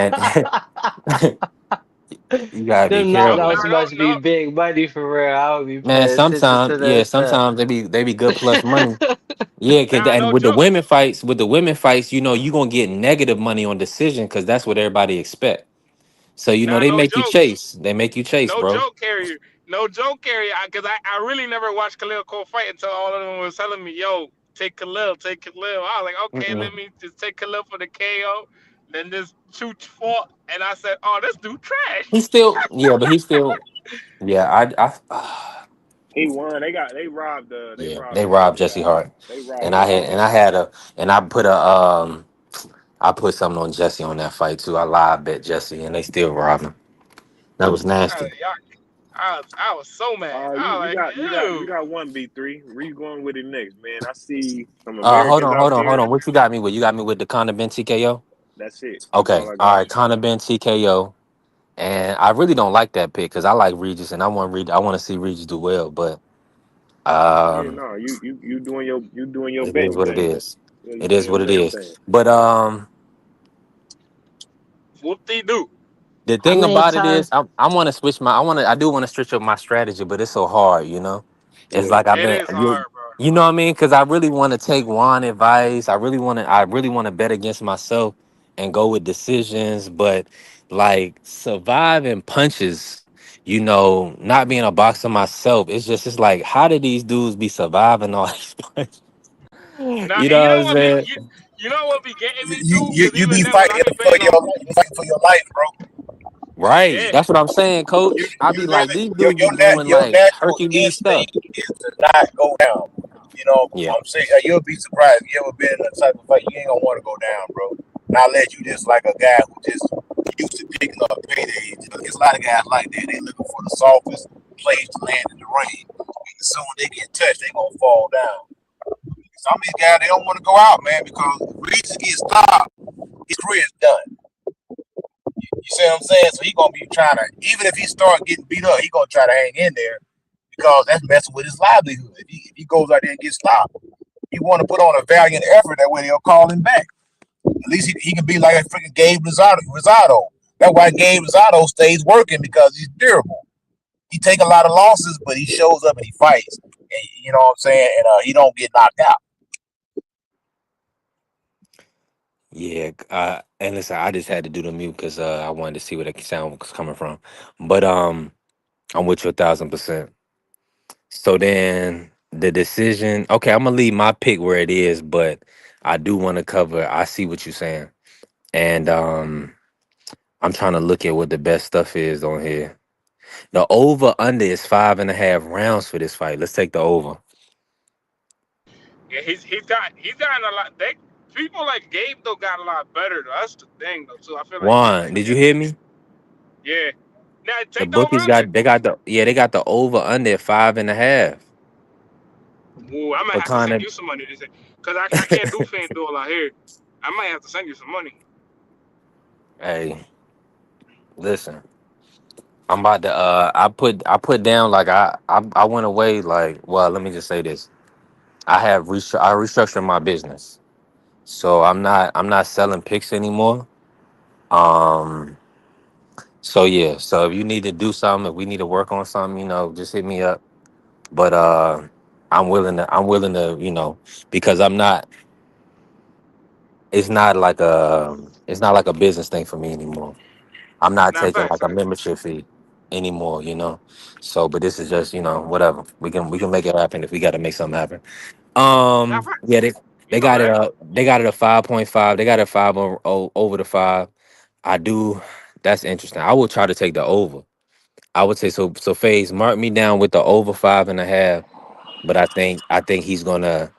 you gotta be Them no, careful, knockouts no, must be no. big money for real. I would be man. paying attention Sometimes, to yeah, that stuff. sometimes they be good plus money. Yeah, Nah, and no with the joke. women fights, you gonna get negative money on decision because that's what everybody expect. So you know Nah, they no make you joke. chase. They make you chase, No bro. joke carrier. No joke carrier. Because I really never watched Khalil Cole fight until all of them was telling me, yo, take Khalil, take Khalil. I was like, okay, let Mm-mm. me just take Khalil for the KO. Then this Chooch fought, and I said, oh, this dude trash. He's still, yeah, but he's still, yeah. He won. They Yeah, robbed they the robbed other Jesse guy. Hart, They robbed and I had, Jesse and I Hart. had a, and I put a, I put something on Jesse on that fight too. I live bet Jesse, and they still robbed him. That was nasty. Y'all, I was so mad. I was like, You ew. got one B3. Where you going with it next, man? I see some Americans out Hold there. on. What you got me with? You got me with the Conor Ben TKO. That's it. That's Okay, all I all got. right, Conor Ben TKO, and I really don't like that pick because I like Regis, and I want to see Regis do well, but Yeah, um, no, you doing your it is betting what it thing. is. Yeah, you It doing is your what it betting is. thing. But Whoop de doo. the How thing many about it times? is, I do want to switch up my strategy, but it's so hard, you know. It's Yeah. like I've It been, is hard, bro. you know what I mean? Because I really want to take Juan advice. I really want to bet against myself and go with decisions, but like surviving punches, you know, not being a boxer myself, it's like, how did these dudes be surviving all these punches? Now, You and know what I'm saying? you know what be getting me You too? you, Because you even be then, when I fighting be for betting on, you fighting for your life, bro. Right. yeah, That's what I'm saying, You coach. I you be like, really these dudes be doing your like natural Hercules stuff. instinct is to not go down. You know, Yeah. I'm saying you'll be surprised if you ever been in a type of fight. You ain't gonna want to go down, bro. Not let you just like a guy who just used to picking up paydays. You know, there's a lot of guys like that. They looking for the softest place to land in the ring. As soon as they get touched, they gonna fall down. Some of these guys they don't want to go out, man, because if Reeves gets stopped, his career is done. You see what I'm saying? So he gonna be trying to, even if he start getting beat up, he gonna try to hang in there because that's messing with his livelihood. If he goes out there and gets stopped, he want to put on a valiant effort. That way they'll call him back. At least he can be like a freaking Gabe Rosado. That's why Gabe Rosado stays working because he's durable. He take a lot of losses, but he shows up and he fights. And, you know what I'm saying? And he don't get knocked out. Yeah. And listen, I just had to do the mute because I wanted to see where the sound was coming from. But I'm with you 1,000%. So then the decision, okay, I'm gonna leave my pick where it is, but I do want to cover. I see what you're saying, and I'm trying to look at what the best stuff is on here. The over under is 5.5 rounds for this fight. Let's take the over. yeah, he's gotten a lot. They people like Gabe though got a lot better. Though. That's the thing though. So I feel like people Juan, did you forget. hear me? Yeah. Now The take the over bookies under. they got the over under at 5.5 Ooh, I might for have to send Conor. you some money this because I can't do FanDuel out here. I might have to send you some money. Hey, listen, I'm about to. I put down like I went away like. Well, let me just say this. I restructured my business, so I'm not selling picks anymore. Um. So yeah. So if you need to do something, if we need to work on something, you know, just hit me up. But I'm willing to, you know, because I'm not. It's not like a business thing for me anymore. I'm not Nah, taking facts, like a facts. membership fee anymore, you know. So, but this is just, you know, whatever. We can make it happen if we got to make something happen. Nah, facts. Yeah, You they know got it that. up. They got it at 5.5. They got it over the 5. I do. That's interesting. I will try to take the over. I would say so. So, Phase, mark me down with the over 5.5. But I think he's gonna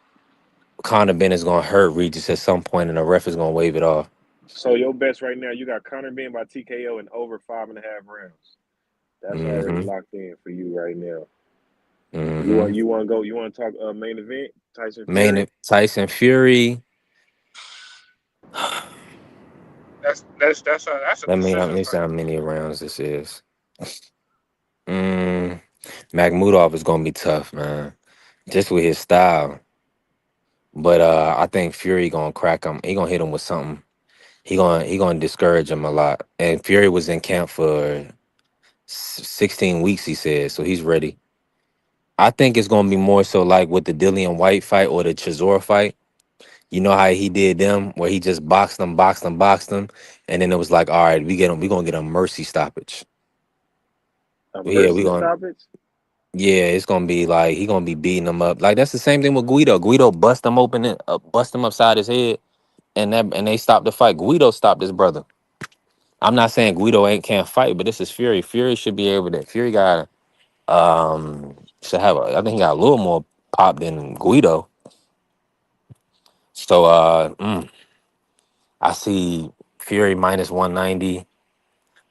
Conor Ben is gonna hurt Regis at some point, and the ref is gonna wave it off. So your bets right now, you got Conor being by TKO and over 5.5 rounds. That's already Mm-hmm. locked in for you right now. Mm-hmm. You want to go? You want to talk main event? Tyson Main Fury. Tyson Fury. That's a Let decision me see fight. how many rounds this is. Mm, Makmudov is gonna be tough, man. Just with his style. But I think Fury gonna crack him. He gonna hit him with something. He gonna discourage him a lot. And Fury was in camp for 16 weeks, he said, so he's ready. I think it's gonna be more so like with the Dillian White fight or the Chisora fight. You know how he did them, where he just boxed them, and then it was like, all right, we get him. We gonna get a mercy stoppage. A Yeah, we mercy gonna. stoppage. Yeah, it's gonna be like he gonna be beating them up. Like that's the same thing with Guido. Guido bust him open, bust him upside his head, and they stopped the fight. Guido stopped his brother. I'm not saying Guido can't fight, but this is Fury. Fury should be able to. Fury got should have. I think he got a little more pop than Guido. So I see Fury minus 190.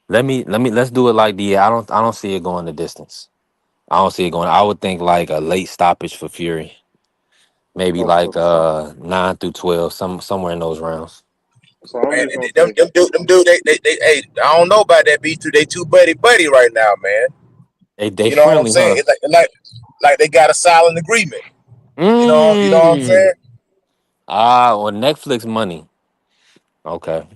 Let's do it like the. I don't see it going the distance. I don't see it going. I would think like a late stoppage for Fury. Maybe So, like 9 through 12, somewhere in those rounds. so I'm Man, just gonna them say them dude, they hey, I don't know about that B2. They too buddy right now, man. They You know what I'm friendly, saying? huh? It's like they got a silent agreement. You know what I'm Mm. saying? Well, Netflix money. Okay.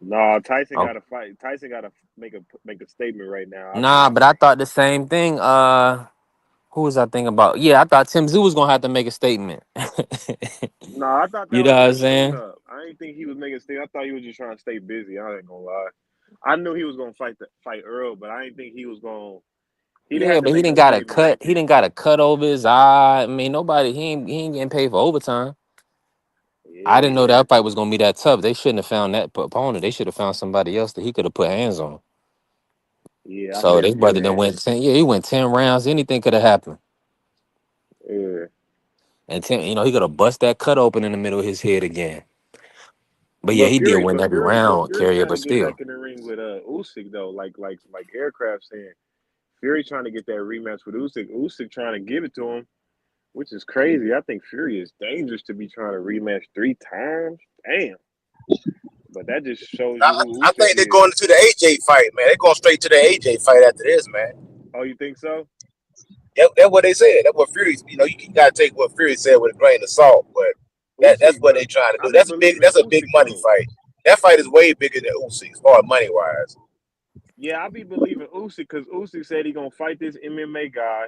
no. Tyson Oh. got to fight. Tyson got to make a statement right now. I Nah, think. but I thought the same thing. Who was I thinking about? Yeah, I thought Tim Zoo was gonna have to make a statement. No, I thought You that know was what I'm just a tune saying? up. I didn't think he was making a statement. I thought he was just trying to stay busy. I ain't gonna lie. I knew he was gonna fight Earl, but I didn't think he was gonna. He didn't Yeah, have to but he make didn't no got a statement. cut. He didn't got a cut over his eye. I mean, nobody. He ain't getting paid for overtime. I didn't know Yeah, that fight was gonna be that tough. They shouldn't have found that opponent. They should have found somebody else that he could have put hands on. yeah. I So think this brother Fury then had. went 10. Yeah, he went 10 rounds. Anything could have happened. Yeah, And 10, he could have bust that cut open in the middle of his head again. But yeah, he did win every But round, Fury carrier, trying but to get back still. in the ring with Usyk though. Like Aircraft saying, Fury trying to get that rematch with Usyk. Usyk trying to give it to him, which is crazy. I think Fury is dangerous to be trying to rematch 3 times. Damn. But that just shows I, you who I Usyk think they're is. going to the AJ fight, man. They're going straight to the AJ fight after this, man. Oh, you think so? That's what they said. That's what Fury. You gotta take what Fury said with a grain of salt, but that's Usyk, what but they trying to I do. be believing That's a big Usyk money though. fight. That fight is way bigger than Usyk as far as money wise. Yeah, I be believing Usyk because Usyk said he gonna fight this MMA guy.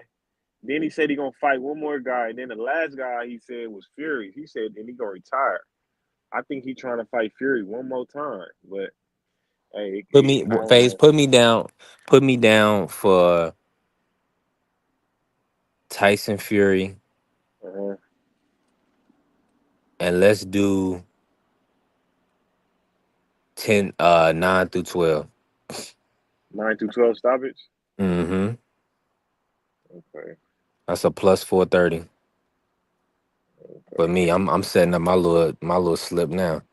Then he said he gonna fight one more guy. And then the last guy he said was Fury. He said and he gonna retire. I think he trying to fight Fury one more time. But hey, I don't Phase, know. put me down. Put me down for Tyson Fury, Uh-huh. and let's do 9 through 12. 9 through 12 stoppage. Mm-hmm. Okay. That's a plus 430. For Okay. me, I'm setting up my little slip now.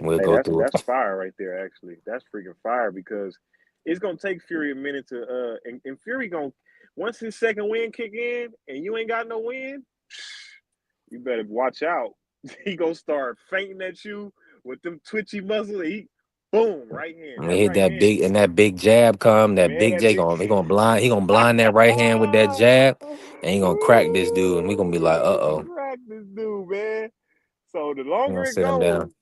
We'll Hey, go through that's it. fire right there. Actually, that's freaking fire because it's gonna take Fury a minute to and Fury gonna once his second win kick in and you ain't got no win, you better watch out. He gonna start fainting at you with them twitchy muscles. He boom right hand. And That he hit right that hand, big and that big jab come. That man. big That J big. he gonna blind that right hand with that jab, and he gonna crack this dude, and we gonna be like, Ooh, he uh-oh. cracked this dude, man. So the I'm longer gonna it sit him go, down.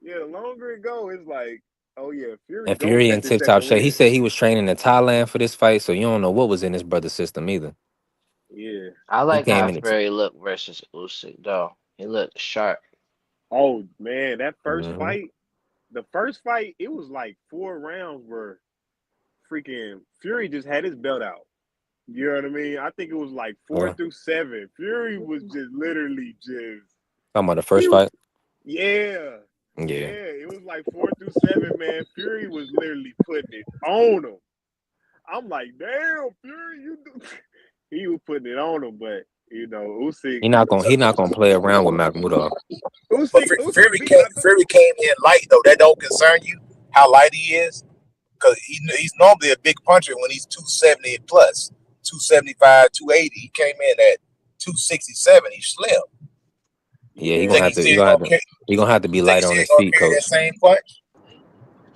yeah, the longer it go, it's like, oh yeah, Fury And go Fury catch in his tip top second shape. He win. said he was training in Thailand for this fight, so you don't know what was in his brother's system either. Yeah. I He like came how in. Fury looked versus Usyk though. He looked sharp. Oh man, that first Mm-hmm. fight, the first fight, it was like 4 rounds where freaking Fury just had his belt out. You know what I mean? I think it was like four Well, through seven. Fury was just literally just talking about the first he, fight. yeah, Yeah, yeah. It was like 4 through 7, man. Fury was literally putting it on him. I'm like, damn, Fury, you do. He was putting it on him, but Usyk, he not gonna play around with Makmudov. But Usyk beat. Fury came in light though. That don't concern you how light he is, because he's normally a big puncher when he's 270 plus, 275, 280. He came in at 267. He's slim. Yeah, he You Yeah, gonna think have he's to. You still gonna have gonna to. He gonna have to be think light he's on still his gonna feet, carry that coach. same punch?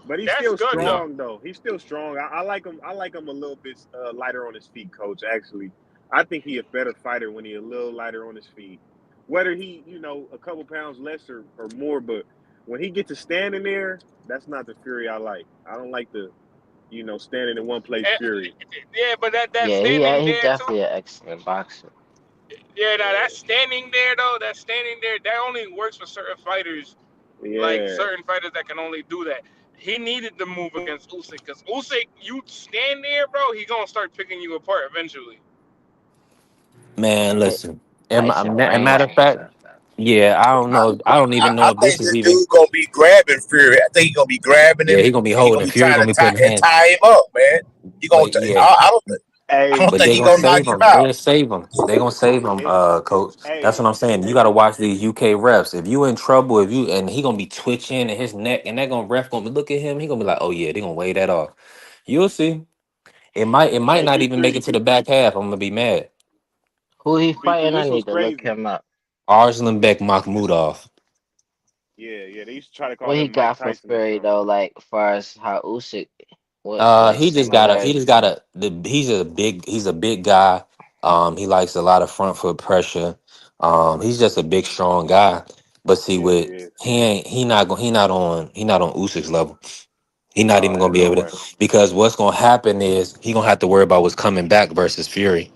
but he's That's still good though. strong though. He's still strong. I like him. I like him a little bit lighter on his feet, coach. Actually, I think he a better fighter when he a little lighter on his feet. Whether he, a couple pounds less or more, but when he gets to standing there, that's not the Fury I like. I don't like the, standing in one place Eh, Fury. yeah, but that Yeah, standing he's there too. definitely an excellent boxer. Yeah, now that standing there though, that standing there, that only works for certain fighters, like Yeah. certain fighters that can only do that. He needed to move against Usyk because Usyk, you stand there, bro, he gonna start picking you apart eventually. Man, Ty- listen. Tyson A range matter of and fact, stuff. yeah, I don't know. I don't even know I if this think is this even. dude gonna be grabbing Fury. I think he's gonna be grabbing Yeah, him, he gonna be and he's gonna holding. be Fury trying to gonna be putting hands, tie him up, man. He gonna. but yeah, I Hey, don't but think they he gonna gonna knock save him him. out. They'll save him. They gonna save him, it, coach. That's hey, what I'm saying. You gotta watch these UK refs. If you in trouble, if you and he gonna be twitching and his neck, and that gonna ref gonna look at him. He gonna be like, oh yeah, they gonna weigh that off. You'll see. It might hey, not even make B3, it to the back half. I'm gonna be mad. Who he B3. fighting? I This was need to look crazy. him up. Arslanbek Makmudov. Yeah, yeah. They used to try to What call he him Mike got for Tyson or Fury something. though? Like, far as how Usyk, what He just similarities? got he's a big guy. He likes a lot of front foot pressure. He's just a big, strong guy. But see, Yeah, he with is. he not on Usyk's level. He not even No, gonna ain't be no able to, way. because what's gonna happen is he gonna have to worry about what's coming back versus Fury.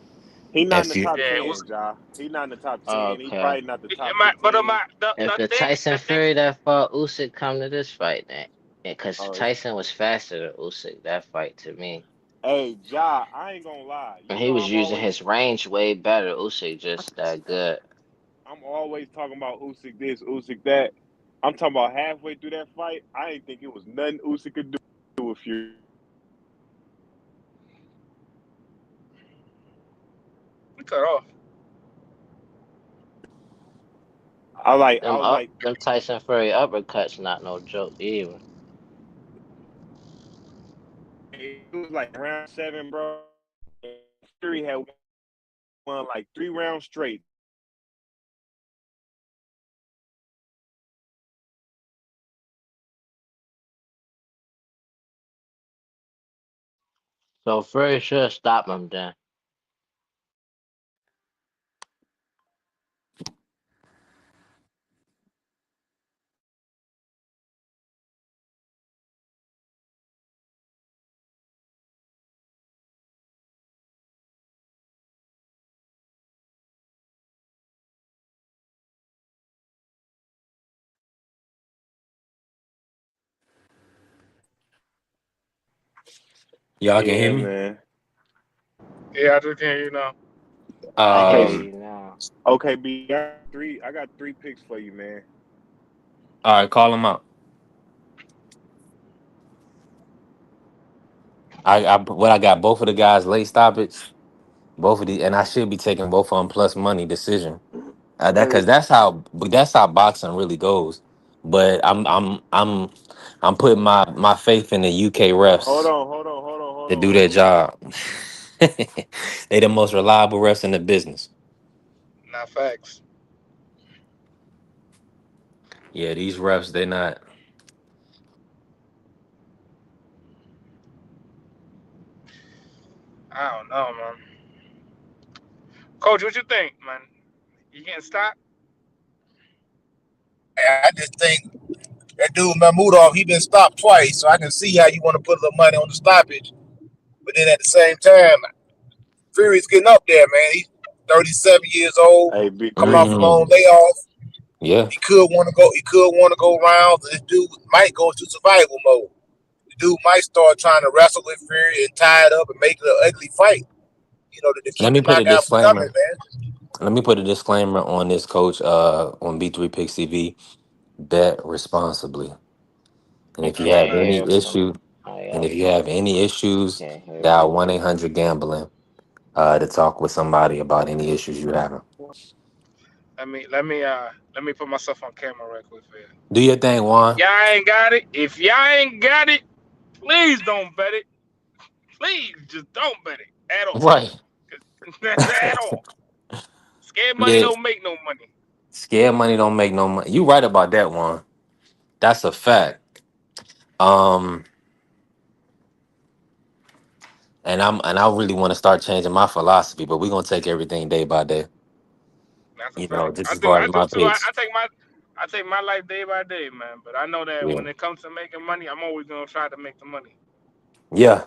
He not And in the Fury, top Yeah, it was. 10, Ja. He not in the top 10. He Okay. probably not the top But 15. If the Tyson the thing, Fury that fought Usyk come to this fight, then because Oh, Tyson was faster than Usyk that fight to me, hey, Ja, I ain't gonna lie. and You he know, was using his range way better. Usyk just that good. I'm always talking about Usyk this, Usyk that. I'm talking about halfway through that fight. I ain't think it was nothing Usyk could do with Fury. we cut off. I was like, Them Tyson Fury uppercuts not no joke either. it was like round 7, bro. Fury had won like 3 rounds straight. So Fury should stop him then. y'all can hear Yeah, me. man. Yeah, I just can't, I can Okay, hear Um, you now. okay, B. I got three picks for you, man. all right, call him out. I got both of the guys late stoppage. Both of the and I should be taking both of them plus money decision. That Hey, because that's how boxing really goes. But I'm putting my faith in the UK hold refs on, hold on, hold on, hold to on, do hold their on. job. They the most reliable refs in the business. not facts. Yeah, these refs they not. I don't know, man. Coach, what you think, man? You getting stopped? I just think that dude Mahmudov, he been stopped twice, so I can see how you want to put a little money on the stoppage. But then at the same time, Fury's getting up there, man. He's 37 years old, Hey, coming off a B3. long Mm, layoff. yeah. He could want to go. He could want to go rounds. This dude might go into survival mode. The dude might start trying to wrestle with Fury and tie it up and make it an ugly fight. To Let keep me the put a knockout from coming, disclaimer. man. Let me put a disclaimer on this, coach. On B3 Picks TV, bet responsibly. And I if you can't have hear any you. issue, Oh and yeah, if you have any I issues, can't hear you. dial 1-800 gambling to talk with somebody about any issues you have. Let me put myself on camera right quick for you. Do your thing, If Juan. y'all ain't got it, please don't bet it. Please just don't bet it at all. Right. At all. Scared money Yeah. don't make no money. Scared money don't make no money. You right about that one. That's a fact. Um, and I really want to start changing my philosophy, but we're gonna take everything day by day. That's a You know, fact. just I as do. far I as do my too. picks. I take my life day by day, man. But I know that Yeah. when it comes to making money, I'm always gonna try to make the money. Yeah.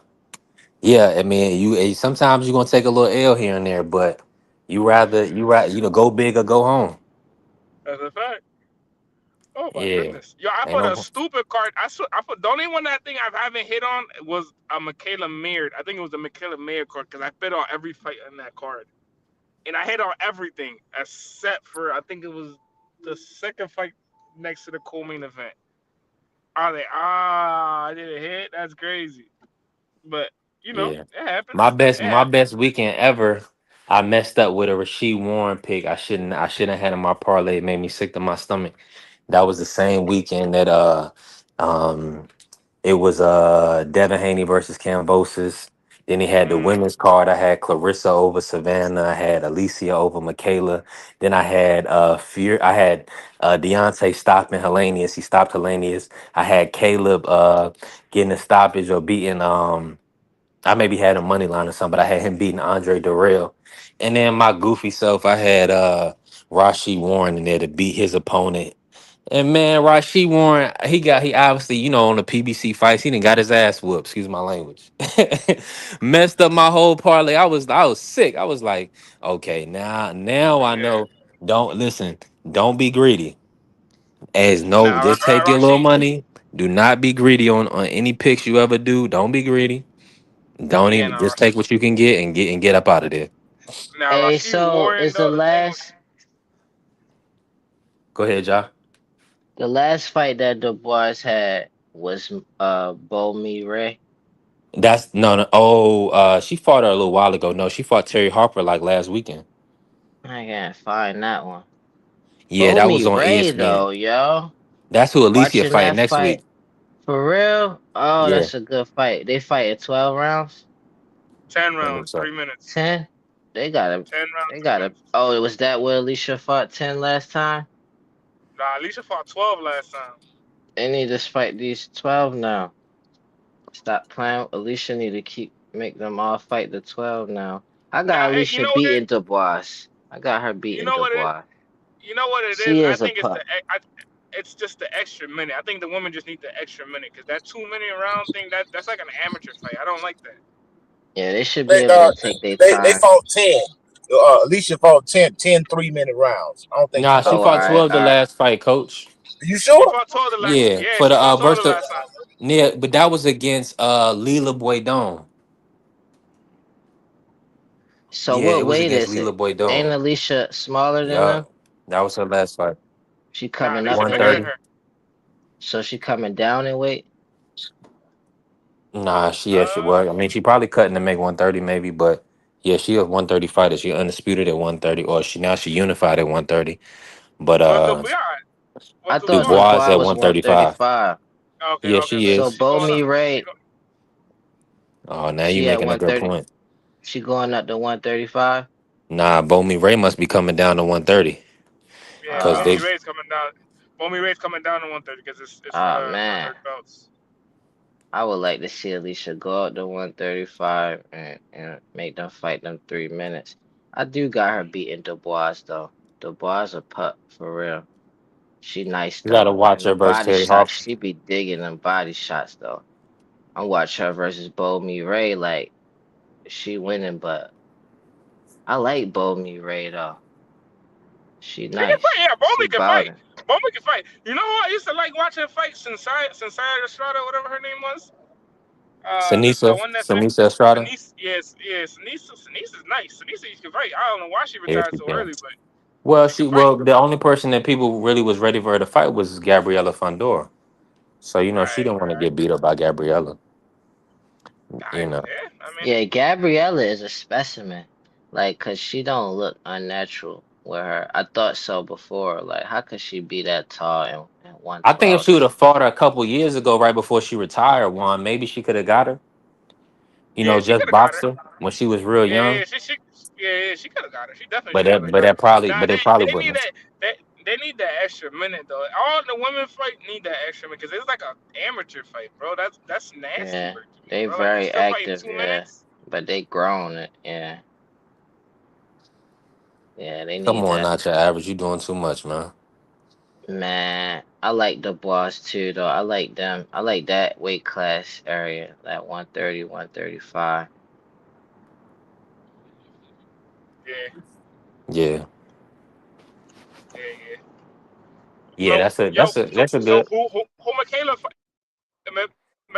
Yeah. I mean, sometimes you're gonna take a little L here and there, but you rather go big or go home. That's a fact. Oh my Yeah, goodness. Yo, I ain't put a no. stupid card. I put the only one that I think I haven't hit on was a Michaela Mayer. I think it was a Michaela Mayer card because I bet on every fight in that card. And I hit on everything except for I think it was the second fight next to the co-main event. I was like, I didn't hit. That's crazy. But Yeah, it my happens. best It my happens. best weekend ever. I messed up with a Rasheed Warren pick. I shouldn't have had in my parlay. It made me sick to my stomach. That was the same weekend that um it was Devin Haney versus Cambosis. Then he had the Mm, women's card. I had Clarissa over Savannah. I had Alicia over Michaela. Then I had Fear. I had Deontay stopping Hellenius. He stopped Hellenius. I had Caleb getting a stoppage or beating I maybe had a money line or something, but I had him beating Andre Durrell. And then my goofy self, I had Rashi Warren in there to beat his opponent. And man, Rashi Warren, he obviously, on the PBC fights, he didn't got his ass whooped, excuse my language. Messed up my whole parlay. I was sick. I was like, okay, now I yeah. know. Don't listen, don't be greedy. As no, Now, just take your little Rashid. money. Do not be greedy on any picks you ever do. Don't be greedy. Don't Yeah, even just take what you can get and get up out of there. Hey, Rashid so Warren is though. The thing with Go ahead, Ja. the last fight that Du Bois had was Bo Me Ray? That's no. Oh, she fought her a little while ago. No, she fought Terry Harper like last weekend. I can't find that one. Yeah, Bo that Me was on Ray ESPN. though, yo. That's who Alicia Watching fighting that next week. fight for real? Oh, Yeah, that's a good fight. They fight in 12 rounds? 10 rounds, and so 3 minutes. 10? They gotta 10 rounds, they three gotta minutes. oh, was that where Alicia fought 10 last time? Nah, Alicia fought 12 last time. They need to fight these 12 now. Stop playing. Alicia need to make them all fight the 12 now. I got Now, hey, Alicia beating Dubois. I got her you beating know what it, Dubois. you know what it is. She I is a think pup. it's just the extra minute. I think the women just need the extra minute because that 2 minute round thing that's like an amateur fight. I don't like that. Yeah, they should be They able to take their they time. fought 10. Alicia fought 10 3-minute rounds. I don't think she nah, she Oh, fought all fought 12. right, 12 all the right. last fight, Coach. You She sure? fought 12 the last. Yeah, Yeah, for she the fought 12 the versus last time. yeah, but that was against Lila Boydon. So Yeah, it what was weight against is Lila it? Ain't Boydon. Alicia smaller than Yeah, them? that was her last fight. She Nah, coming Alicia up in bigger than weight? 130. her. So she coming down in weight? Nah, she Uh, was. I mean, she probably cutting to make 130 maybe, but yeah, she a 130 fighter. She undisputed at 130, or she unified at 130. But what's Dubois? I What's thought Dubois? Dubois Dubois at was 135. 135. Okay, Yeah, okay. she So So is. she going up. Bomi Ray, Oh, now you she at making a good 130. point. She going up to 135. Nah, Bomi Ray must be coming down to 130 Yeah, because they Uh, Bombi Ray's coming down. Bombi Ray's coming down to 130 because it's for man. her belts. I would like to see Alicia go up to 135 and make them fight them 3 minutes. I do got her beating Dubois though. Dubois a pup for real. She nice you got to though. watch And the her versus body Terry shots, Harper. she be digging them body shots though. I watch her versus Bo Me Ray like she winning, but I like Bo Me Ray though. She She can fight. nice. Yeah, She Bombi can fight. bowden. Bombi can fight. You know who I used to like watching fights since Estrada, whatever her name was. The one that's Sanisa Estrada. Denise. Yes, yes. Denise is nice. Denise can fight. I don't know why she Yeah, retired she so can. early, but Well, she can fight. the only person that people really was ready for her to fight was Gabriella Fondor. So she Right, didn't want to right. get beat up by Gabriella. I, You know, yeah, I mean, Yeah, Gabriella is a specimen. Like, cause she don't look unnatural with her. I thought so before. Like, how could she be that tall and I think if 112? she would have fought her a couple years ago, right before she retired, Juan, maybe she could have got her. yeah, she Just could have got her. boxed her when she was real Yeah, young. she could have got her. She definitely But should have that, got but her. that probably, Nah, but they probably they need wouldn't. that they need that extra minute though. All the women fight need that extra minute because it's like a amateur fight, bro. That's nasty Yeah, work to me, they bro. Like you very still fighting active. two Yeah, minutes. but they grown. Yeah, yeah, they Come need on, that. not your average. You doing too much, man. Man, I like the boss too, though. I like them. I like that weight class area, that 130, 135. Yeah. Yeah, Yeah, yeah. yeah. That's a So good. who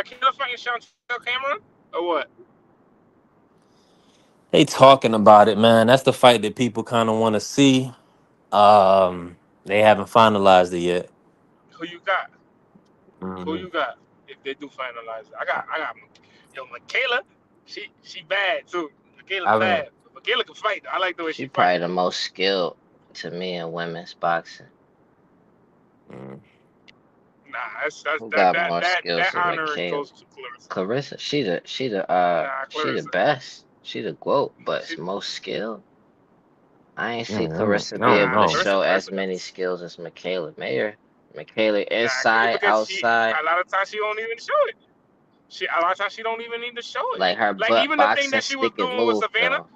Michaela fighting Chantel Cameron or what? They talking about it, man. That's the fight that people kind of want to see. They haven't finalized it yet. Who you got? Who Mhm. you got? If they do finalize it, I got yo Michaela. She bad too. Michaela I mean, bad. Michaela can fight. I like the way She she fight. probably the most skilled to me in women's boxing. mm, Nah, Who got more that skills than honor Michaela? goes to Clarissa. Clarissa, Nah, she the Clarissa. best. She the GOAT, but She, most skilled. I ain't see I Clarissa be don't able to know. show as Clarissa many does. skills as Michaela Mayer. Michaela Nah, inside, because she outside, a lot of times she don't even show it. She a lot of times she don't even need to show it. like her Like butt even the thing boxing that she was stick and doing with move Savannah, though.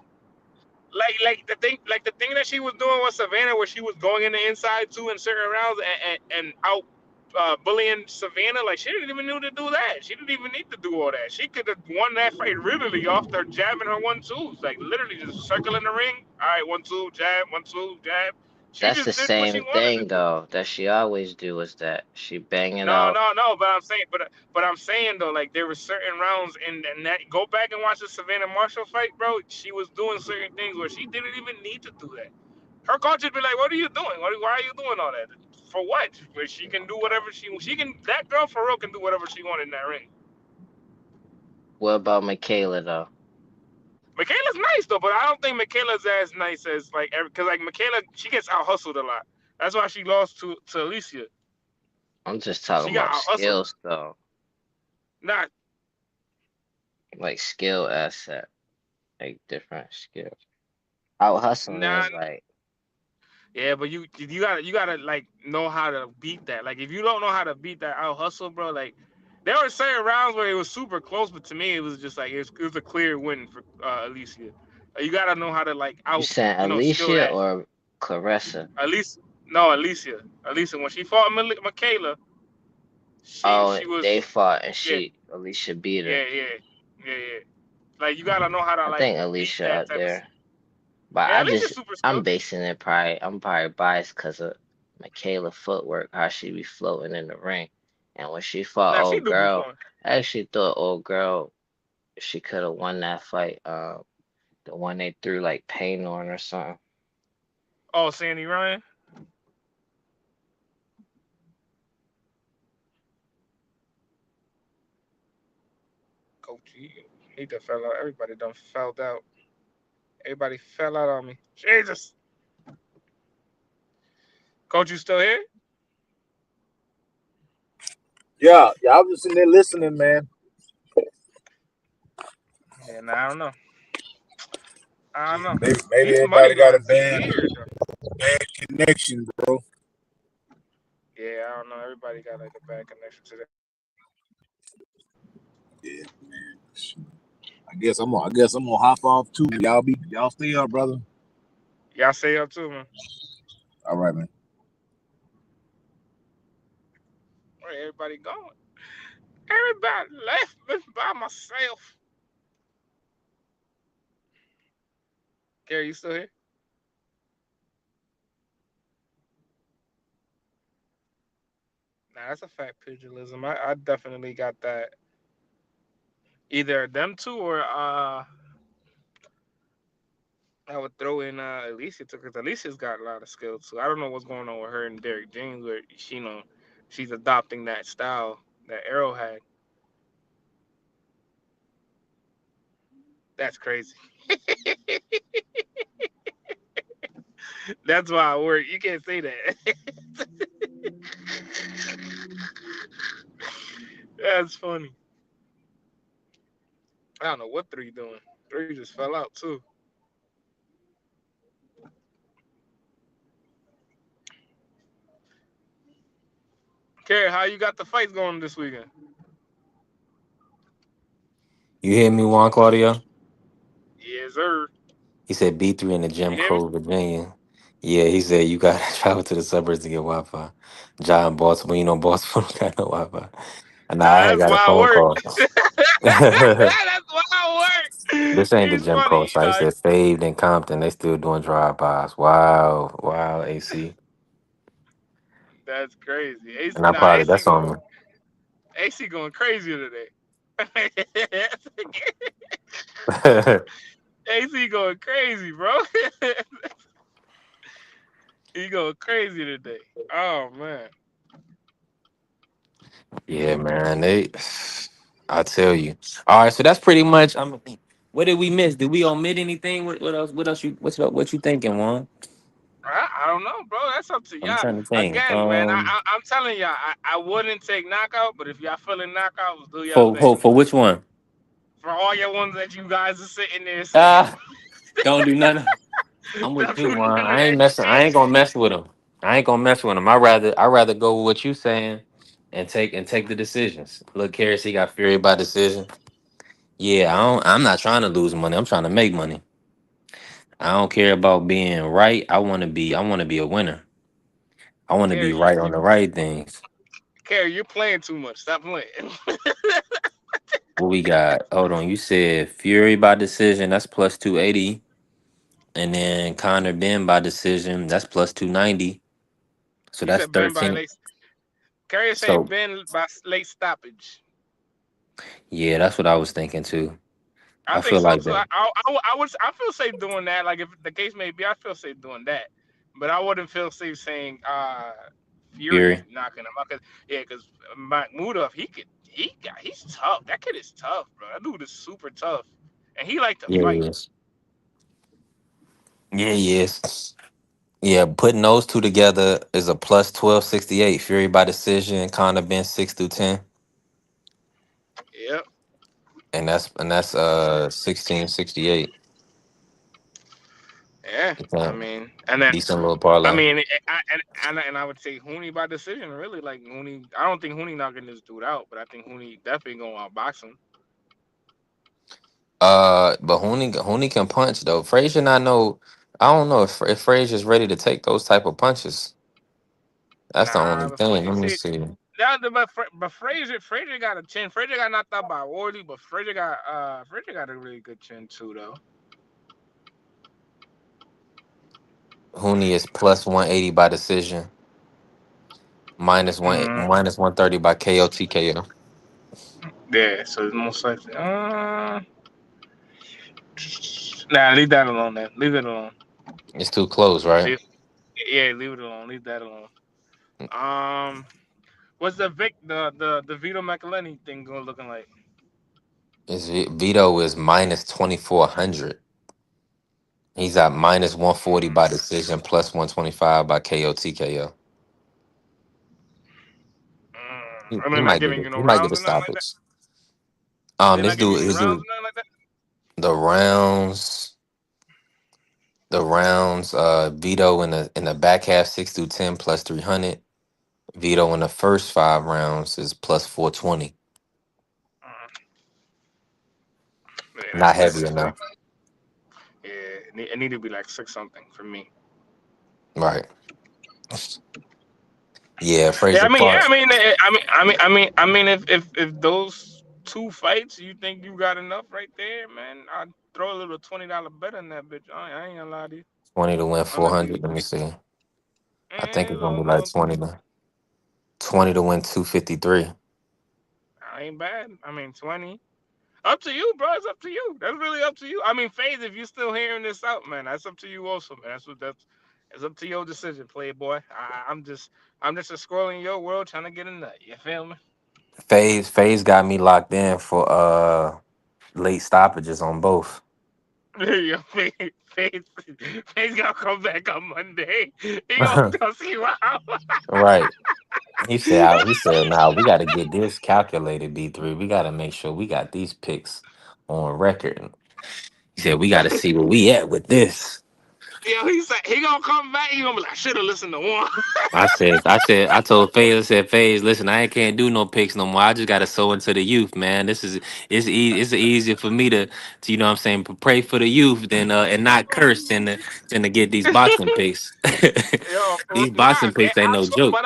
like the thing that she was doing with Savannah, where she was going in the inside too in certain rounds and out bullying Savannah. Like she didn't even need to do that. She didn't even need to do all that. She could have won that fight literally off her jabbing her 1-2s, like literally just circling the ring. All right, 1-2 jab, 1-2 jab. She That's the just did what she same wanted to thing do. though that she always do is that she bang it No, out. no, no. But I'm saying though, like there were certain rounds in that. Go back and watch the Savannah Marshall fight, bro. She was doing certain things where she didn't even need to do that. Her coach would be like, "What are you doing? Why are you doing all that? For what? Where she can do whatever she can. That girl for real can do whatever she wants in that ring. What about Michaela though? Michaela's nice though, but I don't think Michaela's as nice as like because like Michaela, she gets out hustled a lot. That's why she lost to Alicia. I'm just talking She got about out hustled. skills though, Not like skill asset, like different skills. Out hustling nah. is like Yeah, but you gotta like know how to beat that. Like if you don't know how to beat that out hustle, bro, like there were certain rounds where it was super close, but to me it was just like it was a clear win for Alicia. You gotta know how to like you saying skill Alicia that. or Clarissa? At least no, Alicia. Alicia when she fought Michaela, she Oh, she they was fought and yeah Alicia beat her. yeah yeah yeah yeah. Like you gotta know how to I like think beat Alicia that up type of. there, but Yeah, Alicia's super I'm skilled. basing it probably I'm probably biased because of Michaela footwork, how she be floating in the ring, and when she fought Nah, she old do be girl, flowing. I actually thought old girl she could have won that fight. The one they threw like paint on or something. Oh, Sandy Ryan. Coach, he done fell out. Everybody done fell out. Everybody fell out on me. Jesus. Coach, you still here? Yeah, yeah. I was just sitting there listening, man. Yeah, nah, I don't know. I don't know. Maybe These money everybody got a lines is bad weird. connection, bro. Yeah, I don't know. Everybody got like a bad connection to that. Yeah, man. I guess I'm gonna hop off too. Y'all stay up, brother. Y'all stay up too, man. All right, man. Where everybody going? Everybody left me by myself. Gary, you still here? Nah, that's a fact pugilism. I definitely got that. Either them two or I would throw in Alicia too, because Alicia's got a lot of skill too. I don't know what's going on with her and Derek James, where she's adopting that style that Arrow had. That's crazy. That's why I work. You can't say that. That's funny. I don't know what three doing. Three just fell out too. Kerry, how you got the fights going this weekend? You hear me, Juan Claudio? Yes, sir. He said B3 in the You Jim hear me? Crow, Virginia. Yeah, he said you got to travel to the suburbs to get Wi-Fi. John, Baltimore, Baltimore don't got no Wi-Fi. And Nah, I had that's got a why I phone work. call. That's why I work. This ain't the He's Jim funny. Crow site. It said saved in Compton. They still doing drive-bys. Wow. Wow, AC. That's crazy. And I Nah, probably that's on AC going crazy today. me. AC going crazy, bro. He going crazy today. Oh man. Yeah, man. I tell you. All right, so that's pretty much. What did we miss? Did we omit anything? What else? What else? What you thinking, Juan? I don't know, bro. That's up to I'm y'all. trying to think. Again, man, I'm telling y'all, I wouldn't take knockout, but if y'all feeling knockouts, do y'all For thing. for which one? For all your ones that you guys are sitting there saying, Ah, don't do nothing. I'm with don't you, do Juan. none of I ain't that messing. I shit. ain't gonna mess with him. I ain't gonna mess with him. I rather go with what you saying and take the decisions. Look, Harris, he got Fury by decision. Yeah, I'm not trying to lose money. I'm trying to make money. I don't care about being right. I want to be a winner. I want to be Carrie, right on the right things. you're playing too much. Stop playing. What we got? Hold on. You said Fury by decision. That's plus 280. And then Connor Ben by decision. That's plus 290. So You that's said Ben by 13. late. Carrie saying So Ben by late stoppage. yeah, that's what I was thinking too. I I think feel so like too. that. I feel safe doing that. Like if the case may be, I feel safe doing that. But I wouldn't feel safe saying Fury Fury. knocking him out. Cause yeah, because Makmudov, he's tough. That kid is tough, bro. That dude is super tough, and he like to Yeah, fight. yes. Yeah, yes. Yeah, putting those two together is a plus 1268. Fury by decision, Connor Ben 6 through 10. Yep. And that's 1668. Yeah. I Okay. mean, and then Decent little I parlay. mean, and I would say Hooney by decision. Really, like Hooney. I don't think Hooney knocking this dude out, but I think Hooney definitely gonna outbox him. But Hooney can punch though. Frazier, not know. I don't know if Frazier's ready to take those type of punches. That's the Nah, only but thing. Let me see, see. but Frazier got a chin. Frazier got knocked out by Wardley, but Frazier got a really good chin too, though. Hooney is plus 180 by decision, Mm, minus 130 by KO TKO. yeah, so it's most likely. Nah, leave that alone. Then leave it alone. It's too close, right? Leave, yeah, leave it alone. Leave that alone. Um, what's the Vito McElhenney thing going looking like? Vito is minus 2400. He's at minus 140 by decision, plus 125 by KO TKO. He, And he they're not might get giving it. you no He might get rounds a or nothing like that. stoppage. They're This not giving dude, you any this rounds dude, or nothing like that. the rounds, Vito in the back half 6 through 10 plus 300. Vito in the first 5 rounds is plus 420. Yeah, Not heavy that's way. enough, Yeah, it need to be like six something for me. right? Yeah, Yeah, Fraser Clark. I mean, if those two fights, you think you got enough right there, man, I'd throw a little $20 bet on that bitch. I ain't gonna lie to you. 20 to win Unless you, 400. Let me see. I think it's gonna be like little, 20 to win 253. ain't bad. I mean, 20. Up to you, bro. It's up to you. That's really up to you. I mean, Faze, if you're still hearing this out, man, that's up to you also, man. It's up to your decision, playboy. I'm just a scrolling your world trying to get a nut. You feel me? Faze got me locked in for late stoppages on both. Yo, Faze, Faze gonna come back on Monday. He gonna dust you out. Right. He said, nah, we gotta get this calculated, B3. We gotta make sure we got these picks on record. He said we gotta see where we at with this. Yo, he said he gonna come back. He gonna be like, I should have listened to one. I told FaZe, I said, FaZe, listen, I can't do no picks no more. I just gotta sow into the youth, man. It's easier for me to you know what I'm saying, pray for the youth than and not curse than to get these boxing picks. Yo, These nah, boxing picks ain't no joke. but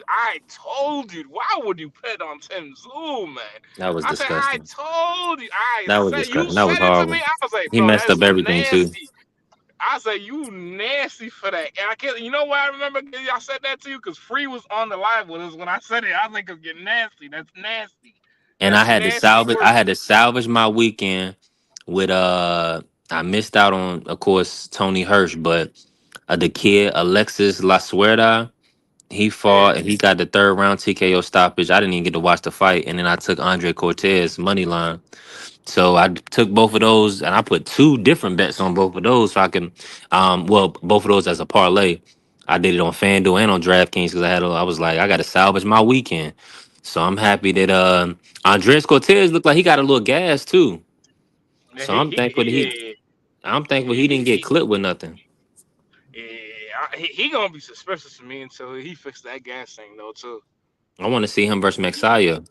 I told you. Why would you bet on Tim Zoo, man? That was I said, I disgusting. told you. I That was said, you disgusting. That was said it to me. horrible. I was like, He bro, messed that's up everything too. nasty. I said, you nasty for that. And I can't, you know why I remember I said that to you? Because Free was on the live with us when I said it. I think it's getting nasty. That's nasty. And That's nasty I work. had to salvage my weekend with I missed out on, of course, Tony Hirsch, but the kid Alexis La Suerda, he Yeah. fought and he got the third round TKO stoppage. I didn't even get to watch the fight, and then I took Andre Cortez money line. So I took both of those, and I put two different bets on both of those, so I can, well, both of those as a parlay. I did it on FanDuel and on DraftKings because I was like, I got to salvage my weekend. So I'm happy that Andres Cortez looked like he got a little gas too. Yeah, So I'm thankful he didn't get clipped with nothing. he gonna be suspicious to me until he fixed that gas thing though too. I want to see him versus Mexia.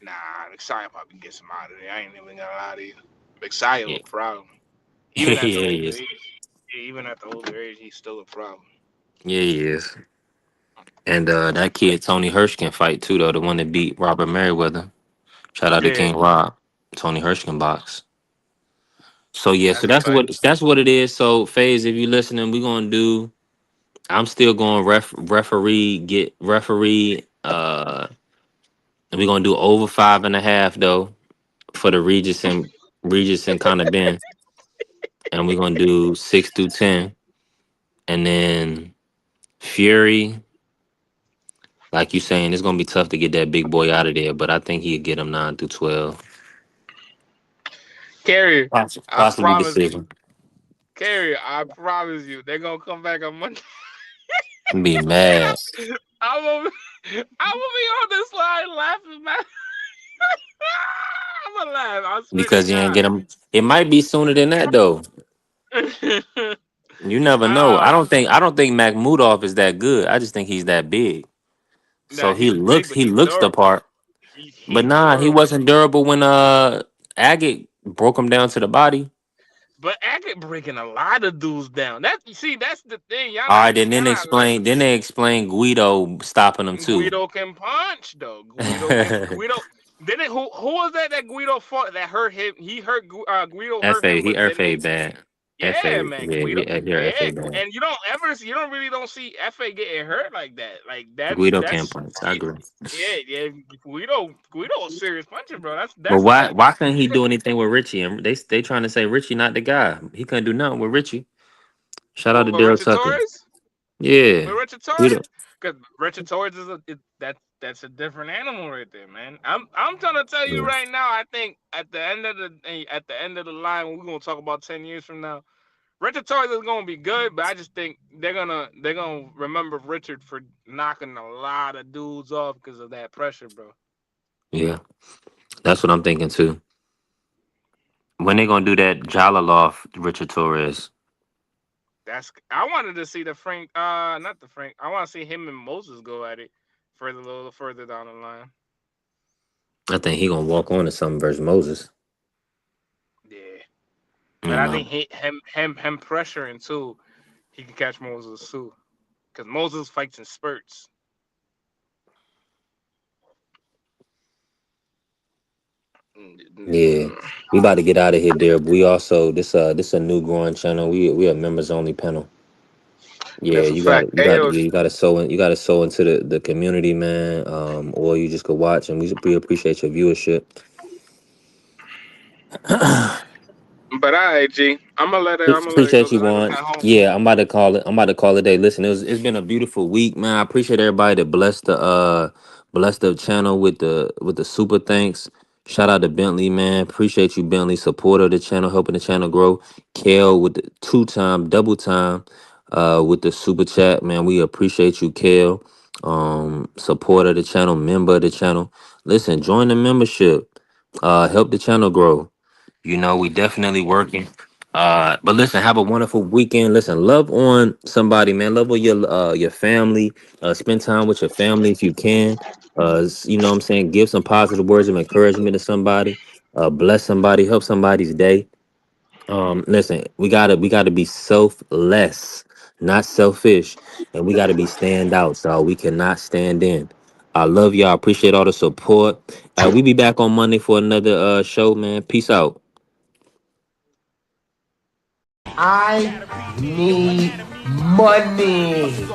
Nah, Messiah probably gets him out of there. I ain't even gonna lie to you. Messiah Yeah, a problem. yeah, Even at the he older is. age, even at the older age, he's still a problem. Yeah, he is. And that kid Tony Hirsch can fight too, though. The one that beat Robert Merriweather. Shout out to Yeah, King Rob. Tony Hirsch can box. So yeah, so that's a fact. that's what it is. So FaZe, if you listening, we gonna do. I'm still going referee get referee. And we gonna do over 5.5 though for the Regis and kind of Ben, and we're gonna do 6 through 10, and then Fury. Like you saying, it's gonna be tough to get that big boy out of there, but I think he'll get him 9 through 12. Carrier, I Possibly promise you. decision. Carrier, I promise you, they're gonna come back on Monday. Be mad I'm gonna, I'm gonna be on this line laughing, man. I'm gonna laugh. I swear to because you ain't get him. It might be sooner than that though. God. You never know. uh, I don't think Makmudov is that good. I just think he's that big. So nah, he's big, but he he's looks the durable. part. But He nah, he durable. wasn't durable when Agate broke him down to the body. But Atkins breaking a lot of dudes down. That you see, that's the thing. All right, then Y'all not like they explain Guido stopping him too. Guido can punch though. Guido can Guido. Then who was that Guido fought that hurt him? He hurt Guido hurt FA, him, he but then FA bad. yeah, FA, man, yeah, Guido. he Yeah, FA bad. and you don't really don't see Fa getting hurt like that. Like Guido can't that's punch. I agree. yeah. Guido a serious puncher, bro. But That's that. why couldn't he do anything with Richie? And they trying to say Richie not the guy. He couldn't do nothing with Richie. Shout out to With Daryl Richard Tucker. Torres. Yeah. With Richard Torres, Guido. because Richard Torres is that's a different animal right there, man. I'm trying to tell you Yeah. right now. I think at the end of the line, when we're gonna talk about 10 years from now, Richard Torres is gonna be good, but I just think they're gonna remember Richard for knocking a lot of dudes off because of that pressure, bro. Yeah. That's what I'm thinking too. When they gonna do that Jalaloff Richard Torres? That's I wanted to see the Frank, not the Frank. I want to see him and Moses go at it further a little further down the line. I think he gonna walk on to something versus Moses. Yeah. But You I know. think him pressuring too, he can catch Moses too, because Moses fights in spurts. Yeah. We about to get out of here, there. But we also this a new growing channel. We a members only panel. Yeah, That's a fact. Hey yo, you gotta you gotta sow into the community, man. Or you just could watch, and we appreciate your viewership. but alright, G, I'm gonna let it go Appreciate you, because I gotta Juan. head home. Yeah, I'm about to call it. I'm about to call it a day. Listen, it's been a beautiful week, man. I appreciate everybody that blessed the channel with the super thanks. Shout out to Bentley, man. Appreciate you, Bentley, supporter of the channel, helping the channel grow. Kale with the double time, with the super chat, man. We appreciate you, Kale. Supporter of the channel, member of the channel. Listen, join the membership. Help the channel grow. You know, we definitely working. But listen, have a wonderful weekend. Listen, love on somebody, man. Love on your family. Spend time with your family if you can. You know what I'm saying? Give some positive words of encouragement to somebody. Bless somebody, help somebody's day. Listen, we gotta be selfless, not selfish, and we gotta be stand out. So we cannot stand in. I love y'all. Appreciate all the support. We be back on Monday for another show, man. Peace out. I need money.